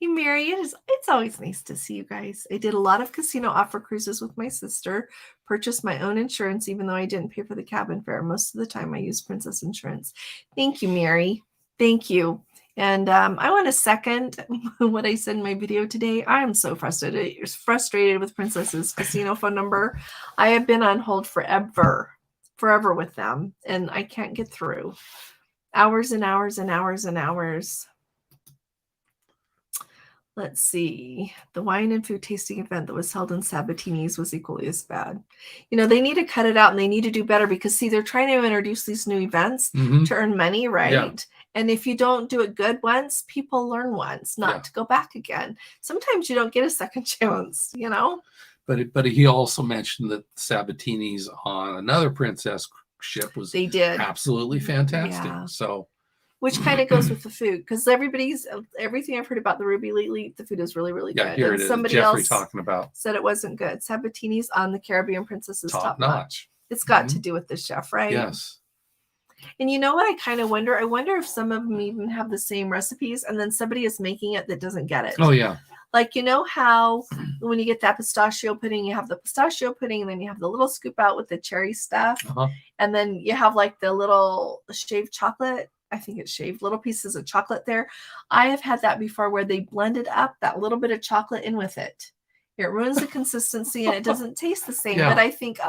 Hey, Mary, it's always nice to see you guys. I did a lot of casino offer cruises with my sister, purchased my own insurance, even though I didn't pay for the cabin fare. Most of the time I used Princess Insurance. Thank you, Mary. Thank you. And I want to second what I said in my video today. I am so frustrated with Princess's casino phone number. I have been on hold forever with them, and I can't get through. Hours and hours and hours and hours. Let's see. The wine and food tasting event that was held in Sabatini's was equally as bad. They need to cut it out and they need to do better because, see, they're trying to introduce these new events to earn money, right? Yeah. And if you don't do it good once, people learn once not to go back again. Sometimes you don't get a second chance, But he also mentioned that Sabatini's on another princess ship was absolutely fantastic. Yeah. So. Which kind of goes with the food because everything I've heard about the Ruby lately, the food is really, really good. Here it is. Somebody Jeffrey else talking about said it wasn't good. Sabatini's on the Caribbean Princess's top notch. It's got to do with the chef, right? Yes. And you know what I kind of wonder? I wonder if some of them even have the same recipes and then somebody is making it that doesn't get it. Oh, yeah. Like, how when you get that pistachio pudding, you have the pistachio pudding and then you have the little scoop out with the cherry stuff. And then you have like the little shaved chocolate. I think it's shaved little pieces of chocolate there. I have had that before where they blended up that little bit of chocolate in with it. It ruins the consistency and it doesn't taste the same. But I think,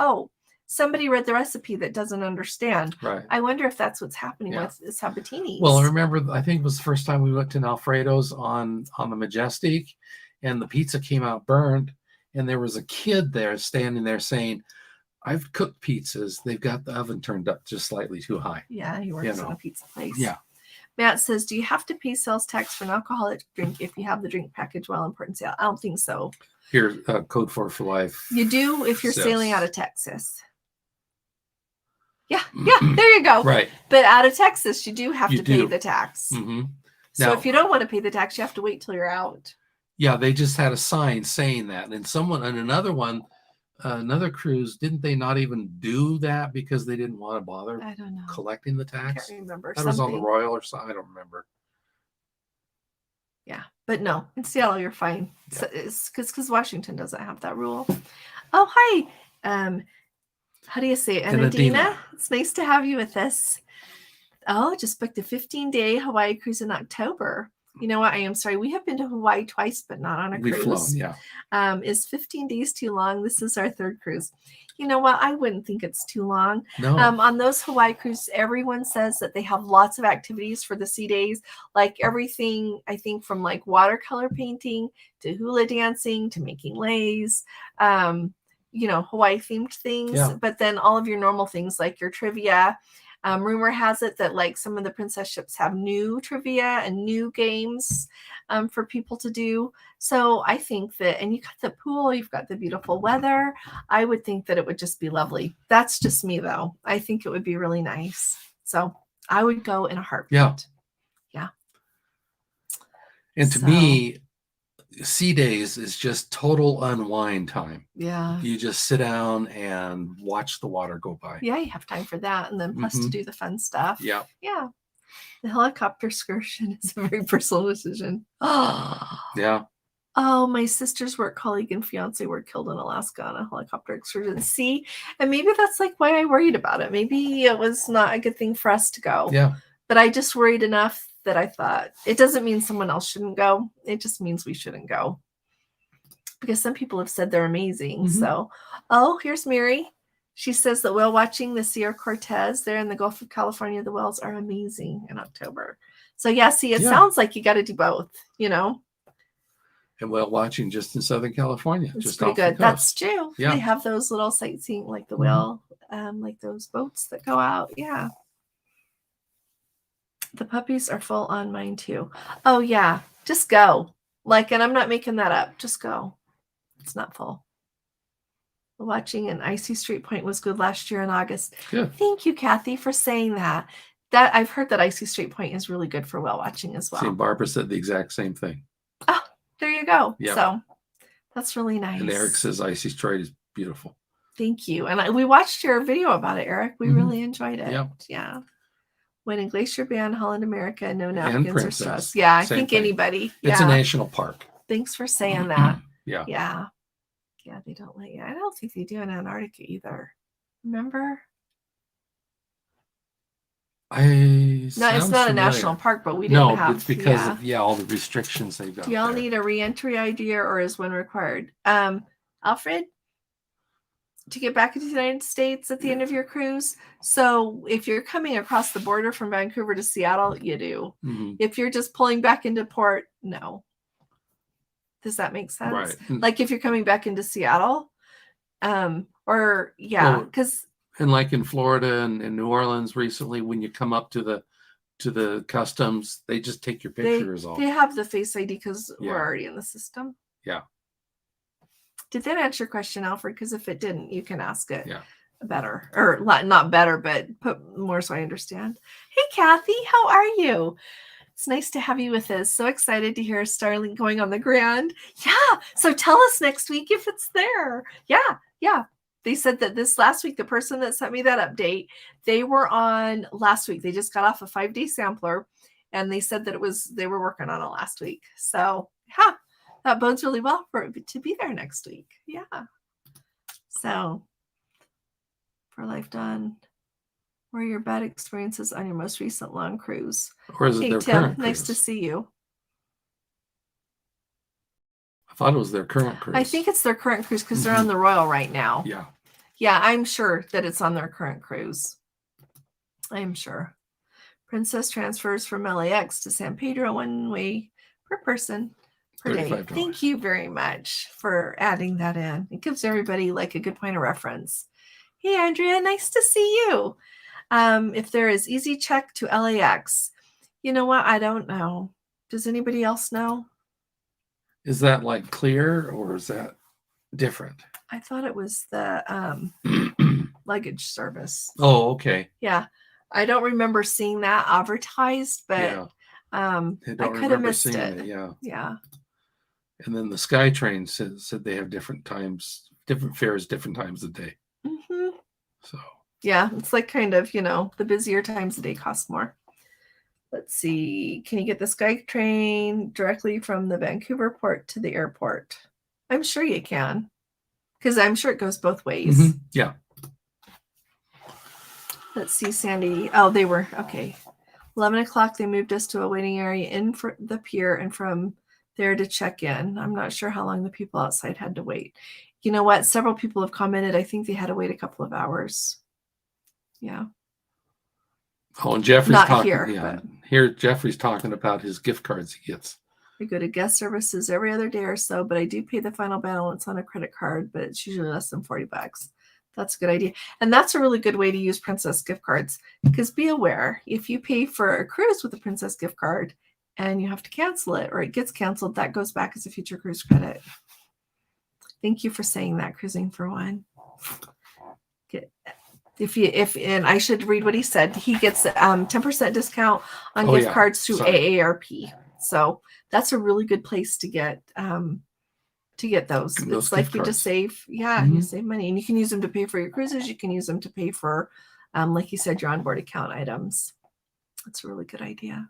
somebody read the recipe that doesn't understand. Right. I wonder if that's what's happening Yeah. with Sabatinis. Well, I remember, I think it was the first time we went to Alfredo's on the Majestic, and the pizza came out burned, and there was a kid there standing there saying, I've cooked pizzas. They've got the oven turned up just slightly too high. Yeah, he works in a pizza place. Yeah. Matt says, do you have to pay sales tax for an alcoholic drink if you have the drink package while in port and sale? I don't think so. Here's code for life. You do if you're Says. sailing out of Texas. Yeah, there you go. Right. But out of Texas, you do have to pay the tax. Mm-hmm. So if you don't want to pay the tax, you have to wait till you're out. Yeah, they just had a sign saying that. And someone on another one, another cruise, didn't they not even do that because they didn't want to bother I don't know. collecting the tax? I can't remember. That was on the Royal or something. I don't remember. Yeah, but no, in Seattle you're fine. Yeah. So it's because Washington doesn't have that rule. Oh, hi. How do you say it? Anadina? It's nice to have you with us. Oh, just booked a 15-day Hawaii cruise in October. You know what? I am sorry. We have been to Hawaii twice, but not on a cruise. We've flown, yeah. Is 15 days too long? This is our third cruise. You know what? I wouldn't think it's too long. No. On those Hawaii cruises, everyone says that they have lots of activities for the sea days, like everything, I think, from like watercolor painting to hula dancing to making leis, Hawaii themed things, but then all of your normal things like your trivia. Rumor has it that like some of the princess ships have new trivia and new games for people to do. So I think that, and you got the pool, you've got the beautiful weather. I would think that it would just be lovely. That's just me though. I think it would be really nice. So I would go in a heartbeat. Yeah. And to me, sea days is just total unwind time. Yeah. You just sit down and watch the water go by. Yeah, you have time for that. And then plus to do the fun stuff. Yeah. Yeah. The helicopter excursion is a very personal decision. Oh. Yeah. Oh, my sister's work colleague and fiance were killed in Alaska on a helicopter excursion. See, and maybe that's like why I worried about it. Maybe it was not a good thing for us to go. Yeah. But I just worried enough that I thought it doesn't mean someone else shouldn't go. It just means we shouldn't go. Because some people have said they're amazing. So, here's Mary. She says that whale watching the Sierra Cortez there in the Gulf of California, the whales are amazing in October. So yeah, see, it sounds like you got to do both, And whale watching just in Southern California. It's just pretty off good. The coast. That's true. Yeah. They have those little sightseeing, like the whale, like those boats that go out. Yeah. The puppies are full on mine too. Oh yeah, just go. And I'm not making that up. Just go. It's not full. Watching an Icy Street Point was good last year in August. Good. Thank you, Kathy, for saying that. That I've heard that Icy Street Point is really good for whale watching as well. See, Barbara said the exact same thing. Oh, there you go. Yep. So that's really nice. And Eric says Icy Strait is beautiful. Thank you. And we watched your video about it, Eric. We really enjoyed it. Yep. Yeah. When in Glacier Band, Holland America, no napkins or straws. Yeah, I think thing. anybody. It's a national park. Thanks for saying that. Yeah. Yeah. Yeah, they don't let you. I don't think they do in Antarctica either. Remember? No, it's not a national park, but we didn't have. No, it's because of all the restrictions they've got. Do y'all need a re-entry ID or is one required? Alfred, to get back into the United States at the end of your cruise. So if you're coming across the border from Vancouver to Seattle, you do. If you're just pulling back into port, no. Does that make sense? Right. Like if you're coming back into Seattle, because and like in Florida and in New Orleans recently, when you come up to the customs, they just take your pictures off. They have the Face ID because we're already in the system. Yeah. Did that answer your question, Alfred? Because if it didn't, you can ask it better, or not better, but put more so I understand. Hey, Kathy, how are you? It's nice to have you with us. So excited to hear Starlink going on the Grand. Yeah. So tell us next week if it's there. Yeah. Yeah. They said that this last week, the person that sent me that update, they were on last week. They just got off a 5-day sampler and they said that they were working on it last week. So that bodes really well for it to be there next week. Yeah. So for Life Done. What are your bad experiences on your most recent long cruise? Or is it their Tim, current cruise? nice to see you. I thought it was their current cruise. I think it's their current cruise because they're on the Royal right now. Yeah. Yeah, I'm sure that it's on their current cruise. I'm sure. Princess transfers from LAX to San Pedro one way per person per day. $35. Thank you very much for adding that in. It gives everybody like a good point of reference. Hey, Andrea, nice to see you. If there is easy check to LAX, you know what? I don't know. Does anybody else know? Is that like clear or is that different? I thought it was the luggage service. Oh, okay. Yeah. I don't remember seeing that advertised, but Yeah. I don't could have remember missed seeing it. it. Yeah. Yeah. And then the SkyTrain said they have different times, different fares, different times of day. hmm So Yeah, it's like kind of, the busier times of the day cost more. Let's see. Can you get the SkyTrain directly from the Vancouver port to the airport? I'm sure you can, because I'm sure it goes both ways. Yeah. Let's see, Sandy. Oh, they were okay. 11 o'clock, they moved us to a waiting area in for the pier and from there to check in. I'm not sure how long the people outside had to wait. You know what? Several people have commented. I think they had to wait a couple of hours. Yeah. Oh, and Jeffrey's Not talking. here, Yeah. but Here, Jeffrey's talking about his gift cards he gets. I go to guest services every other day or so, but I do pay the final balance on a credit card, but it's usually less than $40. That's a good idea. And that's a really good way to use Princess gift cards, because be aware, if you pay for a cruise with a Princess gift card and you have to cancel it or it gets canceled, that goes back as a future cruise credit. Thank you for saying that, Cruising for One. And I should read what he said. He gets 10% discount on gift cards through AARP. So that's a really good place to get those. It's like you just save, you save money, and you can use them to pay for your cruises. You can use them to pay for, like you said, your onboard account items. That's a really good idea.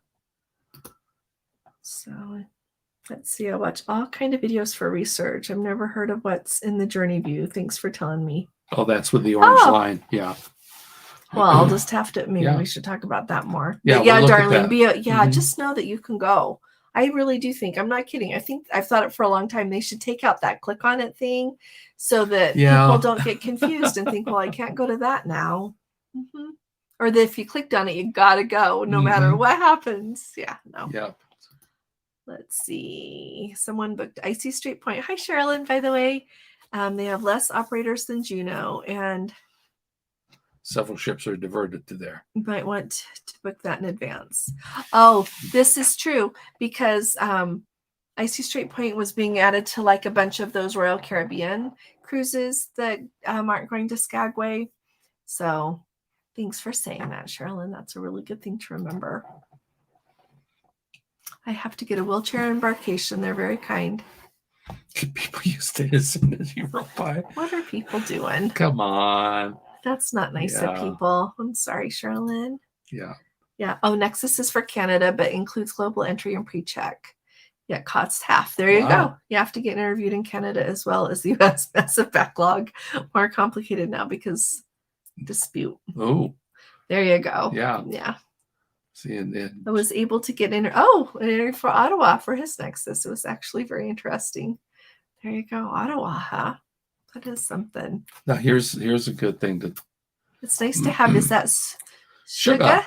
So let's see. I watch all kind of videos for research. I've never heard of what's in the journey view. Thanks for telling me. Oh, that's with the orange line. Yeah. Well, I'll just have to, maybe we should talk about that more. Yeah, but we'll Darlene, just know that you can go. I really do think, I'm not kidding. I think I've thought it for a long time. They should take out that click on it thing so that people don't get confused and think, well, I can't go to that now. Or that if you clicked on it, you got to go no matter what happens. Yeah, no. Yeah. Let's see. Someone booked Icy Straight Point. Hi, Sherilyn, by the way. They have less operators than Juneau, and several ships are diverted to there. You might want to book that in advance. Oh, this is true because Icy Straight Point was being added to like a bunch of those Royal Caribbean cruises that aren't going to Skagway. So thanks for saying that, Sherilyn. That's a really good thing to remember. I have to get a wheelchair embarkation. They're very kind. People used it as soon as you roll by. What are people doing? Come on. That's not nice of people. I'm sorry, Sherilyn. Yeah. Yeah. Oh, Nexus is for Canada, but includes global entry and pre-check. Yeah, costs half. There you go. You have to get interviewed in Canada as well as the US. Massive backlog. More complicated now because dispute. Oh. There you go. Yeah. Yeah. See, and I was able to get an interview for Ottawa for his Nexus. It was actually very interesting. There you go. Ottawa, huh? That is something. Now here's a good thing to. It's nice to have. Is that sugar?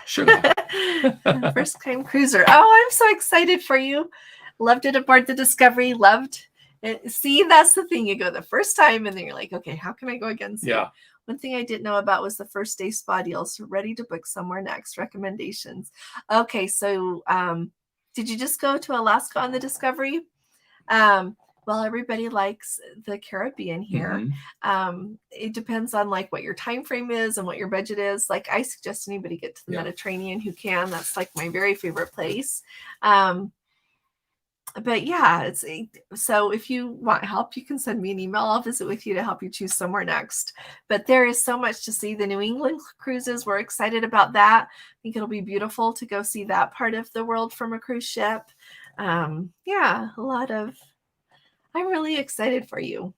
First time cruiser. Oh, I'm so excited for you. Loved it aboard the Discovery. Loved it. See, that's the thing. You go the first time and then you're like, okay, how can I go again? Yeah. One thing I didn't know about was the first day spa deals. So ready to book somewhere next. Recommendations. Okay, so did you just go to Alaska on the Discovery? Well, everybody likes the Caribbean here. It depends on like what your time frame is and what your budget is. Like I suggest anybody get to the Mediterranean who can. That's like my very favorite place. But yeah, so if you want help, you can send me an email. I'll visit with you to help you choose somewhere next. But there is so much to see. The New England cruises, we're excited about that. I think it'll be beautiful to go see that part of the world from a cruise ship. I'm really excited for you.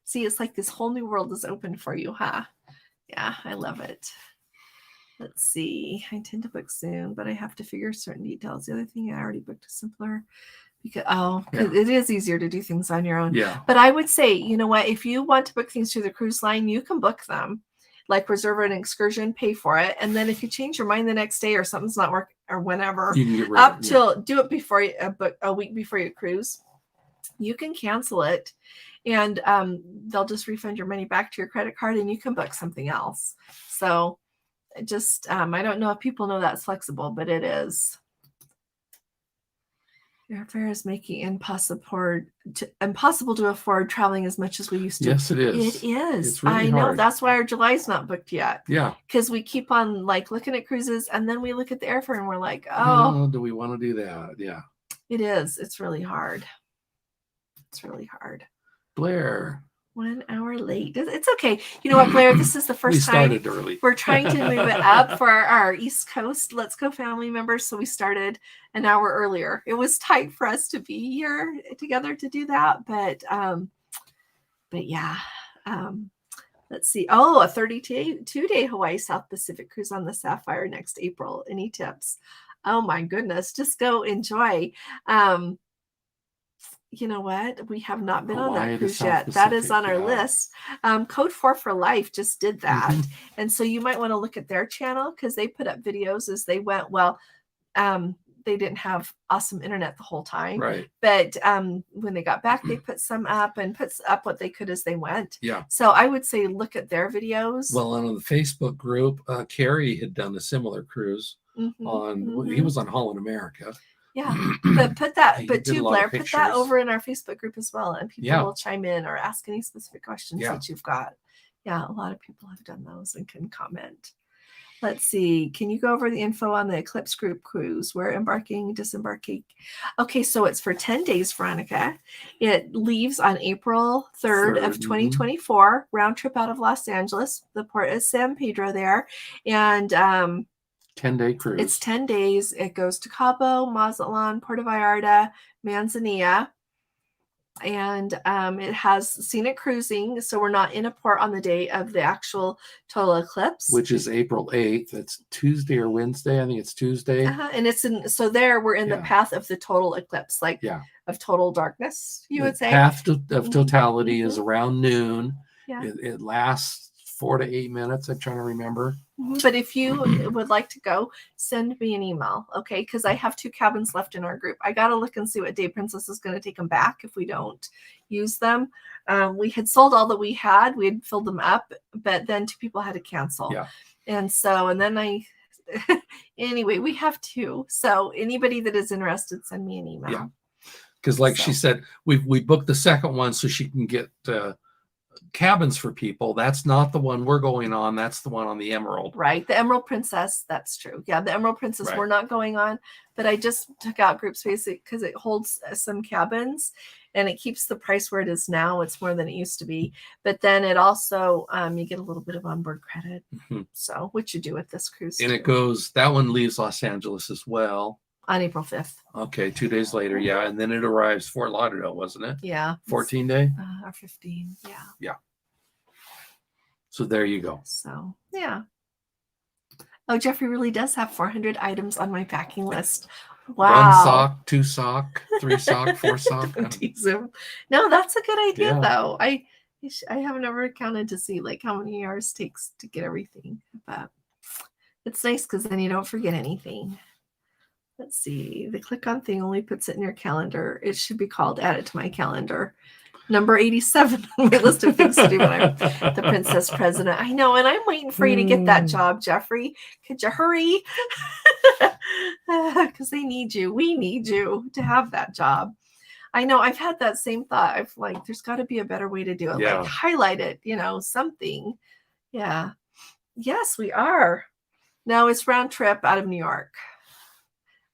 See, it's like this whole new world is open for you, huh? Yeah, I love it. Let's see. I intend to book soon, but I have to figure certain details. The other thing I already booked a simpler Because Yeah. it is easier to do things on your own. Yeah. But I would say, you know what, if you want to book things through the cruise line, you can book them, like reserve an excursion, pay for it, and then if you change your mind the next day or something's not working or whenever, You can get rid of it. till do it before you book a week before you cruise, you can cancel it, and they'll just refund your money back to your credit card, and you can book something else. So just I don't know if people know that's flexible, but it is. Airfare is making impossible to afford traveling as much as we used to. Yes, it is. It is. It's really I know. hard. That's why our July's not booked yet. Yeah. Because we keep on like looking at cruises, and then we look at the airfare and we're like, oh, do we want to do that? Yeah. it is. It's really hard. It's really hard. Blair. 1 hour late. It's okay. You know what, Blair? This is the first time we started early. We're trying to move it up for our East Coast Let's Go family members. So we started an hour earlier. It was tight for us to be here together to do that, but yeah. Let's see. Oh, a 32-day Hawaii South Pacific cruise on the Sapphire next April. Any tips? Oh my goodness, just go enjoy. You know what? We have not been on that cruise yet. That is on our list. Code 4 for Life just did that. Mm-hmm. And so you might want to look at their channel because they put up videos as they went. Well, they didn't have awesome internet the whole time. Right. But when they got back, they put some up and put up what they could as they went. Yeah. So I would say look at their videos. Well, on the Facebook group, Carrie had done a similar cruise he was on Holland America. Yeah, but put that, He but did a too, lot of Blair, put that pictures. over in our Facebook group as well, and people Yeah. will chime in or ask any specific questions Yeah. that you've got. Yeah, a lot of people have done those and can comment. Let's see. Can you go over the info on the Eclipse Group cruise? We're embarking, disembarking. Okay, so it's for 10 days, Veronica. It leaves on April 3rd of 2024, round trip out of Los Angeles. The port is San Pedro there. And 10-day cruise. it's 10 days. It goes to Cabo, Mazatlan, Puerto Vallarta, Manzanilla. And it has scenic cruising. So we're not in a port on the day of the actual total eclipse. Which is April 8th. It's Tuesday or Wednesday. I think it's Tuesday. And it's so there we're in the path of the total eclipse, like of total darkness, you would say. Path of totality is around noon. Yeah. It lasts 4 to 8 minutes. I'm trying to remember. But if you would like to go, send me an email, okay? Because I have 2 cabins left in our group. I got to look and see what day Princess is going to take them back if we don't use them. We had sold all that we had. We had filled them up, but then 2 people had to cancel. Yeah. And then anyway, we have 2. So anybody that is interested, send me an email. Yeah. Because she said, we booked the second one so she can get cabins for people. That's not the one we're going on. That's the one on the Emerald. Right. The Emerald Princess. That's true. Yeah. The Emerald Princess we're not going on, but I just took out group space because it holds some cabins and it keeps the price where it is now. It's more than it used to be. But then it also, you get a little bit of onboard credit. Mm-hmm. So what you do with this cruise. And it goes, that one leaves Los Angeles as well. On April 5th. Okay. 2 days later. Yeah. And then it arrives Fort Lauderdale, wasn't it? Yeah. 14 day? Or 15. Yeah. Yeah. So there you go. So, yeah. Oh, Jeffrey really does have 400 items on my packing list. Wow. 1 sock, 2 sock, 3 sock, 4 sock. No, that's a good idea, though. I have never counted to see like how many hours it takes to get everything. But it's nice because then you don't forget anything. Let's see. The click on thing only puts it in your calendar. It should be called add it to my calendar. Number 87 on my list of things to do when I'm the Princess President. I know, and I'm waiting for you to get that job, Jeffrey. Could you hurry? Because they need you. We need you to have that job. I know. I've had that same thought. I've like, there's got to be a better way to do it. Yeah. Like highlight it, something. Yeah. Yes, we are. No, it's round trip out of New York.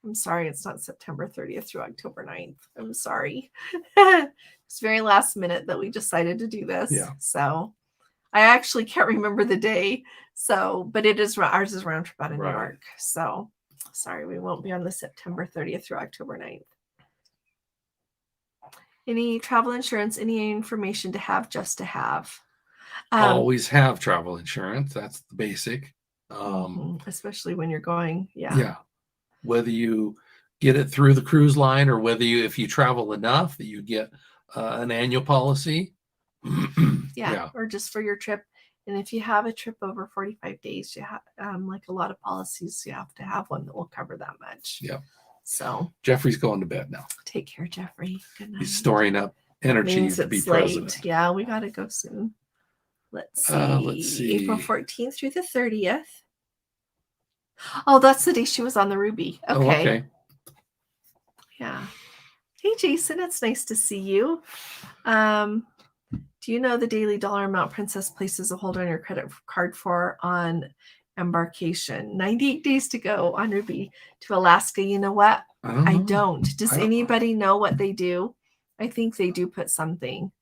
I'm sorry, it's not September 30th through October 9th. I'm sorry. It's very last minute that we decided to do this. Yeah. So I actually can't remember the day. So, but ours is round trip out of New York. So sorry, we won't be on the September 30th through October 9th. Any travel insurance, any information to have, just to have. Always have travel insurance. That's the basic. Especially when you're going. Yeah. Yeah. Whether you get it through the cruise line, or whether if you travel enough that you get an annual policy. Or just for your trip. And if you have a trip over 45 days, you have like a lot of policies, you have to have one that will cover that much. Yeah. So Jeffrey's going to bed now. take care, Jeffrey. Good night. He's storing up energy to be president. Late. Yeah, we got to go soon. Let's see. April 14th through the 30th. Oh, that's the day she was on the Ruby. Okay. Oh, okay. Yeah. Hey, Jason, it's nice to see you. Do you know the daily dollar amount Princess places a hold on your credit card for on embarkation? 98 days to go on Ruby to Alaska. You know what? I don't. Does anybody know what they do? I think they do put something.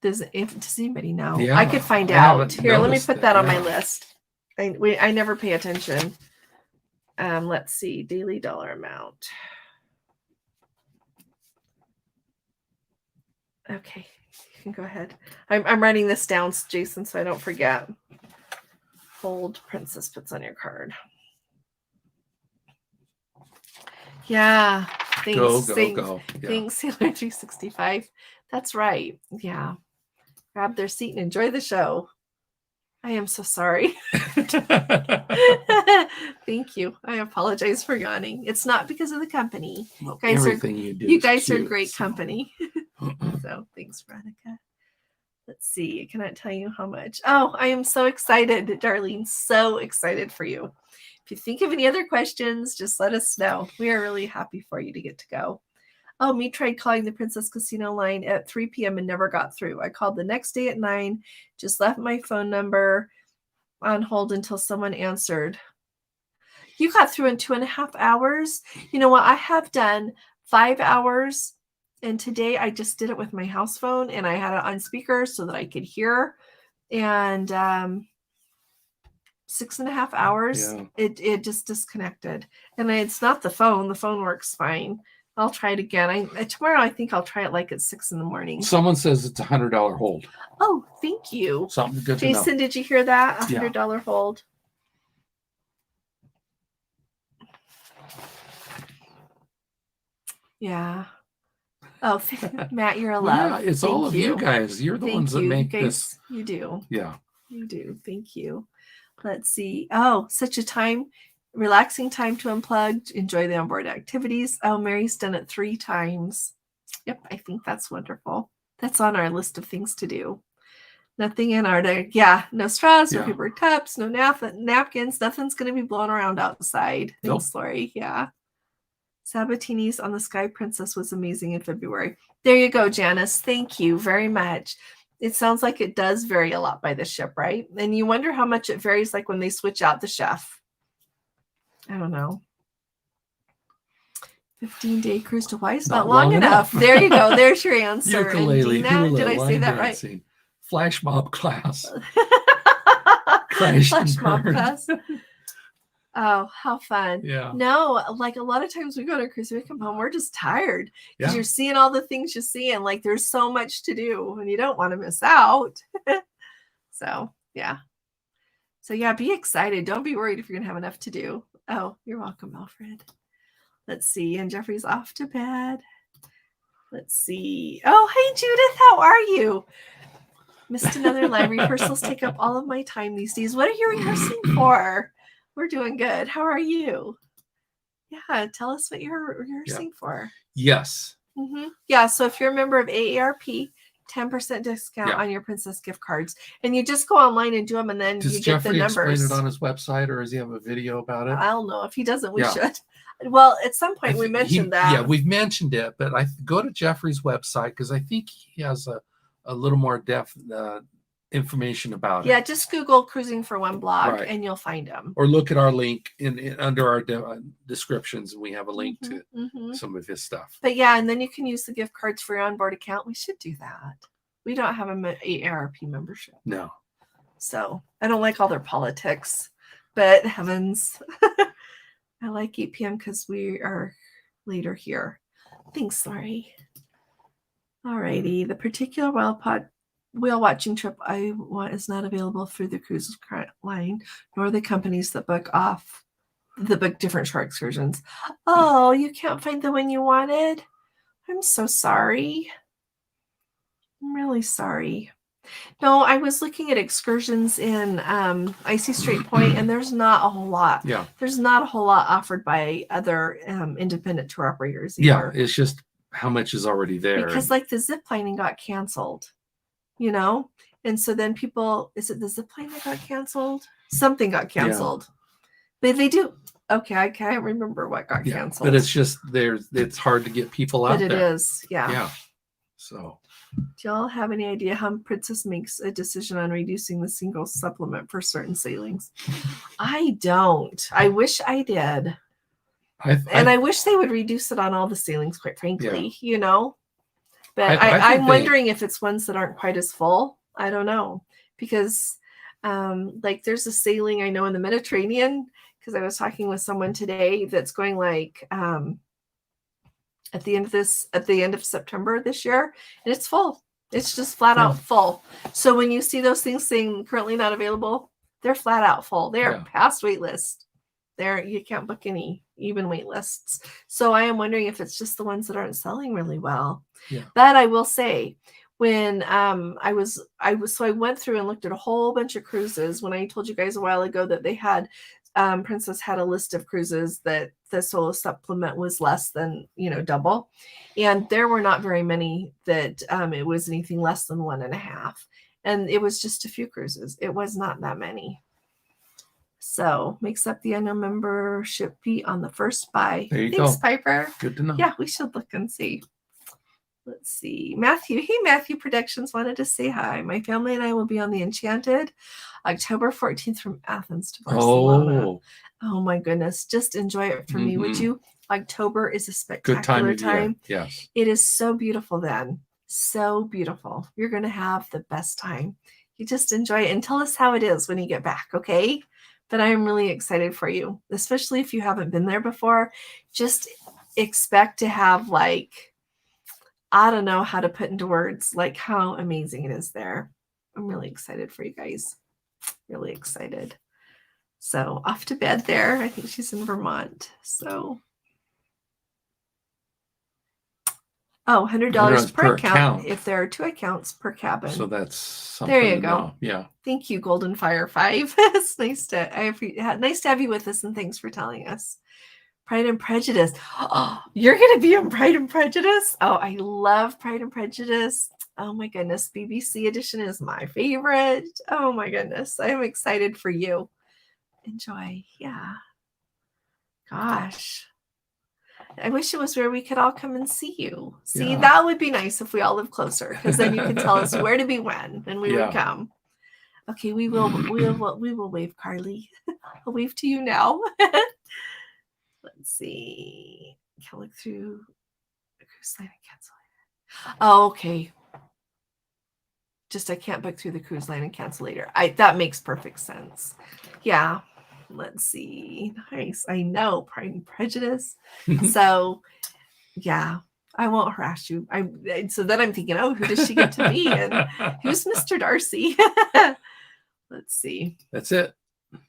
Does anybody know? Yeah, I could find out. Here, let me put that on my list. I never pay attention. Let's see. Daily dollar amount. Okay. You can go ahead. I'm writing this down, Jason, so I don't forget. Hold Princess puts on your card. Yeah. Thanks. Go. Yeah. Thanks, Sailor 365. That's right. Yeah. Grab their seat and enjoy the show. I am so sorry. Thank you. I apologize for yawning. It's not because of the company. Well, you guys are great company. So thanks, Veronica. Let's see. I cannot tell you how much. Oh, I am so excited, Darlene. So excited for you. If you think of any other questions, just let us know. We are really happy for you to get to go. Oh, me tried calling the Princess Casino line at 3 p.m. and never got through. I called the next day at 9, just left my phone number on hold until someone answered. You got through in 2.5 hours? You know what? I have done 5 hours, and today I just did it with my house phone, and I had it on speaker so that I could hear. And 6.5 hours, it just disconnected. And it's not the phone. The phone works fine. I'll try it again. Tomorrow I think I'll try it like at 6 a.m. Someone says it's $100 hold. Oh, thank you. Something good Jason, to know. did you hear that? $100 hold. Yeah. Oh, Matt, you're a love. Yeah, it's all of you guys. You're the ones that make this. You do. Yeah. You do. Thank you. Let's see. Oh, such a relaxing time to unplug, enjoy the onboard activities. Oh, Mary's done it 3 times. Yep, I think that's wonderful. That's on our list of things to do. Nothing in Arctic. Yeah, no straws, no paper cups, no napkins. Nothing's going to be blown around outside. Thanks, Lori. Yeah. Sabatini's on the Sky Princess was amazing in February. There you go, Janice. Thank you very much. It sounds like it does vary a lot by the ship, right? And you wonder how much it varies, like when they switch out the chef. I don't know. 15-day cruise to Hawaii is not long enough. There you go. There's your answer. Ukulele, hula, did I say that dancing, right? Flash mob class. Flash mob class. Oh, how fun. Yeah. No, like a lot of times we go to a cruise, we come home, we're just tired because you're seeing all the things you see, and like there's so much to do and you don't want to miss out. So, yeah. So, yeah, be excited. Don't be worried if you're going to have enough to do. Oh, you're welcome, Alfred. Let's see. And Jeffrey's off to bed. Let's see. Oh, hey, Judith. How are you? Missed another live. Rehearsals take up all of my time these days. What are you rehearsing for? We're doing good. How are you? Yeah, tell us what you're rehearsing for. Yes. Mm-hmm. Yeah, so if you're a member of AARP, 10% discount on your Princess gift cards. And you just go online and do them, and then you get the numbers. Does Jeffrey explain it on his website, or does he have a video about it? I don't know. If he doesn't, we should. Well, at some point we mentioned that. Yeah, we've mentioned it, but I go to Jeffrey's website because I think he has a little more depth information about it. Yeah, just Google Cruising for One blog and you'll find them. Or look at our link in under our descriptions, and we have a link to some of his stuff. But yeah, and then you can use the gift cards for your onboard account. We should do that. We don't have an AARP membership. No. So I don't like all their politics, but heavens. I like 8 p.m. because we are later here. Thanks, Lori. All righty. The particular whale watching trip I want is not available through the cruise line, nor the companies that book off the big different shore excursions. Oh, you can't find the one you wanted? I'm so sorry. I'm really sorry. No, I was looking at excursions in Icy Strait Point, and there's not a whole lot. Yeah. There's not a whole lot offered by other independent tour operators Yeah. either. It's just how much is already there. Because like the zip lining got canceled, you know? And so then people, is it the zip line that got canceled? Something got canceled. But they do. Okay, I can't remember what got canceled. But it's just it's hard to get people out there. But it there. is, yeah. Yeah. So do y'all have any idea how Princess makes a decision on reducing the single supplement for certain sailings? I don't. I wish I did. I wish they would reduce it on all the sailings, quite frankly, you know. But I'm wondering if it's ones that aren't quite as full. I don't know. Because like there's a sailing I know in the Mediterranean, because I was talking with someone today that's going like at the end of September this year, and it's full. It's just flat out full. So when you see those things saying currently not available, they're flat out full. They're past wait list. You can't book any even wait lists. So I am wondering if it's just the ones that aren't selling really well. Yeah. But I will say, when I went through and looked at a whole bunch of cruises. When I told you guys a while ago that they had Princess had a list of cruises that the solo supplement was less than, double. And there were not very many that it was anything less than 1.5. And it was just a few cruises. It was not that many. So makes up the annual membership fee on the first buy. Thanks, go. Piper. Good to know. Yeah, we should look and see. Let's see. Matthew. Hey, Matthew Productions wanted to say hi. My family and I will be on the Enchanted October 14th from Athens to Barcelona. Oh my goodness. Just enjoy it for me, would you? October is a spectacular good time. Yes. It is so beautiful then. So beautiful. You're going to have the best time. You just enjoy it and tell us how it is when you get back, okay? But I'm really excited for you, especially if you haven't been there before. Just expect to have I don't know how to put into words how amazing it is there. I'm really excited for you guys. Really excited. So off to bed there. I think she's in Vermont. So $100 per account if there are 2 accounts per cabin. So that's something. There you go. Know. Yeah. Thank you, Golden Fire 5. It's nice to have you with us, and thanks for telling us. Pride and Prejudice. Oh, you're going to be on Pride and Prejudice? Oh, I love Pride and Prejudice. Oh my goodness. BBC edition is my favorite. Oh my goodness. I'm excited for you. Enjoy. Yeah. Gosh. I wish it was where we could all come and see you. See, that would be nice if we all live closer, because then you can tell us where to be when, and we would come. Okay, we will wave, Carly. I'll wave to you now. Let's see. Can look through the cruise line and cancel later. Oh, okay. Just I can't book through the cruise line and cancel later. That makes perfect sense. Yeah. Let's see. Nice. I know. Pride and Prejudice. So, yeah, I won't harass you. So then I'm thinking, oh, who does she get to be? And who's Mr. Darcy? Let's see. That's it.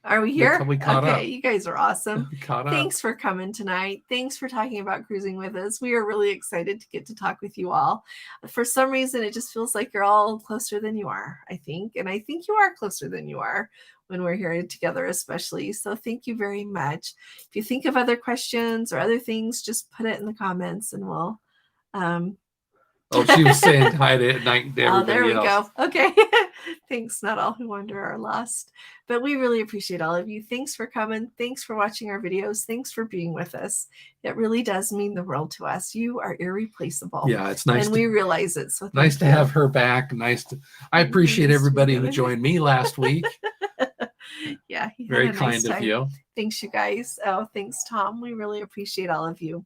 Are we here? We caught up. You guys are awesome. Caught up. Thanks for coming tonight. Thanks for talking about cruising with us. We are really excited to get to talk with you all. For some reason, it just feels like you're all closer than you are, I think. And I think you are closer than you are when we're here together, especially. So thank you very much. If you think of other questions or other things, just put it in the comments and we'll she was saying hi to everybody else. There we go. Okay. Thanks. Not all who wander are lost. But we really appreciate all of you. Thanks for coming. Thanks for watching our videos. Thanks for being with us. It really does mean the world to us. You are irreplaceable. Yeah, it's nice. And we realize it. So nice to have her back. I appreciate everybody who joined me last week. Yeah. Very kind of you. Thanks, you guys. Oh, thanks, Tom. We really appreciate all of you.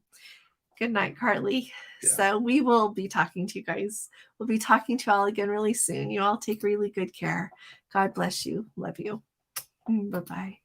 Good night, Carly. Yeah. So we will be talking to you guys. We'll be talking to you all again really soon. You all take really good care. God bless you. Love you. Bye-bye.